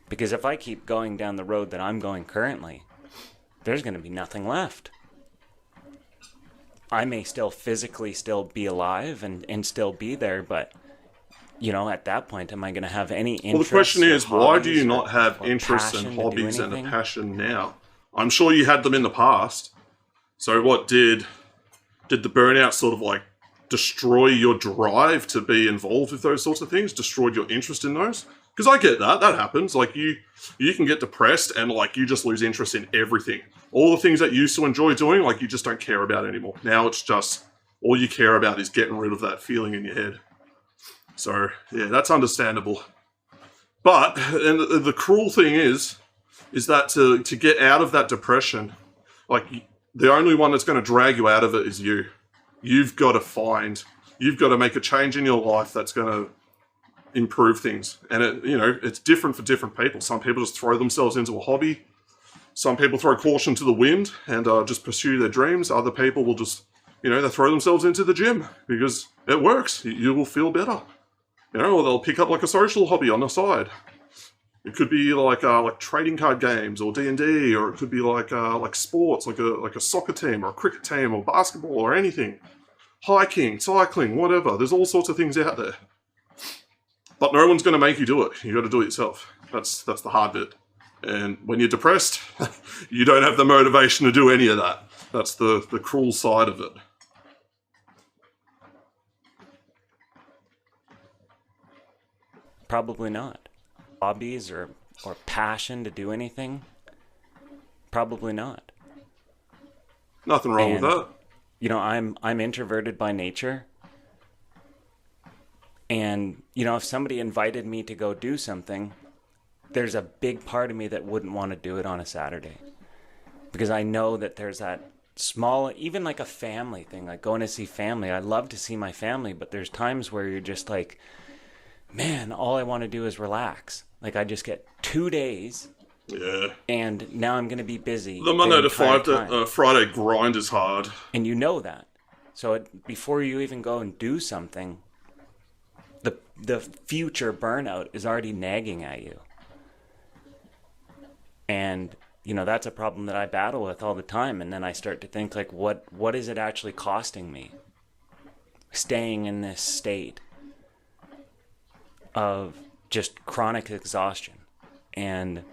Because if I keep going down the road that I'm going currently, there's going to be nothing left. I may still physically still be alive and still be there, but, you know, at that point, am I going to have any interest? Well, the question is, why do you or not have or interests passion and to do hobbies and a anything? passion now? I'm sure you had them in the past. So what did the burnout sort of like destroy your drive to be involved with those sorts of things? Destroyed your interest in those? Because I get that. That happens. Like, you can get depressed and, like, you just lose interest in everything. All the things that you used to enjoy doing, like, you just don't care about anymore. Now it's just, all you care about is getting rid of that feeling in your head. So, yeah, that's understandable. But, and the cruel thing is that to get out of that depression, like, the only one that's going to drag you out of it is you. You've got to make a change in your life that's going to improve things. And it's different for different people. Some people just throw themselves into a hobby. Some people throw caution to the wind and just pursue their dreams. Other people will just, they throw themselves into the gym because it works. You will feel better. Or they'll pick up like a social hobby on the side. It could be like trading card games or D&D, or it could be like sports, like a soccer team or a cricket team or basketball or anything. Hiking, cycling, whatever. There's all sorts of things out there. But no one's going to make you do it. You got to do it yourself. That's the hard bit. And when you're depressed, you don't have the motivation to do any of that. That's the cruel side of it. Probably not. Hobbies or passion to do anything? Probably not. Nothing wrong with that. I'm introverted by nature. And, if somebody invited me to go do something, there's a big part of me that wouldn't want to do it on a Saturday. Because I know that there's that small, even like a family thing, like going to see family. I love to see my family, but there's times where you're just like, man, all I want to do is relax. Like I just get 2 days. Yeah. And now I'm going to be busy. The Monday to Friday grind is hard. And you know that. So before you even go and do something, the future burnout is already nagging at you. And, that's a problem that I battle with all the time. And then I start to think, like, what is it actually costing me? Staying in this state of just chronic exhaustion and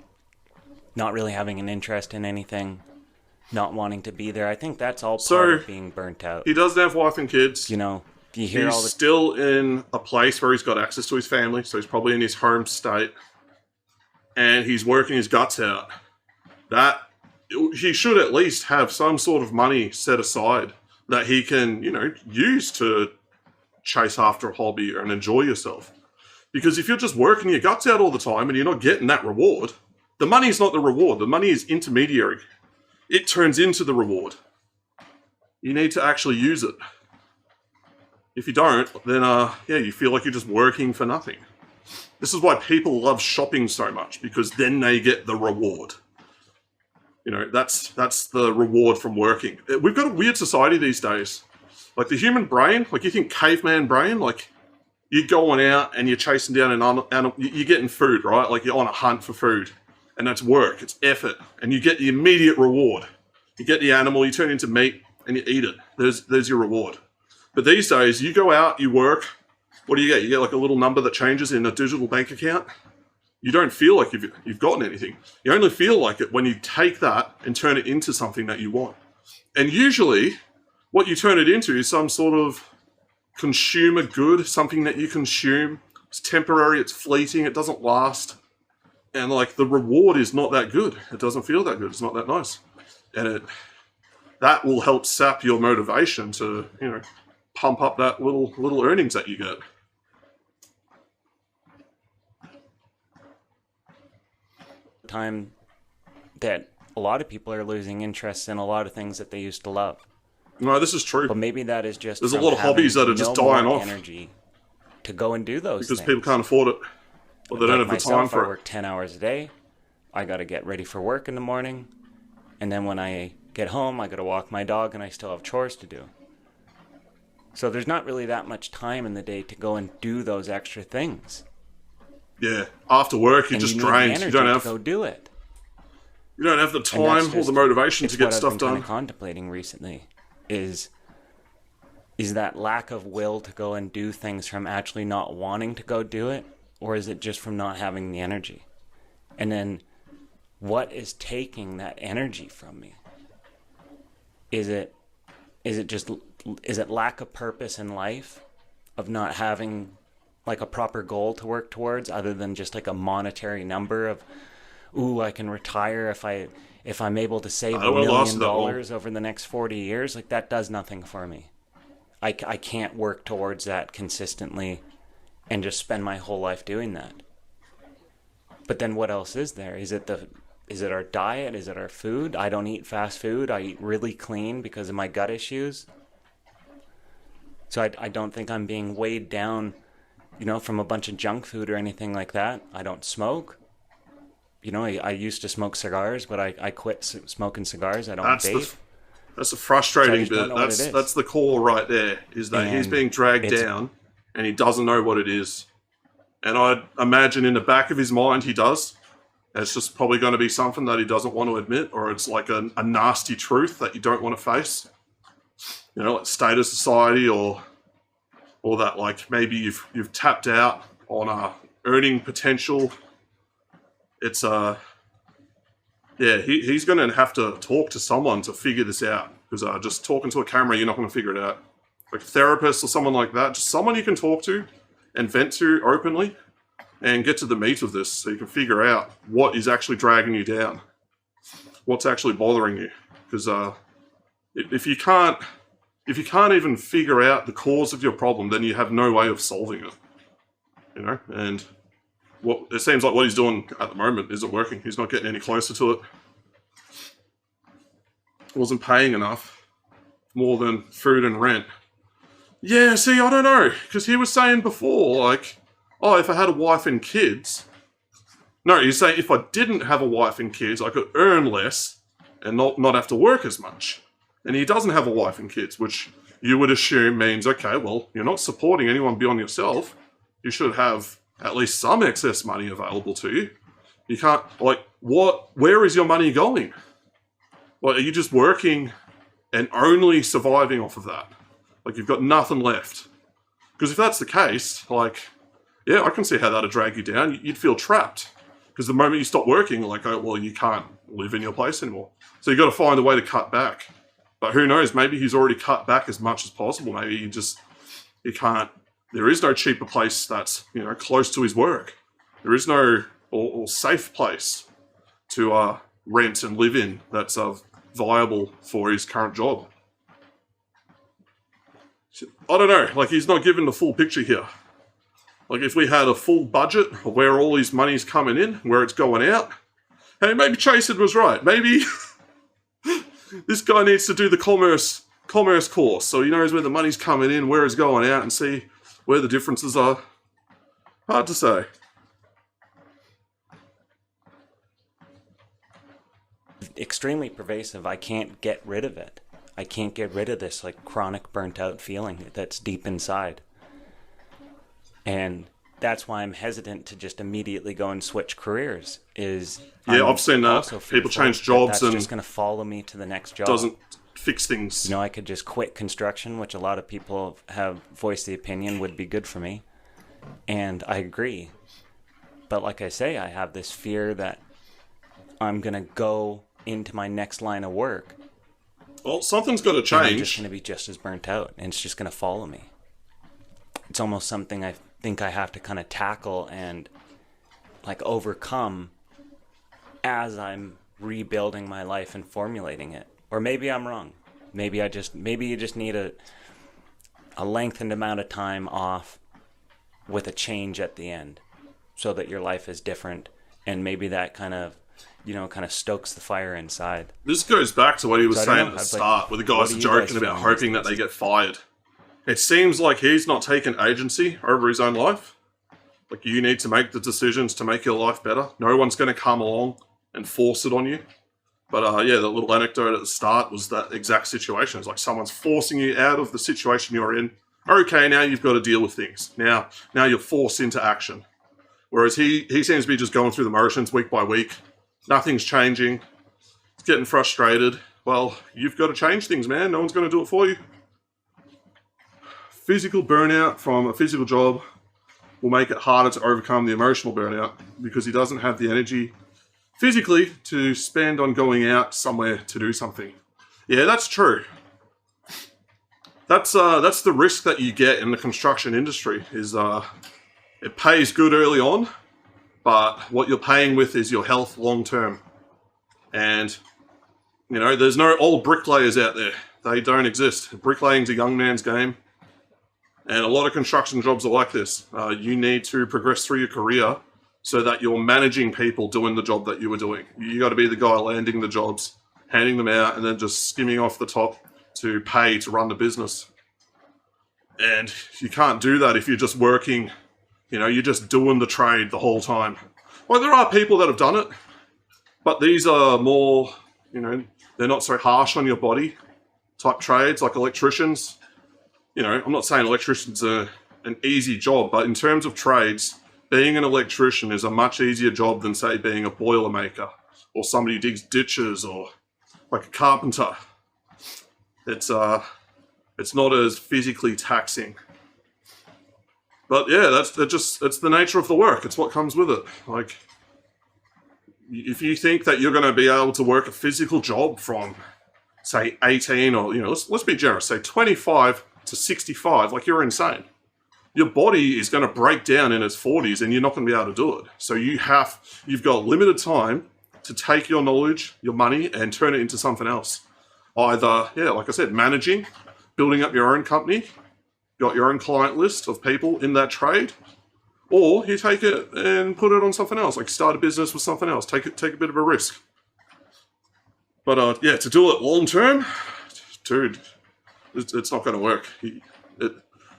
not really having an interest in anything, not wanting to be there. I think that's all part of being burnt out. He doesn't have wife and kids. You hear he's still in a place where he's got access to his family, so he's probably in his home state, and he's working his guts out. That he should at least have some sort of money set aside that he can, use to chase after a hobby and enjoy yourself. Because if you're just working your guts out all the time and you're not getting that reward, the money's not the reward. The money is intermediary. It turns into the reward. You need to actually use it. If you don't, then you feel like you're just working for nothing. This is why people love shopping so much, because then they get the reward. That's the reward from working. We've got a weird society these days. Like the human brain, like you think caveman brain, like you're going out and you're chasing down an animal, you're getting food, right? Like you're on a hunt for food, and that's work, it's effort, and you get the immediate reward. You get the animal, you turn it into meat, and you eat it. There's your reward. But these days, you go out, you work, what do you get? You get like a little number that changes in a digital bank account. You don't feel like you've gotten anything. You only feel like it when you take that and turn it into something that you want. And usually, what you turn it into is some sort of consumer good, something that you consume. It's temporary, it's fleeting, it doesn't last. And like the reward is not that good. It doesn't feel that good. It's not that nice. And that will help sap your motivation to, pump up that little earnings that you get. Time that a lot of people are losing interest in a lot of things that they used to love. No, this is true. But maybe that is just there's a lot of hobbies that are just dying off. Energy to go and do those because things. People can't afford it, or they don't have the time for it. I work 10 hours a day. I got to get ready for work in the morning, and then when I get home, I got to walk my dog, and I still have chores to do. So there's not really that much time in the day to go and do those extra things. Yeah, after work you're just drained. You don't have to go do it. You don't have the time or the motivation to get stuff done. What I've been kind of contemplating recently is that lack of will to go and do things from actually not wanting to go do it, or is it just from not having the energy? And then what is taking that energy from me? Is it lack of purpose in life, of not having like a proper goal to work towards, other than just like a monetary number of, I can retire if I'm able to save $1 million over the next 40 years. Like that does nothing for me. I can't work towards that consistently and just spend my whole life doing that. But then what else is there? Is it our diet? Is it our food? I don't eat fast food. I eat really clean because of my gut issues. So I don't think I'm being weighed down, from a bunch of junk food or anything like that. I don't smoke. I used to smoke cigars, but I quit smoking cigars. I don't vape. That's the frustrating bit. That's the core right there, is that he's being dragged down and he doesn't know what it is. And I'd imagine in the back of his mind he does. It's just probably going to be something that he doesn't want to admit, or it's like a nasty truth that you don't want to face. Like state of society, or that like maybe you've tapped out on earning potential. It's he's going to have to talk to someone to figure this out, because just talking to a camera, you're not going to figure it out. Like a therapist or someone like that, just someone you can talk to and vent to openly and get to the meat of this, so you can figure out what is actually dragging you down, what's actually bothering you. Because if you can't if you can't even figure out the cause of your problem, then you have no way of solving it. You know, and what it seems like what he's doing at the moment isn't working. He's not getting any closer to it. Wasn't paying enough, more than food and rent. Yeah, see, I don't know, because he was saying before, like, oh, if I had a wife and kids. No, he's saying if I didn't have a wife and kids, I could earn less and not have to work as much. And he doesn't have a wife and kids, which you would assume means, okay, well, you're not supporting anyone beyond yourself. You should have at least some excess money available to you. You can't, like, where is your money going? Like, are you just working and only surviving off of that? Like, you've got nothing left. Because if that's the case, like, yeah, I can see how that'd drag you down. You'd feel trapped. Because the moment you stop working, like, oh, well, you can't live in your place anymore. So you've got to find a way to cut back. But who knows, maybe he's already cut back as much as possible. Maybe you can't, there is no cheaper place that's, you know, close to his work. There is no or safe place to rent and live in that's viable for his current job. I don't know, like, he's not given the full picture here. Like, if we had a full budget of where all his money's coming in, where it's going out, hey, maybe Chasen was right. Maybe this guy needs to do the commerce course so he knows where the money's coming in, where it's going out, and see where the differences are. Hard to say. Extremely pervasive. I can't get rid of it. I can't get rid of this, like, chronic burnt out feeling that's deep inside. And that's why I'm hesitant to just immediately go and switch careers. I've seen that. People change jobs that's and just going to follow me to the next job. Doesn't fix things. You know, I could just quit construction, which a lot of people have voiced the opinion would be good for me. And I agree. But like I say, I have this fear that I'm going to go into my next line of work. Well, something's got to change. I'm just going to be just as burnt out, and it's just going to follow me. It's almost something I think I have to kind of tackle and, like, overcome as I'm rebuilding my life and formulating it. Or maybe I'm wrong. Maybe you just need a lengthened amount of time off with a change at the end so that your life is different, and maybe that kind of stokes the fire inside. This goes back to what he was saying at the start, where the guys are joking about hoping that they get fired. It seems like he's not taken agency over his own life. Like, you need to make the decisions to make your life better. No one's going to come along and force it on you. But yeah, the little anecdote at the start was that exact situation. It's like someone's forcing you out of the situation you're in. Okay, now you've got to deal with things. Now you're forced into action. Whereas he seems to be just going through the motions week by week. Nothing's changing. He's getting frustrated. Well, you've got to change things, man. No one's going to do it for you. Physical burnout from a physical job will make it harder to overcome the emotional burnout because he doesn't have the energy physically to spend on going out somewhere to do something. Yeah, that's true. That's the risk that you get in the construction industry is it pays good early on, but what you're paying with is your health long term. And, you know, there's no old bricklayers out there. They don't exist. Bricklaying's a young man's game. And a lot of construction jobs are like this. You need to progress through your career so that you're managing people doing the job that you were doing. You got to be the guy landing the jobs, handing them out, and then just skimming off the top to pay to run the business. And you can't do that if you're just working, you know, you're just doing the trade the whole time. Well, there are people that have done it, but these are more, you know, they're not so harsh on your body type trades like electricians. You know, I'm not saying electricians are an easy job, but in terms of trades, being an electrician is a much easier job than, say, being a boilermaker or somebody who digs ditches or like a carpenter. It's not as physically taxing. But yeah, that's the nature of the work. It's what comes with it. Like, if you think that you're going to be able to work a physical job from, say, 18 or, you know, let's be generous, say 25 to 65, like, you're insane. Your body is going to break down in its 40s and you're not going to be able to do it. So you've got limited time to take your knowledge, your money, and turn it into something else. Either, yeah, like I said, managing, building up your own company, got your own client list of people in that trade, or you take it and put it on something else, like start a business with something else, take a bit of a risk. But yeah, to do it long term, dude, it's not going to work.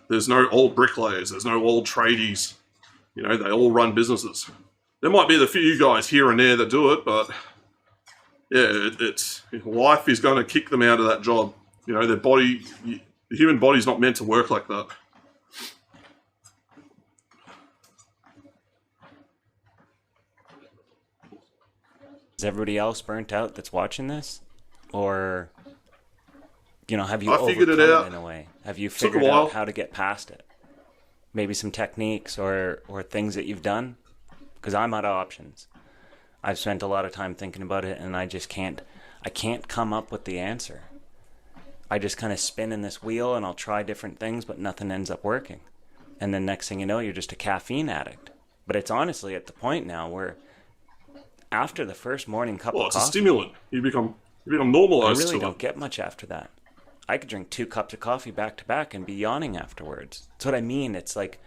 There's no old bricklayers, there's no old tradies. You know, they all run businesses. There might be the few guys here and there that do it, but yeah, life is going to kick them out of that job. You know, the human body's not meant to work like that. Is everybody else burnt out that's watching this? Or, you know, have you I figured it overcome out. in a way? Have you Took a figured while. out how to get past it? Maybe some techniques or things that you've done? Because I'm out of options. I've spent a lot of time thinking about it, and I can't come up with the answer. I just kind of spin in this wheel, and I'll try different things, but nothing ends up working. And then next thing you know, you're just a caffeine addict. But it's honestly at the point now where after the first morning cup Well, of it's a coffee, stimulant. You become I normalized really to don't it. get much after that. I could drink 2 cups of coffee back to back and be yawning afterwards. That's what I mean. It's like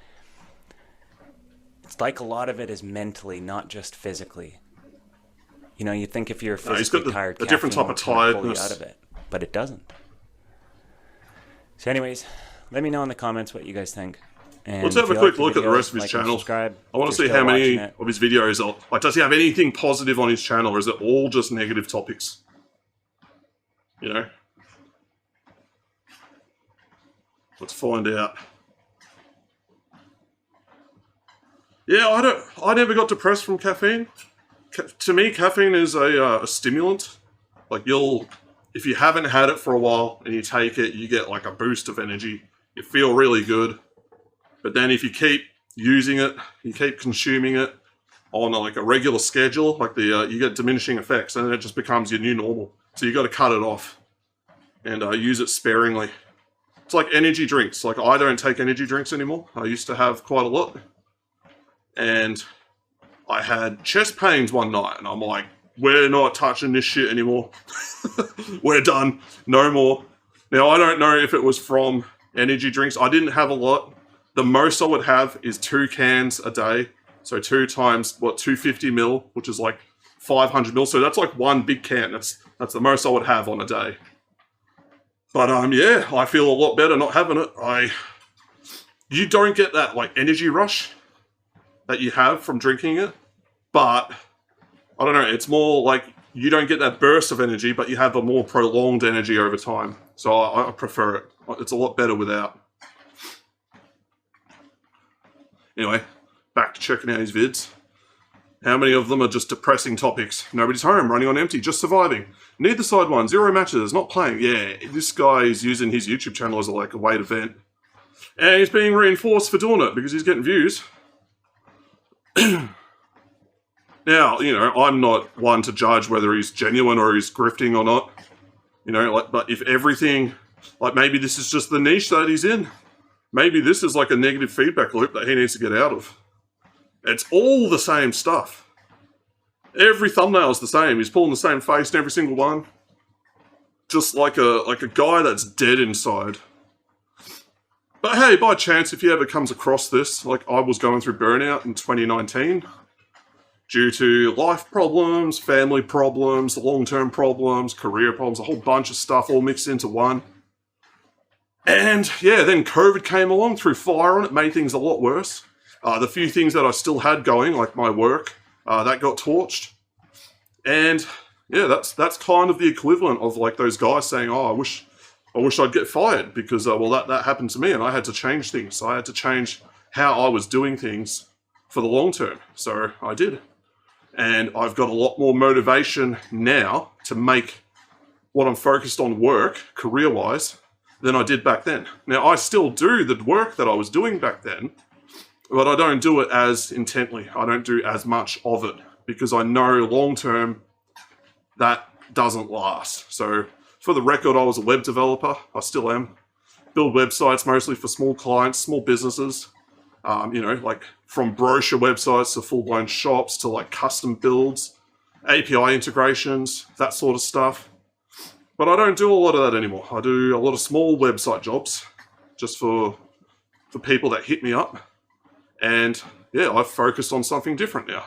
a lot of it is mentally, not just physically. You know, you think if you're No, he's physically got tired, a different caffeine type of will kinda pull you tiredness. out of it, but it doesn't. So, anyways, let me know in the comments what you guys think. And Let's if have a you quick like the look at the videos, rest of his like and channel. subscribe I want if to you're see how still many watching it. of his videos are. Like, does he have anything positive on his channel, or is it all just negative topics? You know? Let's find out. Yeah, I never got depressed from caffeine. To me, caffeine is a stimulant. Like, if you haven't had it for a while and you take it, you get like a boost of energy. You feel really good. But then if you keep using it, you keep consuming it on like a regular schedule, like you get diminishing effects, and then it just becomes your new normal. So you got to cut it off and use it sparingly. It's like energy drinks. Like, I don't take energy drinks anymore. I used to have quite a lot. And I had chest pains one night, and I'm like, we're not touching this shit anymore. We're done. No more. Now, I don't know if it was from energy drinks. I didn't have a lot. The most I would have is 2 cans a day. So 2 times, 250 mil, which is like 500 mil. So that's like 1 big can. That's the most I would have on a day. But yeah, I feel a lot better not having it. You don't get that like energy rush that you have from drinking it, but I don't know, it's more like you don't get that burst of energy, but you have a more prolonged energy over time. So I prefer it. It's a lot better without. Anyway, back to checking out his vids. How many of them are just depressing topics? Nobody's home, running on empty, just surviving. Neither side won, 0 matches, not playing. Yeah, this guy is using his YouTube channel as like a way to vent. And he's being reinforced for doing it because he's getting views. Now, you know, I'm not one to judge whether he's genuine or he's grifting or not. You know, like, but if everything, like maybe this is just the niche that he's in. Maybe this is like a negative feedback loop that he needs to get out of. It's all the same stuff. Every thumbnail's the same. He's pulling the same face in every single one. Just like a guy that's dead inside. But hey, by chance, if he ever comes across this, like I was going through burnout in 2019, due to life problems, family problems, long-term problems, career problems, a whole bunch of stuff all mixed into one. And yeah, then COVID came along, threw fire on it, made things a lot worse. The few things that I still had going, like my work, that got torched. And yeah, that's kind of the equivalent of like those guys saying, oh, I wish I'd get fired because, that happened to me and I had to change things. I had to change how I was doing things for the long term. So I did. And I've got a lot more motivation now to make what I'm focused on work, career-wise, than I did back then. Now, I still do the work that I was doing back then, but I don't do it as intently. I don't do as much of it because I know long-term that doesn't last. So for the record, I was a web developer. I still am. Build websites mostly for small clients, small businesses. You know, like from brochure websites to full-blown shops to like custom builds, API integrations, that sort of stuff. But I don't do a lot of that anymore. I do a lot of small website jobs just for people that hit me up. And yeah, I've focused on something different now.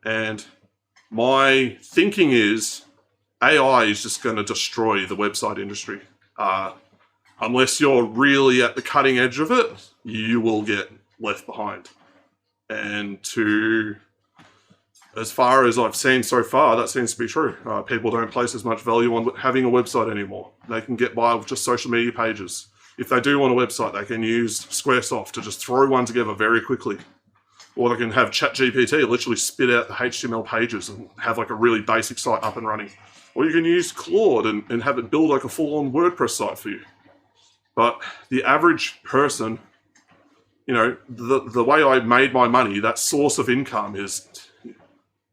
And my thinking is AI is just going to destroy the website industry. Unless you're really at the cutting edge of it, you will get left behind. And as far as I've seen so far, that seems to be true. People don't place as much value on having a website anymore. They can get by with just social media pages. If they do want a website, they can use Squaresoft to just throw one together very quickly. Or they can have ChatGPT literally spit out the HTML pages and have like a really basic site up and running. Or you can use Claude and have it build like a full-on WordPress site for you. But the average person, you know, the way I made my money, that source of income is, you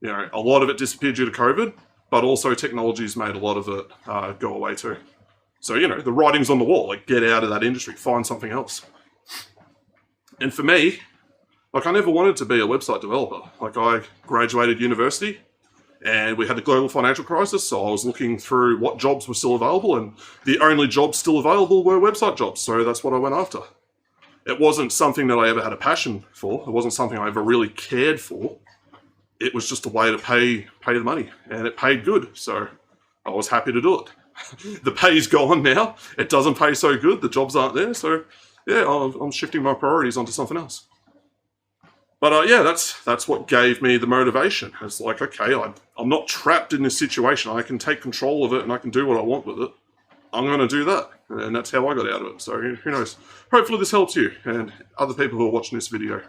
know, a lot of it disappeared due to COVID, but also technology's made a lot of it go away too. So, you know, the writing's on the wall, like get out of that industry, find something else. And for me, like I never wanted to be a website developer. Like I graduated university and we had the global financial crisis, so I was looking through what jobs were still available, and the only jobs still available were website jobs, so that's what I went after. It wasn't something that I ever had a passion for. It wasn't something I ever really cared for. It was just a way to pay the money, and it paid good, so I was happy to do it. The pay's gone now. It doesn't pay so good. The jobs aren't there, so yeah, I'm shifting my priorities onto something else. But yeah, that's what gave me the motivation. It's like, okay, I'm not trapped in this situation. I can take control of it and I can do what I want with it. I'm going to do that. And that's how I got out of it. So who knows? Hopefully this helps you and other people who are watching this video.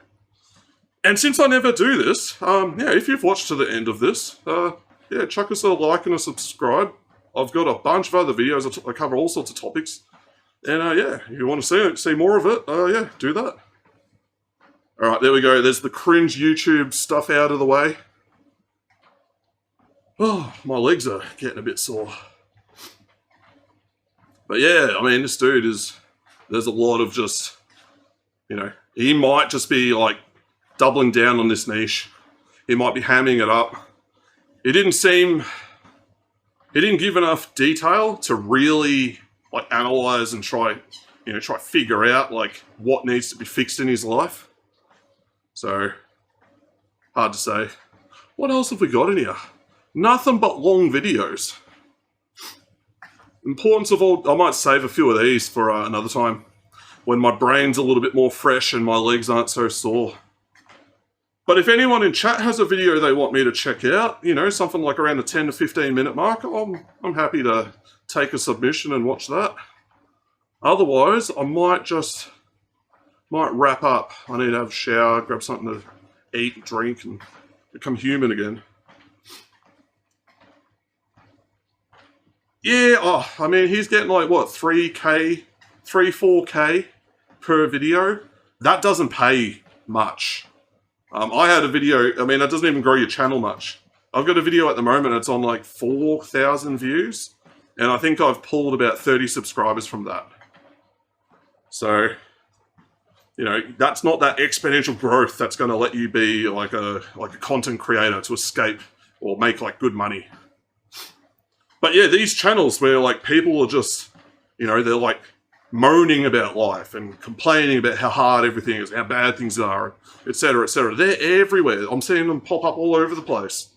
And since I never do this, yeah, if you've watched to the end of this, yeah, chuck us a like and a subscribe. I've got a bunch of other videos. I cover all sorts of topics. And yeah, if you want to see more of it, yeah, do that. All right, there we go. There's the cringe YouTube stuff out of the way. Oh, my legs are getting a bit sore. But yeah, I mean, this dude there's a lot of just, you know, he might just be like doubling down on this niche. He might be hamming it up. He didn't give enough detail to really like analyze and try figure out like what needs to be fixed in his life. So, hard to say. What else have we got in here? Nothing but long videos. Importance of all, I might save a few of these for another time, when my brain's a little bit more fresh and my legs aren't so sore. But if anyone in chat has a video they want me to check out, you know, something like around the 10 to 15 minute mark, I'm happy to take a submission and watch that. Otherwise, I might wrap up. I need to have a shower, grab something to eat, drink, and become human again. Yeah, I mean, he's getting like, what, 3K, 4K per video? That doesn't pay much. I had a video, I mean, that doesn't even grow your channel much. I've got a video at the moment, it's on like 4,000 views, and I think I've pulled about 30 subscribers from that. So, you know, that's not that exponential growth that's going to let you be like a content creator to escape or make like good money. But yeah, these channels where like people are just, you know, they're like moaning about life and complaining about how hard everything is, how bad things are, etc., etc. They're everywhere. I'm seeing them pop up all over the place.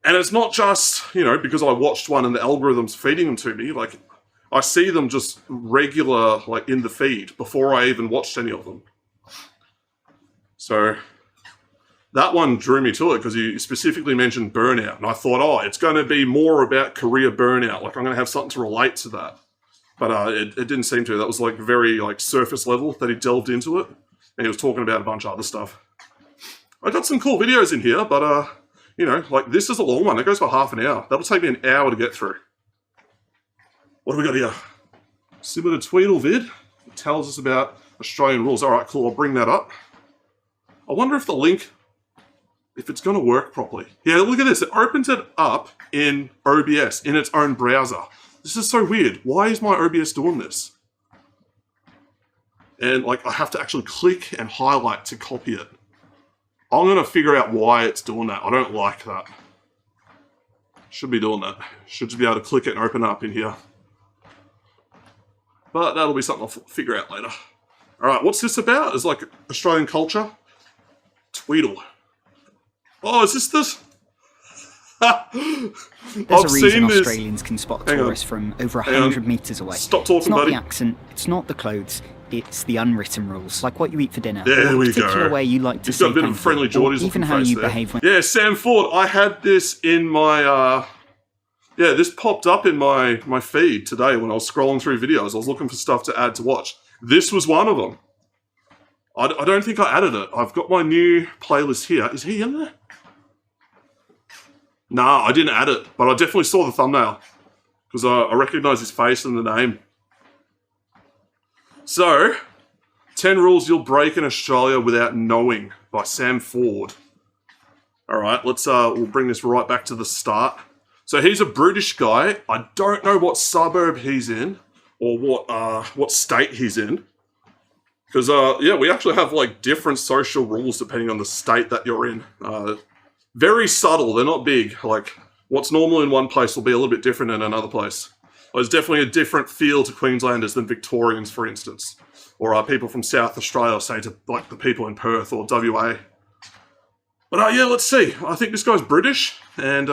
And it's not just, you know, because I watched one and the algorithm's feeding them to me. Like, I see them just regular, like, in the feed before I even watched any of them. So that one drew me to it because you specifically mentioned burnout. And I thought, oh, it's going to be more about career burnout. Like, I'm going to have something to relate to that. But it didn't seem to. That was, like, very, like, surface level that he delved into it. And he was talking about a bunch of other stuff. I got some cool videos in here, but, you know, like, this is a long one. It goes for half an hour. That'll take me an hour to get through. What do we got here? Similar to Tweedle vid. It tells us about Australian rules. All right, cool. I'll bring that up. I wonder if the link, if it's going to work properly. Yeah, look at this. It opens it up in OBS, in its own browser. This is so weird. Why is my OBS doing this? And, like, I have to actually click and highlight to copy it. I'm going to figure out why it's doing that. I don't like that. Should be doing that. Should just be able to click it and open up in here. But that'll be something I'll figure out later. Alright, what's this about? It's like Australian culture. Tweedle. Oh, is this? There's a reason Australians can spot tourists from over 100 metres away. Stop talking, it's not buddy. the accent, it's not the clothes, it's the unwritten rules, like what you eat for dinner, there or we the particular go. way you like to He's say got a bit of a thank friendly you, or Geordie's even looking how face you there. behave when... Yeah, Sam Ford. I had this in my... yeah, this popped up in my feed today when I was scrolling through videos. I was looking for stuff to add to watch. This was one of them. I don't think I added it. I've got my new playlist here. Is he in there? Nah, I didn't add it, but I definitely saw the thumbnail because I recognise his face and the name. So, 10 Rules You'll Break in Australia Without Knowing by Sam Ford. All right, we'll bring this right back to the start. So he's a British guy. I don't know what suburb he's in or what state he's in. Because, yeah, we actually have, like, different social rules depending on the state that you're in. Very subtle. They're not big. Like, what's normal in one place will be a little bit different in another place. There's definitely a different feel to Queenslanders than Victorians, for instance. Or people from South Australia, say, to, like, the people in Perth or WA. But, yeah, let's see. I think this guy's British, and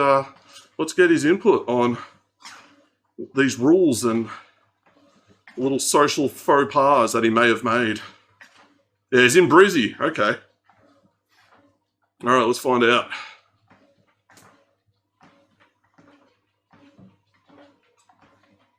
let's get his input on these rules and little social faux pas that he may have made. Yeah, he's in Brizzy. Okay. All right, let's find out.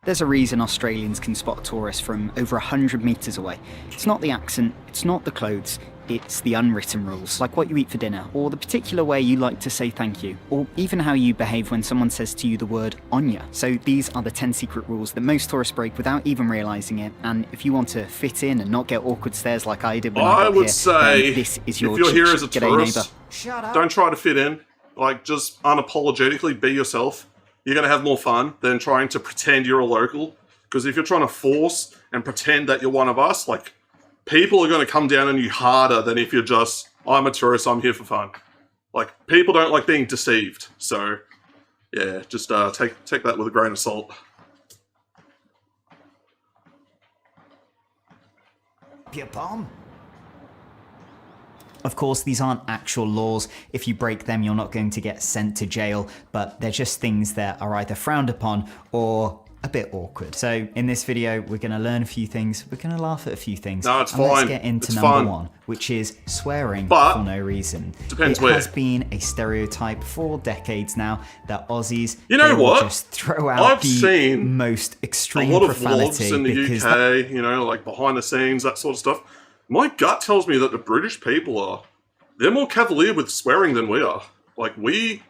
There's a reason Australians can spot tourists from over 100 metres away. It's not the accent, it's not the clothes, it's the unwritten rules, like what you eat for dinner, or the particular way you like to say thank you, or even how you behave when someone says to you the word "onya." So these are the 10 secret rules that most tourists break without even realising it, and if you want to fit in and not get awkward stares like I did when I got would here, say, then this is your if you're here as a G'day, tourist, neighbour. don't try to fit in. Like, just unapologetically be yourself. You're going to have more fun than trying to pretend you're a local. Because if you're trying to force and pretend that you're one of us, like, people are going to come down on you harder than if you're just, I'm a tourist, I'm here for fun. Like, people don't like being deceived. So, yeah, just take that with a grain of salt. Your palm. Of course, these aren't actual laws. If you break them, you're not going to get sent to jail, but they're just things that are either frowned upon or a bit awkward. So in this video, we're going to learn a few things. We're going to laugh at a few things. No, it's and fine. Let's get into It's number fun. one, which is swearing But for no reason. depends it where. has been a stereotype for decades now that Aussies, You know they will what? just throw out I've the seen most A extreme lot of profanity vlogs in the because UK, you know, like behind the scenes, that sort of stuff. My gut tells me that the British people they're more cavalier with swearing than we are. Like, if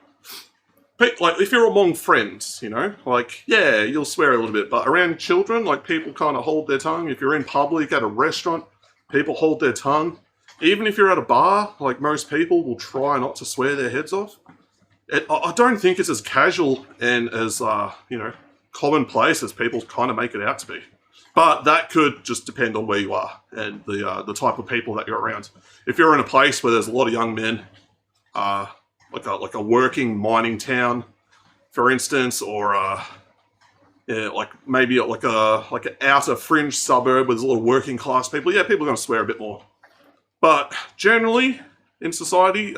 you're among friends, you know, like, yeah, you'll swear a little bit, but around children, like, people kind of hold their tongue. If you're in public at a restaurant, people hold their tongue. Even if you're at a bar, like, most people will try not to swear their heads off. I don't think it's as casual and as, you know, commonplace as people kind of make it out to be. But that could just depend on where you are and the type of people that you're around. If you're in a place where there's a lot of young men, like a working mining town, for instance, or yeah, like maybe like an outer fringe suburb with a lot of working class people, yeah, people are going to swear a bit more. But generally, in society,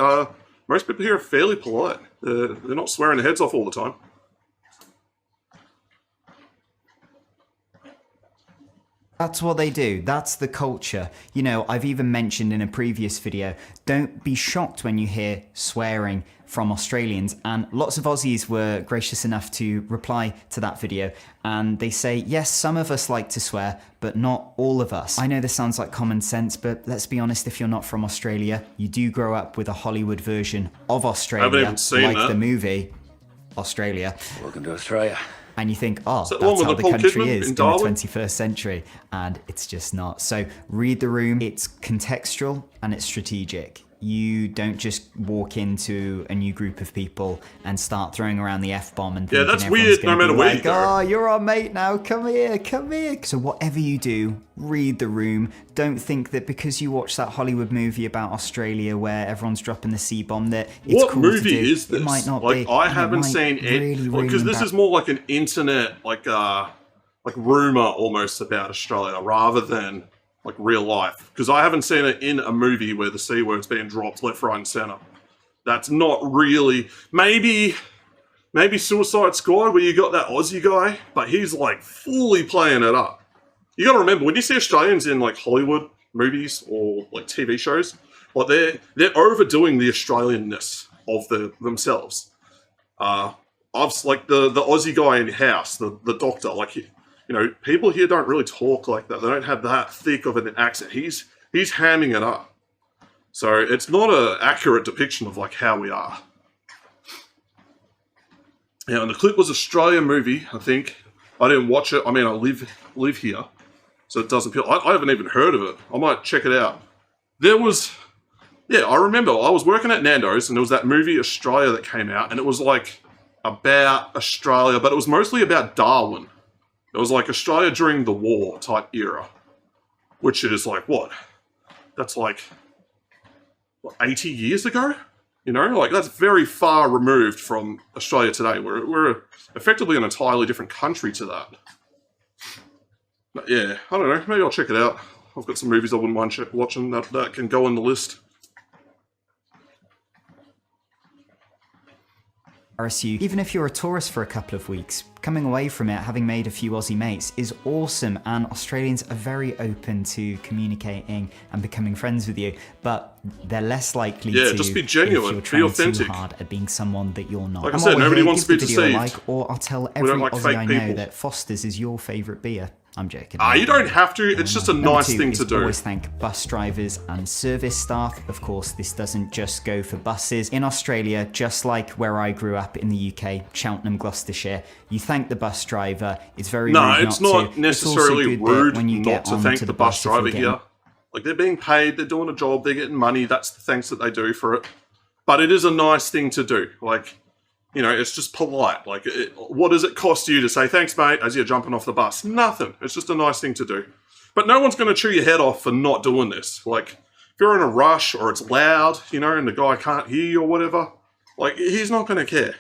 most people here are fairly polite. They're not swearing their heads off all the time. that's what they do. That's the culture. You know, I've even mentioned in a previous video, don't be shocked when you hear swearing from Australians. And lots of Aussies were gracious enough to reply to that video. And they say, yes, some of us like to swear, but not all of us. I know this sounds like common sense, but let's be honest, if you're not from Australia, you do grow up with a Hollywood version of Australia, even seen like that. the movie Australia. Welcome to Australia. And you think, oh, that the one that's with how the the Paul country Kidman is in in the Darwin? 21st century. And it's just not. So read the room. It's contextual and it's strategic. you don't just walk into a new group of people and start throwing around the F-bomb and thinking that's everyone's weird, gonna no matter be where like, you go. oh, you're our mate now, come here, come here. So whatever you do, read the room. Don't think that because you watch that Hollywood movie about Australia where everyone's dropping the C-bomb that it's What cool to movie do. is this? It might not like, be. I and haven't might seen it really, because this is more like an internet, like rumor almost about Australia rather than like real life. Because I haven't seen it in a movie where the C word's being dropped left, right, and center. That's not really. Maybe Suicide Squad where you got that Aussie guy, but he's like fully playing it up. You got to remember when you see Australians in like Hollywood movies or like TV shows, like they're overdoing the Australianness of themselves. I've like the Aussie guy in House, the doctor, like people here don't really talk like that. They don't have that thick of an accent. He's hamming it up. So it's not an accurate depiction of like how we are. Yeah, and the clip was Australian movie, I think. I didn't watch it. I mean, I live here, so it doesn't feel. I haven't even heard of it. I might check it out. I remember I was working at Nando's, and there was that movie Australia that came out, and it was like about Australia, but it was mostly about Darwin. It was like Australia during the war type era, which is like what? That's like 80 years ago? Like that's very far removed from Australia today. We're effectively an entirely different country to that. But yeah, I don't know. Maybe I'll check it out. I've got some movies I wouldn't mind watching that can go on the list. RSU, even if you're a tourist for a couple of weeks, coming away from it having made a few Aussie mates is awesome, and Australians are very open to communicating and becoming friends with you, but they're less likely to just be genuine, if you're be trying authentic. too hard at being someone that you're not. Like I And said, while we're nobody here, wants to give be the video a deceived. like, or I'll tell We don't every like Aussie fake I know people. that Foster's is your favourite beer. I'm joking. You don't have to. It's just a Number nice 2 thing is to do. always thank bus drivers and service staff. Of course, this doesn't just go for buses. In Australia, just like where I grew up in the UK, Cheltenham, Gloucestershire, you thank the bus driver. It's very rude It's not not to. necessarily it's also good that rude when you not get to thank onto the bus bus if you're driver getting- here. Like they're being paid, they're doing a job, they're getting money. That's the thanks that they do for it. But it is a nice thing to do. Like, it's just polite. Like, what does it cost you to say thanks, mate, as you're jumping off the bus? Nothing. It's just a nice thing to do. But no one's going to chew your head off for not doing this. Like, if you're in a rush or it's loud, and the guy can't hear you or whatever, like, he's not going to care.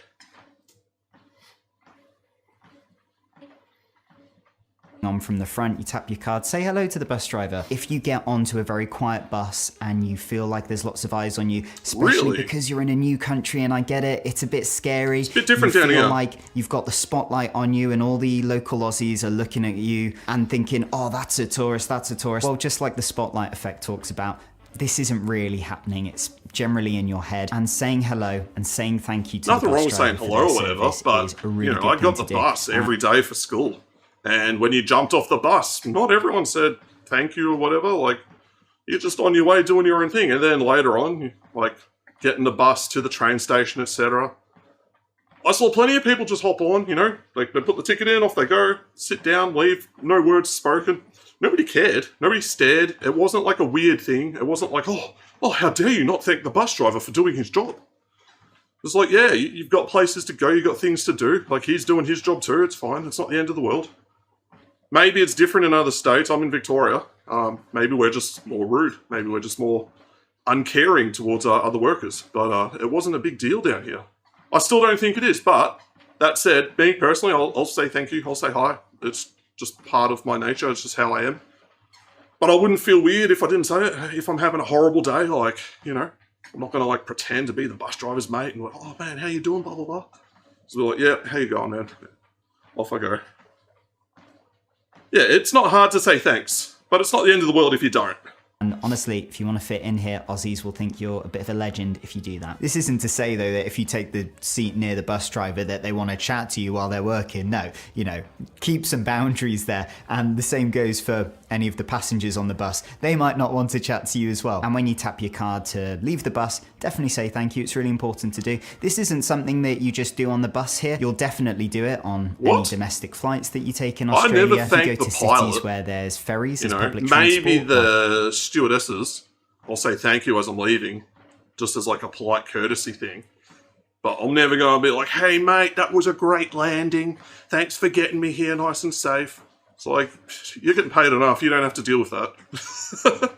on from the front, you tap your card, say hello to the bus driver. If you get onto a very quiet bus and you feel like there's lots of eyes on you, especially Really? because you're in a new country, and I get it, it's a bit scary. It's a bit different you down feel here. like you've got the spotlight on you and all the local Aussies are looking at you and thinking, oh, that's a tourist, that's a tourist. Well, just like the spotlight effect talks about, this isn't really happening. It's generally in your head. And saying hello and saying thank you to Nothing the bus wrong with saying driver for hello or their whatever, service but is a really good I thing got to the do. bus every day for school, and when you jumped off the bus, not everyone said thank you or whatever. Like, you're just on your way doing your own thing, and then later on, you, like, getting the bus to the train station, etc. I saw plenty of people just hop on, like they put the ticket in, off they go, sit down, leave, no words spoken. Nobody cared. Nobody stared. It wasn't like a weird thing. It wasn't like, oh, how dare you not thank the bus driver for doing his job. It's like, yeah, you've got places to go, you've got things to do. Like, he's doing his job too, it's fine. It's not the end of the world. Maybe it's different in other states. I'm in Victoria. Maybe we're just more rude. Maybe we're just more uncaring towards our other workers. But it wasn't a big deal down here. I still don't think it is, but that said, me personally, I'll say thank you, I'll say hi. It's just part of my nature, it's just how I am. But I wouldn't feel weird if I didn't say it. If I'm having a horrible day, like, I'm not going to, like, pretend to be the bus driver's mate and like, oh, man, how you doing, blah, blah, blah. So we're like, yeah, how you going, man? Off I go. Yeah, it's not hard to say thanks, but it's not the end of the world if you don't. And honestly, if you want to fit in here, Aussies will think you're a bit of a legend if you do that. This isn't to say, though, that if you take the seat near the bus driver that they want to chat to you while they're working. No, keep some boundaries there. And the same goes for any of the passengers on the bus. They might not want to chat to you as well. And when you tap your card to leave the bus, definitely say thank you. It's really important to do. This isn't something that you just do on the bus here. You'll definitely do it on any domestic flights that you take in Australia. I never if you thank go to the cities pilot. where there's ferries, there's public Maybe transport. the stewardesses, I'll say thank you as I'm leaving. just as like a polite courtesy thing. But I'm never going to be like, hey, mate, that was a great landing. Thanks for getting me here nice and safe. It's like, you're getting paid enough. You don't have to deal with that.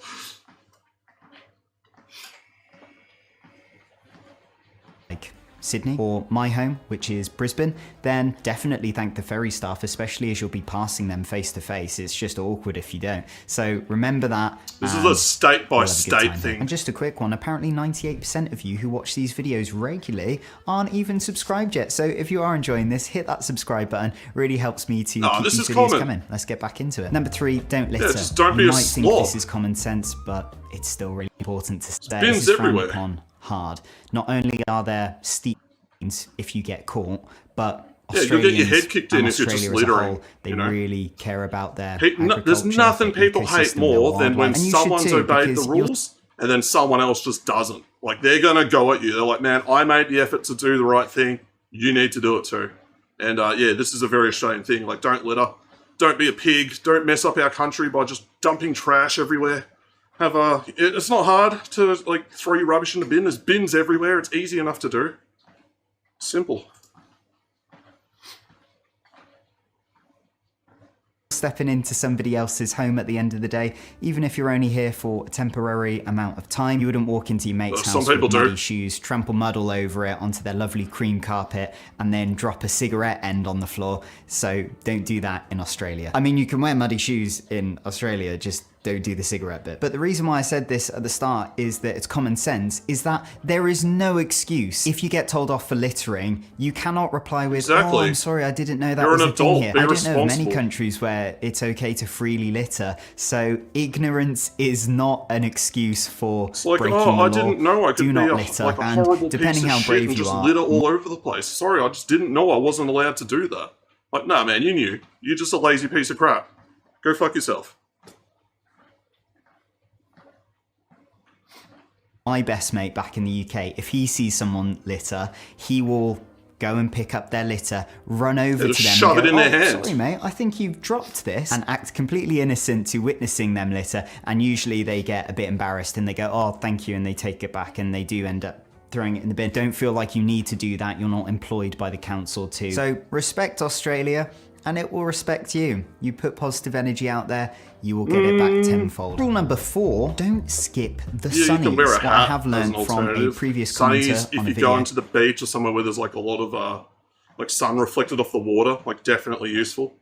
Like Sydney or my home, which is Brisbane, then definitely thank the ferry staff, especially as you'll be passing them face to face. It's just awkward if you don't. So remember that. This is a state by state thing. And just a quick one, apparently 98% of you who watch these videos regularly aren't even subscribed yet. So if you are enjoying this, hit that subscribe button. Really helps me to keep these videos coming. Let's get back into it. Number 3, don't litter. Yeah, just don't be you a might think slob. this is common sense, but it's still really important to stay. Bins This is frowned everywhere. upon hard. Not only are there steep if you get caught, but Yeah, you'll get your Australians head kicked in and if you're just Australia as a littering, whole, they you know? really care about their There's agriculture, nothing their people hate ecosystem, more their than when wildlife. And you should someone's too, obeyed the because you'll- rules and then someone else just doesn't. Like, they're going to go at you. They're like, man, I made the effort to do the right thing. You need to do it too. And yeah, this is a very Australian thing. Like, don't litter. Don't be a pig. Don't mess up our country by just dumping trash everywhere. It's not hard to, like, throw your rubbish in the bin. There's bins everywhere. It's easy enough to do. Simple. Stepping into somebody else's home at the end of the day, even if you're only here for a temporary amount of time, you wouldn't walk into your mate's Some house people with do. muddy shoes, trample mud all over it onto their lovely cream carpet, and then drop a cigarette end on the floor. So don't do that in Australia. I mean, you can wear muddy shoes in Australia, just don't do the cigarette bit. But the reason why I said this at the start is that it's common sense, is that there is no excuse. If you get told off for littering, you cannot reply with, Exactly. oh, I'm sorry, I didn't know that You're was an a thing adult, here. be I don't know of many responsible. countries where it's okay to freely litter. So ignorance is not an excuse for It's like, breaking oh, the I law. didn't know I could Do be not a, litter. like a And horrible depending piece how of shit brave and you just are, litter all over the place. Sorry, I just didn't know I wasn't allowed to do that. Like, nah, man, you knew. You're just a lazy piece of crap. Go fuck yourself. my best mate back in the UK, if he sees someone litter, he will go and pick up their litter, run over Just to them shove and it go, in their "Oh, hand." sorry mate, I think you've dropped this," and act completely innocent to witnessing them litter. And usually they get a bit embarrassed and they go, "Oh, thank you," and they take it back, and they do end up throwing it in the bin. Don't feel like you need to do that. You're not employed by the council to. So respect Australia, and it will respect you. You put positive energy out there, you will get it back tenfold. Rule number 4, don't skip the Yeah, sunnies. you can wear a What hat I have as an learned from a alternative. previous Sunnies, commenter if on a you video. go into the beach or somewhere where there's like a lot of like sun reflected off the water, like definitely useful.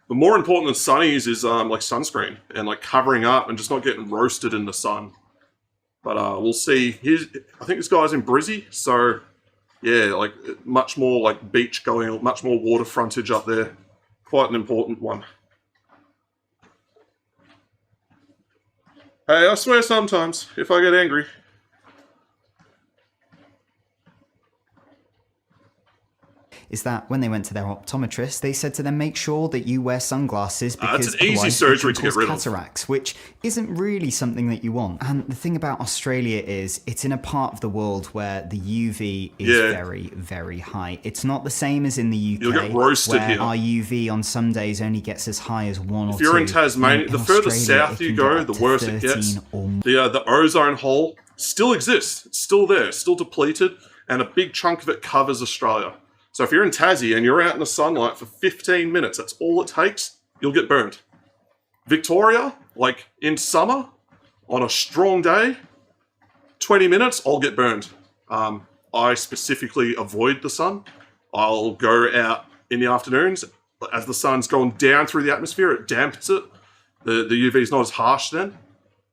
But more important than sunnies is like sunscreen and like covering up and just not getting roasted in the sun. But we'll see. I think this guy's in Brizzy, so yeah, like much more like beach going, much more water frontage up there. Quite an important one. Hey, I swear sometimes, if I get angry. Is that when they went to their optometrist, they said to them, make sure that you wear sunglasses because It's an easy otherwise surgery it to can get cause rid of. cataracts, which isn't really something that you want. And the thing about Australia is it's in a part of the world where the UV is very, very high. It's not the same as in the UK. You'll get roasted where here. our UV on some days only gets as high as 1 or 2. If you're in Tasmania, In the further Australia, south it you can go, get the up to worse it gets. 13 or more. The ozone hole still exists. It's still there, still depleted, and a big chunk of it covers Australia. So if you're in Tassie and you're out in the sunlight for 15 minutes, that's all it takes, you'll get burnt. Victoria, like in summer, on a strong day, 20 minutes, I'll get burned. I specifically avoid the sun. I'll go out in the afternoons. As the sun's going down through the atmosphere, it dampens it. The UV is not as harsh then.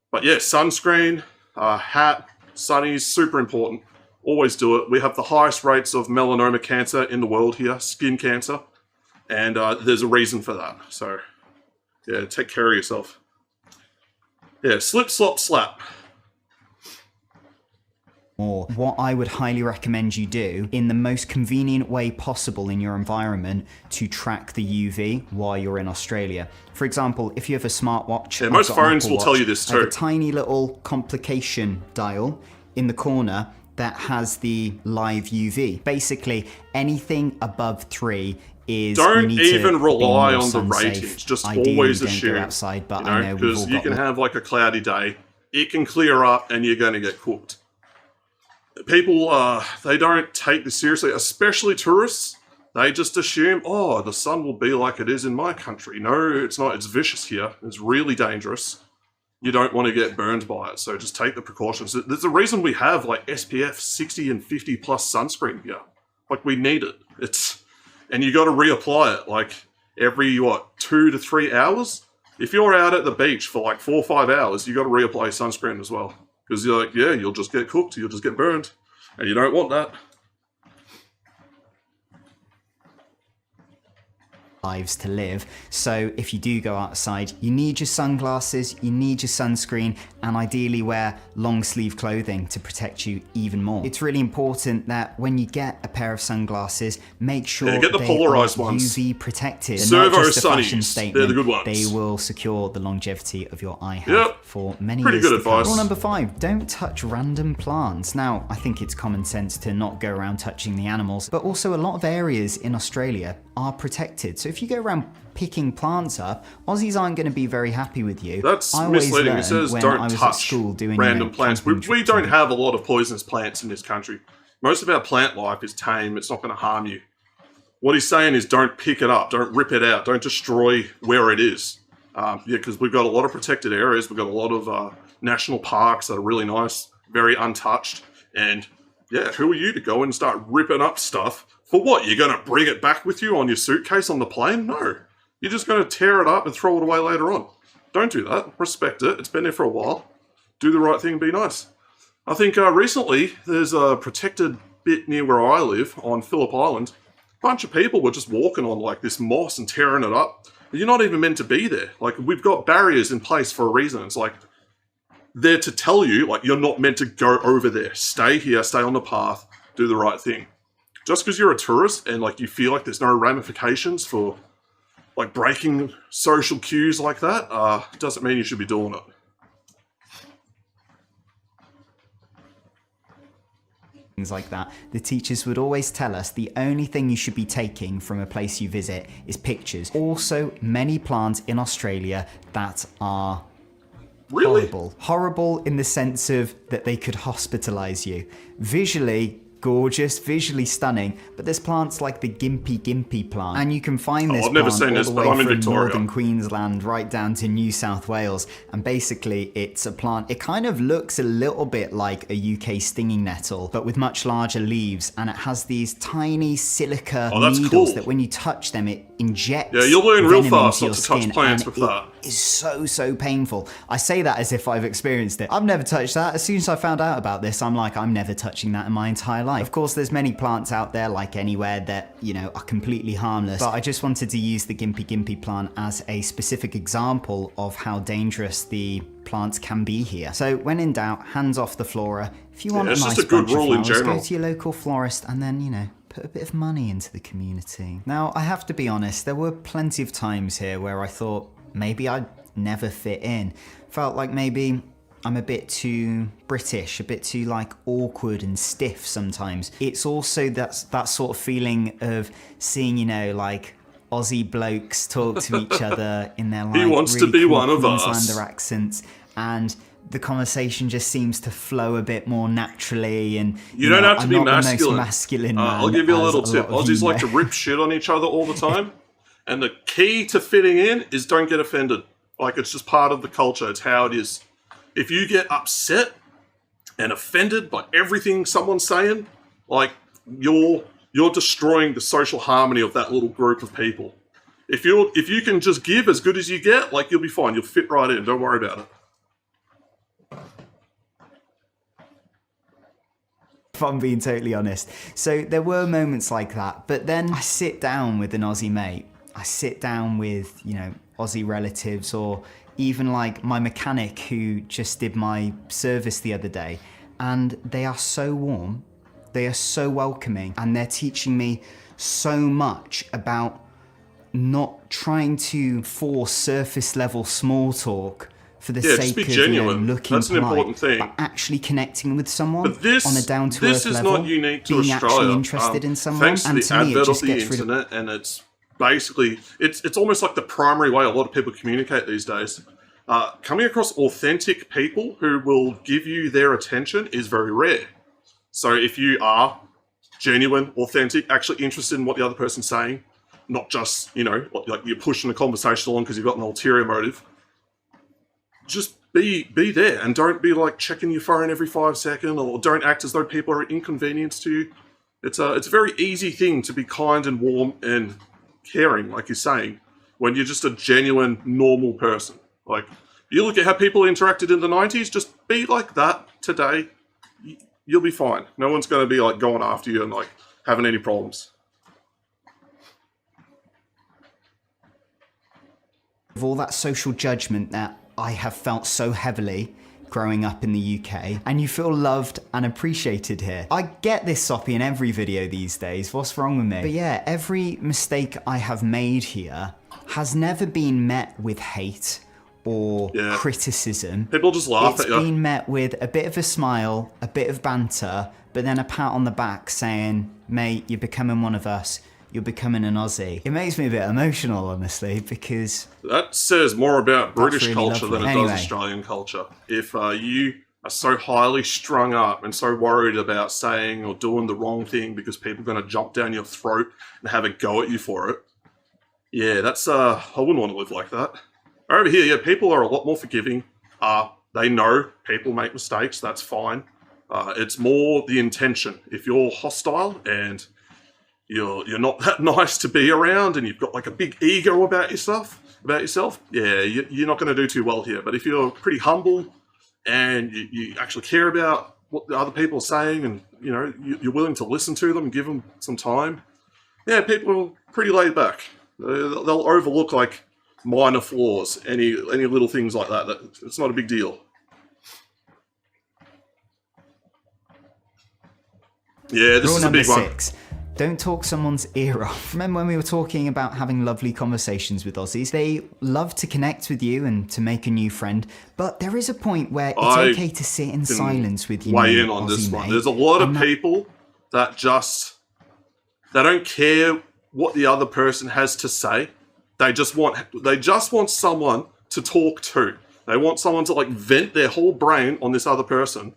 But yeah, sunscreen, hat, sunnies, super important. Always do it. We have the highest rates of melanoma cancer in the world here, skin cancer, and there's a reason for that. So, yeah, take care of yourself. Yeah, slip, slop, slap. Or what I would highly recommend you do in the most convenient way possible in your environment to track the UV while you're in Australia. For example, if you have a smartwatch, Yeah, most I've got an phones Apple will tell Watch, you this I have too. a tiny little complication dial in the corner that has the live UV. Basically, anything above 3 is Don't you need even to be rely more on the sun-safe. ratings. Just Ideally, always don't assume. go outside, but you know, I know we've all because you got can have like a cloudy day, it can clear up, and you're going to get cooked. people, they don't take this seriously, especially tourists. They just assume, oh, the sun will be like it is in my country. No, it's not. It's vicious here. It's really dangerous. You don't want to get burned by it. So just take the precautions. There's a reason we have like SPF 60 and 50 plus sunscreen here. Like, we need it. And you got to reapply it like every, 2 to 3 hours? If you're out at the beach for like 4 or 5 hours, you got to reapply sunscreen as well. Because you're like, yeah, you'll just get cooked. You'll just get burned. And you don't want that. Lives to live. So if you do go outside, you need your sunglasses, you need your sunscreen, and ideally wear long sleeve clothing to protect you even more. It's really important that when you get a pair of sunglasses, make sure get the they polarized are ones. UV protected. Servo Not just a fashion Sunnies. statement. They're the good ones. They will secure the longevity of your eye health for many Pretty years good to come. advice. Rule number 5, don't touch random plants. Now, I think it's common sense to not go around touching the animals, but also a lot of areas in Australia are protected. So if you go around picking plants up, Aussies aren't going to be very happy with you. That's I always misleading. It learned says when I don't was at touch school doing, random plants. We camping don't trips. have a lot of poisonous plants in this country. Most of our plant life is tame. It's not going to harm you. What he's saying is don't pick it up. Don't rip it out. Don't destroy where it is. Because we've got a lot of protected areas. We've got a lot of national parks that are really nice, very untouched. And yeah, who are you to go and start ripping up stuff? For what? You're going to bring it back with you on your suitcase on the plane? No. You're just going to tear it up and throw it away later on. Don't do that. Respect it. It's been there for a while. Do the right thing and be nice. I think recently there's a protected bit near where I live on Phillip Island. A bunch of people were just walking on like this moss and tearing it up. You're not even meant to be there. Like, we've got barriers in place for a reason. It's like there to tell you, like, you're not meant to go over there. Stay here, stay on the path, do the right thing. Just because you're a tourist and like you feel like there's no ramifications for like breaking social cues like that, doesn't mean you should be doing it. Things like that. The teachers would always tell us the only thing you should be taking from a place you visit is pictures. Also, many plants in Australia that are Really? horrible. Horrible in the sense of that they could hospitalize you. Visually gorgeous, visually stunning, but there's plants like the Gimpy plant, and you can find this I've never plant seen all this, the but way I'm in from Victoria. northern Queensland right down to New South Wales, and basically it's a plant, it kind of looks a little bit like a UK stinging nettle, but with much larger leaves, and it has these tiny silica that's needles cool. that when you touch them, it injects Yeah, you'll learn real venom fast into not your to touch skin, plants and with that. is so painful. I say that as if I've experienced it. I've never touched that. As soon as I found out about this, I'm like, I'm never touching that in my entire life. Of course, there's many plants out there, like anywhere, that, you know, are completely harmless. But I just wanted to use the Gimpy plant as a specific example of how dangerous the plants can be here. So when in doubt, hands off the flora. If you want it's a nice just a good bunch of rule in flowers, general. go to your local florist and then, you know, put a bit of money into the community. Now, I have to be honest, there were plenty of times here where I thought maybe I'd never fit in. Felt like maybe I'm a bit too British, a bit too like awkward and stiff sometimes. It's also that sort of feeling of seeing, you know, like Aussie blokes talk to each other in their like He wants to really be cool one of us. Queenslander accents, and the conversation just seems to flow a bit more naturally. And You don't have to I'm be not the most masculine. masculine I'll man, give you a as little lot tip. of Aussies you like know. to rip shit on each other all the time. And the key to fitting in is don't get offended. Like, it's just part of the culture. It's how it is. If you get upset and offended by everything someone's saying, like, you're destroying the social harmony of that little group of people. If you can just give as good as you get, like, you'll be fine. You'll fit right in. Don't worry about it. If I'm being totally honest. So there were moments like that, but then I sit down with an Aussie mate. I sit down with, you know, Aussie relatives, or even like my mechanic who just did my service the other day, and they are so warm, they are so welcoming, and they're teaching me so much about not trying to force surface level small talk for the Yeah, just sake be of, you know, genuine. looking That's an polite, important thing. but actually connecting with someone But this, on a down-to-earth this is level, not unique to being Australia. actually interested in someone, Thanks to and the to me it advent of just the gets rid of... internet, and it's basically, it's almost like the primary way a lot of people communicate these days. Coming across authentic people who will give you their attention is very rare. So if you are genuine, authentic, actually interested in what the other person's saying, not just, you know, like you're pushing the conversation along because you've got an ulterior motive, just be there and don't be like checking your phone every 5 seconds, or don't act as though people are an inconvenience to you. It's a very easy thing to be kind and warm and caring, like you're saying, when you're just a genuine, normal person. Like, you look at how people interacted in the 90s, just be like that today. You'll be fine. No one's going to be like going after you and like having any problems. Of all that social judgment that I have felt so heavily growing up in the UK, and you feel loved and appreciated here. I get this soppy in every video these days, what's wrong with me? But yeah, every mistake I have made here has never been met with hate or criticism. People just laugh at you. It's been met with a bit of a smile, a bit of banter, but then a pat on the back saying, mate, you're becoming one of us. You're becoming an Aussie. It makes me a bit emotional, honestly, because that says more about British really culture lovely. than it does Australian culture. If you are so highly strung up and so worried about saying or doing the wrong thing because people are going to jump down your throat and have a go at you for it, yeah, that's I wouldn't want to live like that. Over here, yeah, people are a lot more forgiving. They know people make mistakes. That's fine. It's more the intention. If you're hostile and you're not that nice to be around, and you've got like a big ego about yourself, yeah, you're not going to do too well here. But if you're pretty humble and you actually care about what the other people are saying, and you know you're willing to listen to them and give them some time, yeah, people are pretty laid back. They'll overlook like minor flaws, any little things like that. It's not a big deal. Yeah, this is a big one. 6. Don't talk someone's ear off. Remember when we were talking about having lovely conversations with Aussies? They love to connect with you and to make a new friend, but there is a point where it's okay to sit in silence with you. Weigh in on this one. There's a lot of people that they don't care what the other person has to say. They just want someone to talk to. They want someone to like vent their whole brain on this other person.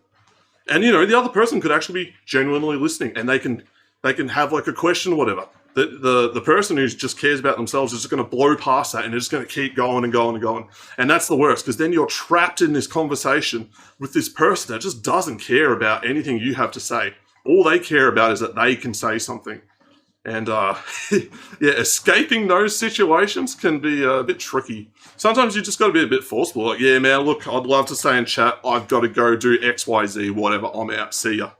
And you know, the other person could actually be genuinely listening, and they can have like a question or whatever. The person who just cares about themselves is just going to blow past that, and they're just going to keep going and going and going. And that's the worst, because then you're trapped in this conversation with this person that just doesn't care about anything you have to say. All they care about is that they can say something. And yeah, escaping those situations can be a bit tricky. Sometimes you just got to be a bit forceful. Like, yeah, man, look, I'd love to stay in chat. I've got to go do X, Y, Z, whatever. I'm out. See ya.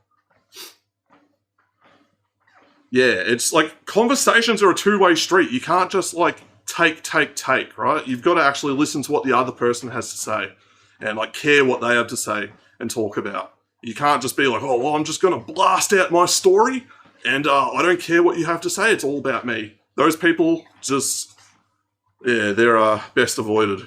Yeah, it's like conversations are a two-way street. You can't just like take, right? You've got to actually listen to what the other person has to say and like care what they have to say and talk about. You can't just be like, oh, well, I'm just going to blast out my story and I don't care what you have to say. It's all about me. Those people just, yeah, they're best avoided.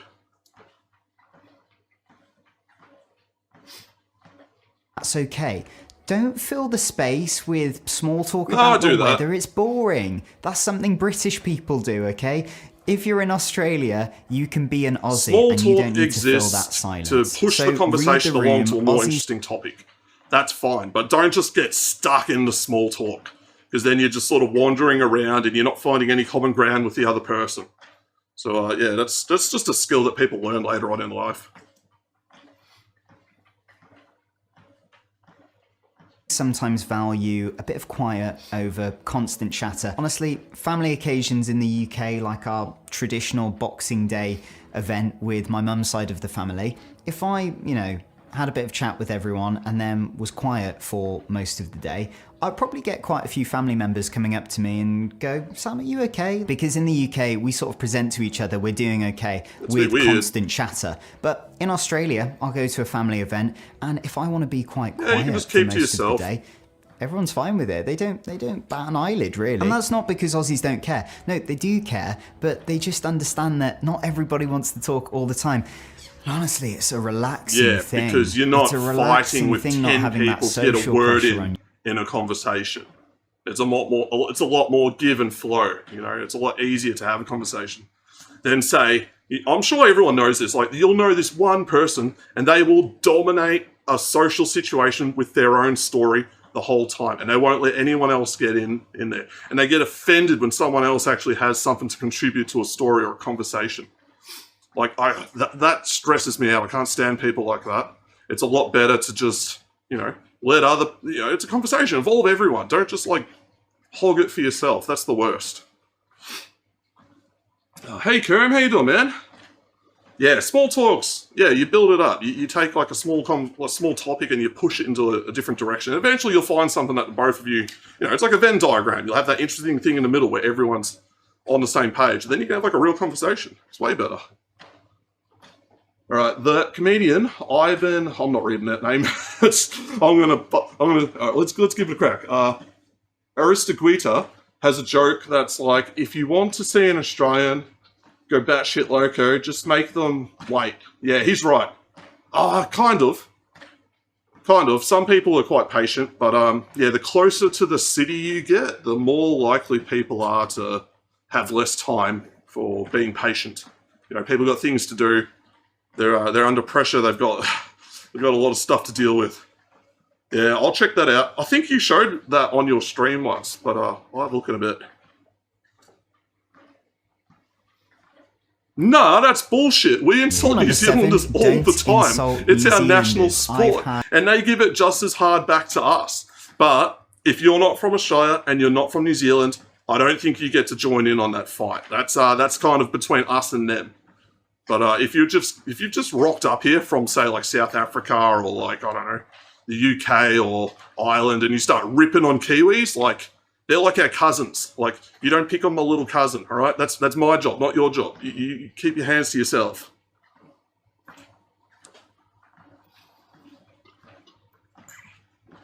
That's okay. Don't fill the space with small talk about the weather. It's boring. That's something British people do, okay? If you're in Australia, you can be an Aussie and you don't need to fill that silence. To push the conversation along to a more interesting topic. That's fine, but don't just get stuck in the small talk, because then you're just sort of wandering around and you're not finding any common ground with the other person. So yeah, that's just a skill that people learn later on in life. Sometimes value a bit of quiet over constant chatter. Honestly, family occasions in the UK, like our traditional Boxing Day event with my mum's side of the family, if I, had a bit of chat with everyone and then was quiet for most of the day, I'd probably get quite a few family members coming up to me and go, Sam, are you okay? Because in the UK, we sort of present to each other we're doing okay with constant chatter. But in Australia, I'll go to a family event, and if I want to be quite quiet you can just for keep most to yourself. of the day, everyone's fine with it. They don't bat an eyelid, really. And that's not because Aussies don't care. No, they do care, but they just understand that not everybody wants to talk all the time. Honestly, it's a relaxing thing. Yeah, because you're not fighting with 10 people to get a word in a conversation. It's a lot more give and flow. It's a lot easier to have a conversation than say, I'm sure everyone knows this, like you'll know this one person and they will dominate a social situation with their own story the whole time, and they won't let anyone else get in there. And they get offended when someone else actually has something to contribute to a story or a conversation. Like, that stresses me out. I can't stand people like that. It's a lot better to just, let other, it's a conversation, involve everyone. Don't just, like, hog it for yourself. That's the worst. Hey, Kerm, how you doing, man? Yeah, small talks. Yeah, you build it up. You take like a small topic and you push it into a different direction. Eventually you'll find something that both of you, it's like a Venn diagram. You'll have that interesting thing in the middle where everyone's on the same page. And then you can have like a real conversation. It's way better. All right, the comedian, Ivan, I'm not reading that name. Let's give it a crack. Aristoguita has a joke that's like, if you want to see an Australian go batshit loco, just make them wait. Yeah, he's right. Kind of. Some people are quite patient, but yeah, the closer to the city you get, the more likely people are to have less time for being patient. People got things to do. They're under pressure. They've got a lot of stuff to deal with. Yeah, I'll check that out. I think you showed that on your stream once, but I'll have a look in a bit. Nah, that's bullshit. We insult New Zealanders all the time. It's our national sport. And they give it just as hard back to us. But if you're not from Australia and you're not from New Zealand, I don't think you get to join in on that fight. That's kind of between us and them. But if you've just rocked up here from, say, like South Africa or like, I don't know, the UK or Ireland, and you start ripping on Kiwis, like, they're like our cousins. Like, you don't pick on my little cousin, all right? That's my job, not your job. You keep your hands to yourself.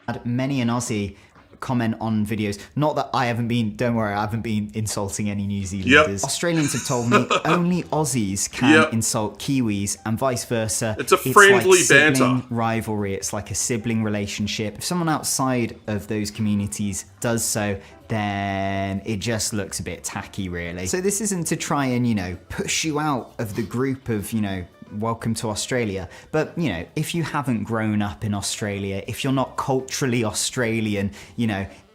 Had many an Aussie comment on videos. Not that I haven't been, don't worry, I haven't been insulting any New Zealanders. Yep. Australians have told me only Aussies can insult Kiwis and vice versa. It's a friendly like sibling banter. Rivalry. It's like a sibling relationship. If someone outside of those communities does so, then it just looks a bit tacky, really. So this isn't to try and, push you out of the group of, welcome to Australia. But, if you haven't grown up in Australia, if you're not culturally Australian,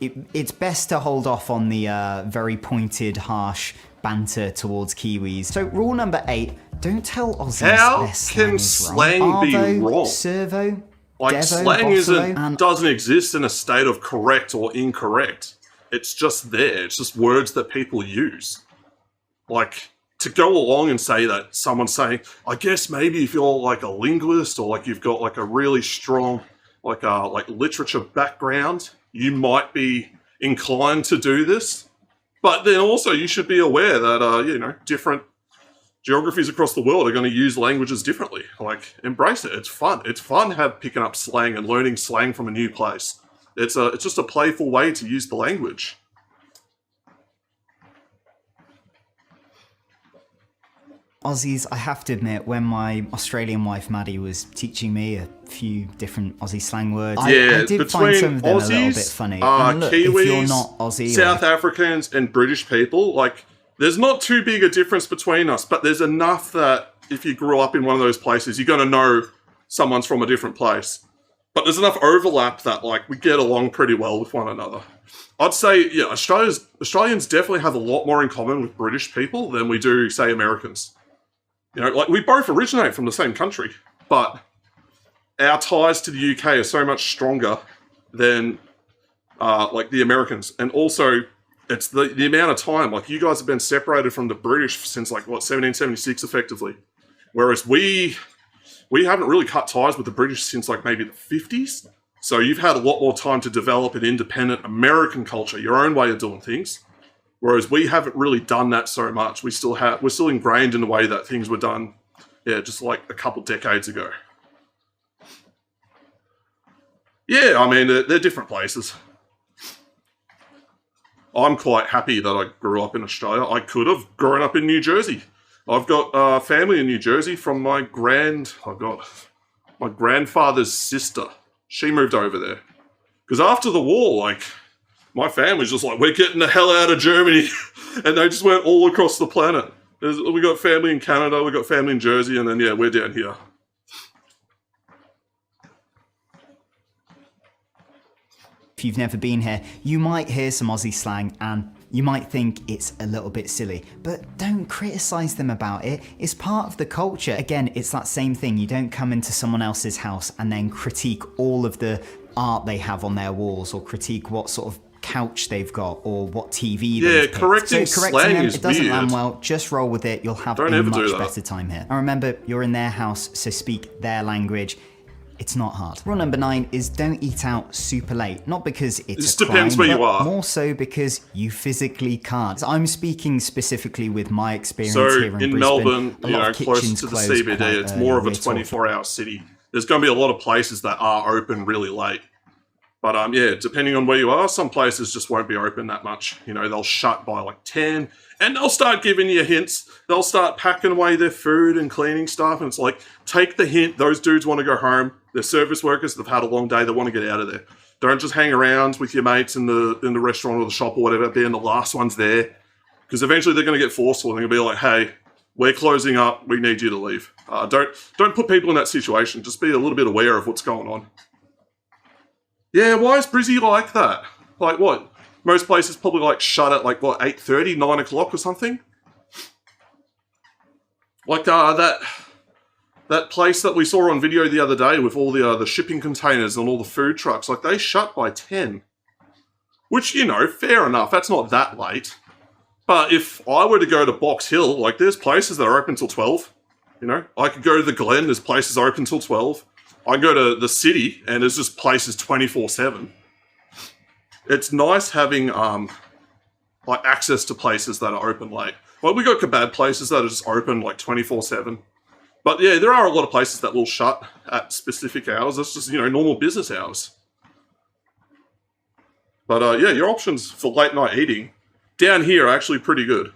it's best to hold off on the very pointed, harsh banter towards Kiwis. So rule number 8, don't tell Aussies their slang can is slang wrong. be Arvo, wrong? Servo, Like, Devo, slang doesn't exist in a state of correct or incorrect. It's just there. It's just words that people use. Like, to go along and say that someone's saying, I guess maybe if you're like a linguist or like you've got like a really strong like literature background, you might be inclined to do this. But then also you should be aware that different geographies across the world are going to use languages differently. Like, embrace it. It's fun. It's fun picking up slang and learning slang from a new place. It's just a playful way to use the language. Aussies, I have to admit, when my Australian wife Maddie was teaching me a few different Aussie slang words, I did find some of them Aussies, a little bit funny. And look, Kiwis, if you're not Aussie, South Africans and British people, like, there's not too big a difference between us, but there's enough that if you grew up in one of those places, you're going to know someone's from a different place. But there's enough overlap that, like, we get along pretty well with one another. I'd say, yeah, Australians definitely have a lot more in common with British people than we do, say, Americans. Like, we both originate from the same country, but our ties to the UK are so much stronger than, like, the Americans. And also, it's the amount of time. Like, you guys have been separated from the British since, like, 1776, effectively. Whereas we haven't really cut ties with the British since, like, maybe the 50s. So you've had a lot more time to develop an independent American culture, your own way of doing things. Whereas we haven't really done that so much. We're still ingrained in the way that things were done, just like a couple decades ago. Yeah, I mean, they're different places. I'm quite happy that I grew up in Australia. I could have grown up in New Jersey. I've got family in New Jersey from my grandfather's sister. She moved over there. Because after the war, like, my family's just like, we're getting the hell out of Germany. And they just went all across the planet. We got family in Canada, we got family in Jersey, and then, yeah, we're down here. If you've never been here, you might hear some Aussie slang and you might think it's a little bit silly, but don't criticize them about it. It's part of the culture. Again, it's that same thing. You don't come into someone else's house and then critique all of the art they have on their walls, or critique what sort of couch they've got, or what TV they've picked. Correcting slang them, is it doesn't weird. land well. Just roll with it. You'll have a much better time here. And remember, you're in their house, so speak their language. It's not hard. Rule number 9 is don't eat out super late. Not because it's It depends where you are. more so because you physically can't. I'm speaking specifically with my experience So here in Brisbane. Melbourne, A lot of close kitchens to the close CBD, quite it's early. more of a We're talking 24-hour city. There's going to be a lot of places that are open really late. But yeah, depending on where you are, some places just won't be open that much. They'll shut by like 10, and they'll start giving you hints. They'll start packing away their food and cleaning stuff, and it's like, take the hint. Those dudes want to go home. They're service workers. They've had a long day. They want to get out of there. Don't just hang around with your mates in the restaurant or the shop or whatever, being the last ones there, because eventually they're going to get forceful and they're going to be like, hey, we're closing up. We need you to leave. Don't put people in that situation. Just be a little bit aware of what's going on. Yeah, why is Brizzy like that? Like what? Most places probably like shut at like what, 8:30, 9 o'clock or something? Like that place that we saw on video the other day with all the shipping containers and all the food trucks, like they shut by 10. Which, fair enough, that's not that late. But if I were to go to Box Hill, like there's places that are open till 12. I could go to the Glen, there's places open till 12. I can go to the city and there's just places 24/7. It's nice having like access to places that are open late. Well, we got kebab places that are just open like 24/7. But yeah, there are a lot of places that will shut at specific hours. That's just, normal business hours. But yeah, your options for late night eating down here are actually pretty good.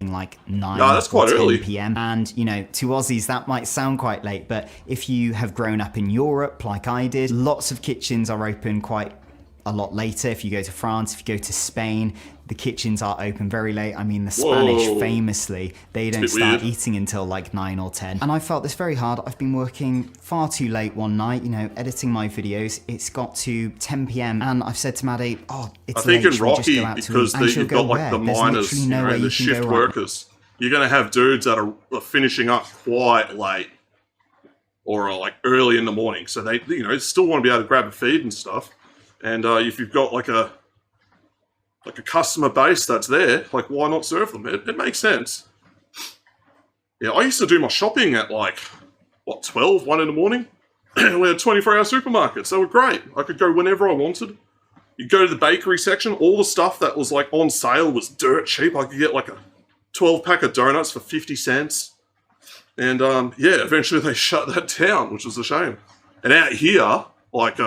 Like 9 that's quite or 10 early. p.m. And, to Aussies, that might sound quite late, but if you have grown up in Europe like I did, lots of kitchens are open quite a lot later. If you go to France, if you go to Spain, the kitchens are open very late. I mean, the Spanish, famously, they don't start eating until like 9 or 10. And I felt this very hard. I've been working far too late one night, editing my videos. It's got to 10 p.m. and I've said to Maddie, it's late. I think in Should we just Rocky, go out to because eat? And she'll you've go, got like where? the There's miners, literally nowhere and you the can go shift right workers, you're going to have dudes that are finishing up quite late or are like early in the morning. So they, still want to be able to grab a feed and stuff. And if you've got like a customer base that's there, like why not serve them? It makes sense. Yeah, I used to do my shopping at like, 12, 1 in the morning. We had 24-hour supermarkets. They were great. I could go whenever I wanted. You go to the bakery section, all the stuff that was like on sale was dirt cheap. I could get like a 12-pack of donuts for 50 cents. And yeah, eventually they shut that down, which was a shame. And out here, like,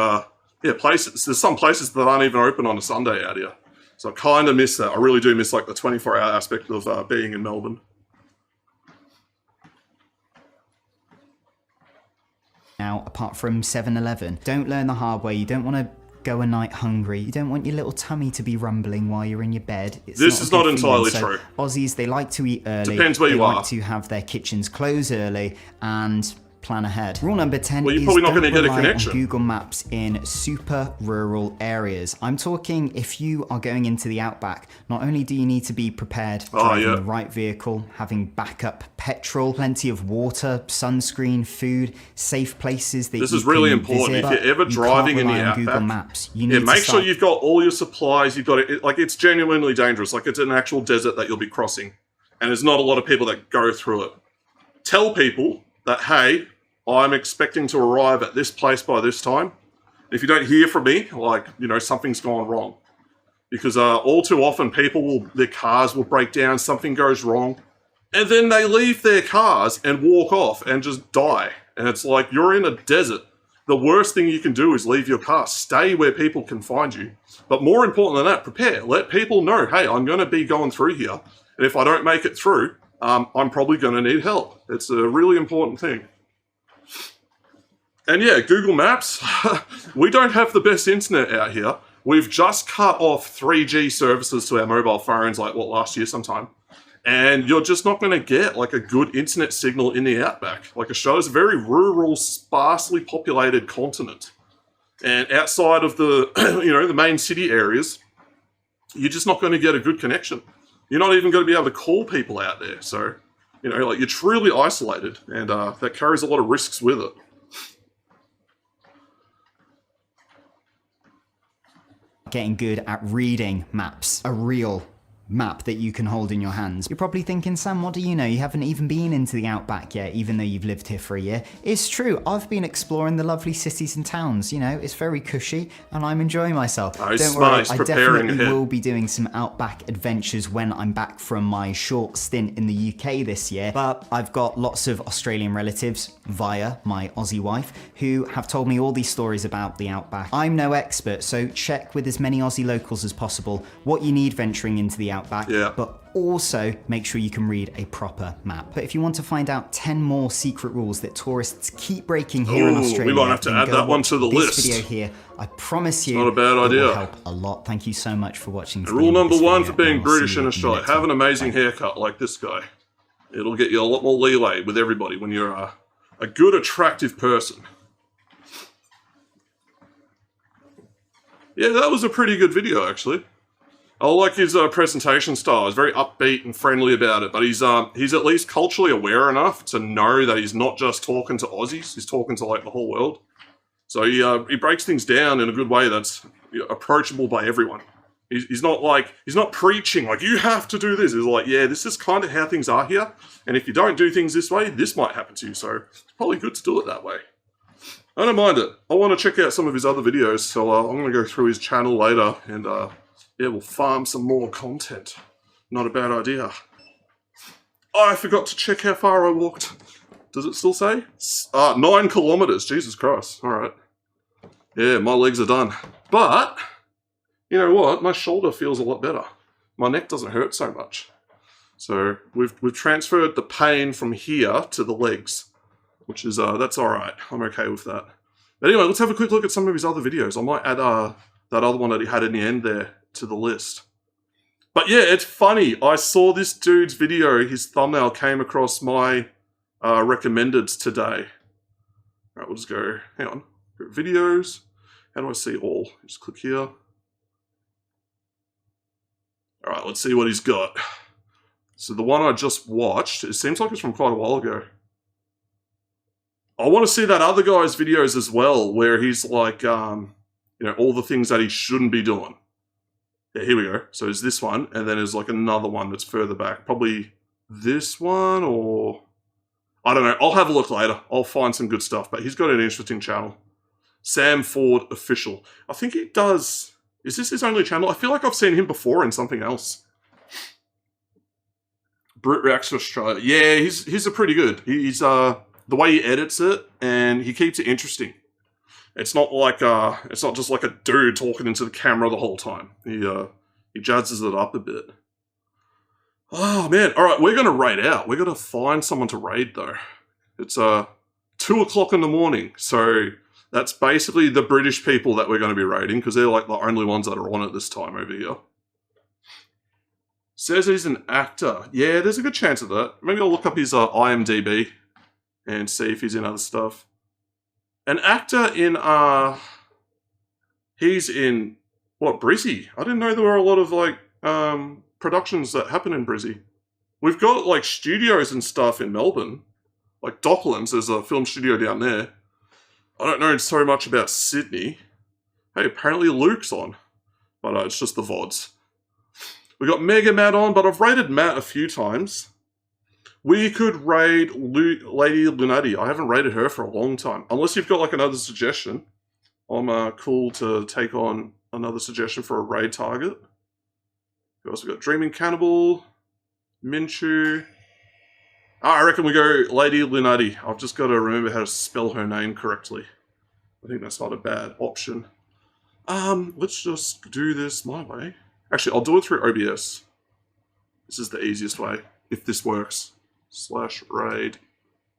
there's some places that aren't even open on a Sunday out here. So I kind of miss that. I really do miss like the 24-hour aspect of being in Melbourne. Now, apart from 7-Eleven, don't learn the hard way. You don't want to go a night hungry. You don't want your little tummy to be rumbling while you're in your bed. This is not entirely true. Aussies, they like to eat early. Depends where you are. They like to have their kitchens close early and plan ahead. Rule number 10 Well, you're is probably not don't gonna get a rely connection. on Google Maps in super rural areas. I'm talking if you are going into the outback, not only do you need to be prepared, driving the right vehicle, having backup petrol, plenty of water, sunscreen, food, safe places that This you is really can important. visit, If you're ever but you driving in can't the rely on Google outback, Maps. You need to make sure start you've got all your supplies. You've got it. Like it's genuinely dangerous. Like it's an actual desert that you'll be crossing, and there's not a lot of people that go through it. Tell people that, hey, I'm expecting to arrive at this place by this time. If you don't hear from me, like, something's gone wrong. Because all too often their cars will break down, something goes wrong, and then they leave their cars and walk off and just die. And it's like, you're in a desert. The worst thing you can do is leave your car. Stay where people can find you. But more important than that, prepare. Let people know, hey, I'm going to be going through here. And if I don't make it through, I'm probably going to need help. It's a really important thing. And yeah, Google Maps, we don't have the best internet out here. We've just cut off 3G services to our mobile phones, like last year sometime. And you're just not going to get like a good internet signal in the outback. Like Australia's a very rural, sparsely populated continent. And outside of the, the main city areas, you're just not going to get a good connection. You're not even going to be able to call people out there. So, like you're truly isolated, and that carries a lot of risks with it. Getting good at reading maps, a real map that you can hold in your hands. You're probably thinking, Sam, what do you know? You haven't even been into the outback yet, even though you've lived here for a year. It's true, I've been exploring the lovely cities and towns, it's very cushy and I'm enjoying myself. Don't worry, I definitely will be doing some outback adventures when I'm back from my short stint in the UK this year, but I've got lots of Australian relatives via my Aussie wife who have told me all these stories about the outback. I'm no expert, so check with as many Aussie locals as possible what you need venturing into the outback, but also make sure you can read a proper map. But if you want to find out 10 more secret rules that tourists keep breaking here in Australia, we might have to add that one to the list. This video here, I promise you, not a bad idea. It will help a lot. Thank you so much for watching. Rule number one for being British in Australia: have an amazing haircut like this guy. It'll get you a lot more leeway with everybody when you're a good, attractive person. Yeah, that was a pretty good video, actually. I like his presentation style. He's very upbeat and friendly about it, but he's at least culturally aware enough to know that he's not just talking to Aussies, he's talking to like the whole world. So he breaks things down in a good way that's approachable by everyone. He's not preaching like, you have to do this. He's like, yeah, this is kind of how things are here, and if you don't do things this way, this might happen to you, so it's probably good to do it that way. I don't mind it. I want to check out some of his other videos, so I'm going to go through his channel later, and we'll farm some more content. Not a bad idea. Oh, I forgot to check how far I walked. Does it still say? 9 kilometers. Jesus Christ. All right. Yeah, my legs are done. But, you know what? My shoulder feels a lot better. My neck doesn't hurt so much. So we've transferred the pain from here to the legs, which is, that's all right. I'm okay with that. But anyway, let's have a quick look at some of his other videos. I might add that other one that he had in the end there to the list. But yeah, it's funny. I saw this dude's video. His thumbnail came across my recommendeds today. All right, we'll just go, hang on. Go videos. How do I see all? Just click here. All right, let's see what he's got. So the one I just watched, it seems like it's from quite a while ago. I want to see that other guy's videos as well, where he's like, all the things that he shouldn't be doing. Yeah, here we go. So there's this one, and then there's like another one that's further back. Probably this one, or I don't know. I'll have a look later. I'll find some good stuff, but he's got an interesting channel. Sam Ford Official. I think he does... Is this his only channel? I feel like I've seen him before in something else. Brit Reacts to Australia. Yeah, he's a pretty good. He's the way he edits it, and he keeps it interesting. It's not just like a dude talking into the camera the whole time. He jazzes it up a bit. Oh man! All right, we're gonna raid out. We're gonna find someone to raid though. It's 2 o'clock in the morning, so that's basically the British people that we're going to be raiding because they're like the only ones that are on at this time over here. Says he's an actor. Yeah, there's a good chance of that. Maybe I'll look up his IMDb and see if he's in other stuff. An actor in, he's in, what, Brizzy? I didn't know there were a lot of, like, productions that happen in Brizzy. We've got, like, studios and stuff in Melbourne. Like Docklands, there's a film studio down there. I don't know so much about Sydney. Hey, apparently Luke's on. But it's just the VODs. We got Mega Matt on, but I've raided Matt a few times. We could raid Lady Lunati. I haven't raided her for a long time. Unless you've got like another suggestion. I'm cool to take on another suggestion for a raid target. We also got Dreaming Cannibal, Minchu. I reckon we go Lady Lunati. I've just got to remember how to spell her name correctly. I think that's not a bad option. Let's just do this my way. Actually, I'll do it through OBS. This is the easiest way, if this works. /raid.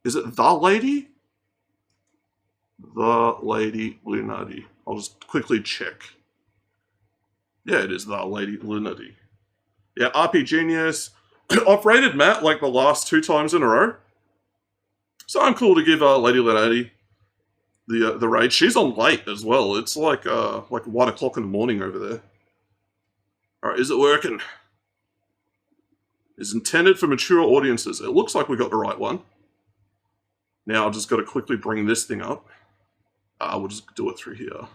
Is it the lady? The Lady Lunati. I'll just quickly check. Yeah, it is the Lady Lunati. Yeah, RP Genius. I've rated Matt like the last 2 times in a row. So I'm cool to give Lady Lenati the raid. She's on late as well. It's like 1 o'clock in the morning over there. Alright, is it working? It's intended for mature audiences. It looks like we got the right one. Now I've just got to quickly bring this thing up. We'll just do it through here.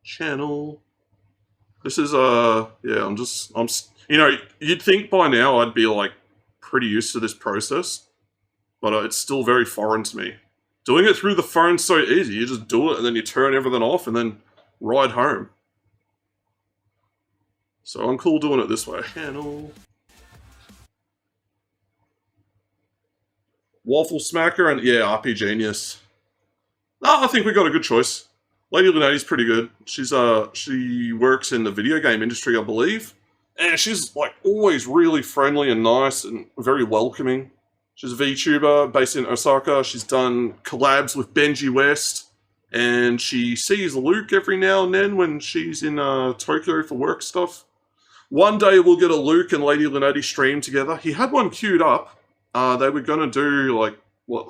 Channel. This is yeah, I'm you know, you'd think by now I'd be like pretty used to this process, but it's still very foreign to me. Doing it through the phone's so easy. You just do it and then you turn everything off and then ride home. So I'm cool doing it this way. Channel. Waffle Smacker and yeah, RP Genius. I think we got a good choice. Lady Lunati's pretty good. She works in the video game industry, I believe. And she's like always really friendly and nice and very welcoming. She's a VTuber based in Osaka. She's done collabs with Benji West. And she sees Luke every now and then when she's in Tokyo for work stuff. One day we'll get a Luke and Lady Lunati stream together. He had one queued up. They were going to do like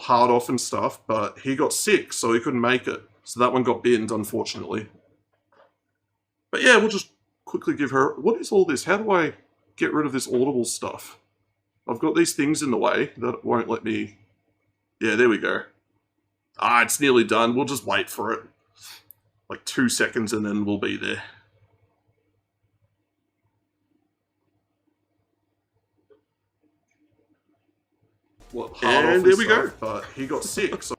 hard off and stuff, but he got sick, so he couldn't make it. So that one got binned, unfortunately. But yeah, we'll just quickly give her... What is all this? How do I get rid of this Audible stuff? I've got these things in the way that won't let me... Yeah, there we go. It's nearly done. We'll just wait for it. Like 2 seconds and then we'll be there. And there we go. But he got sick, so...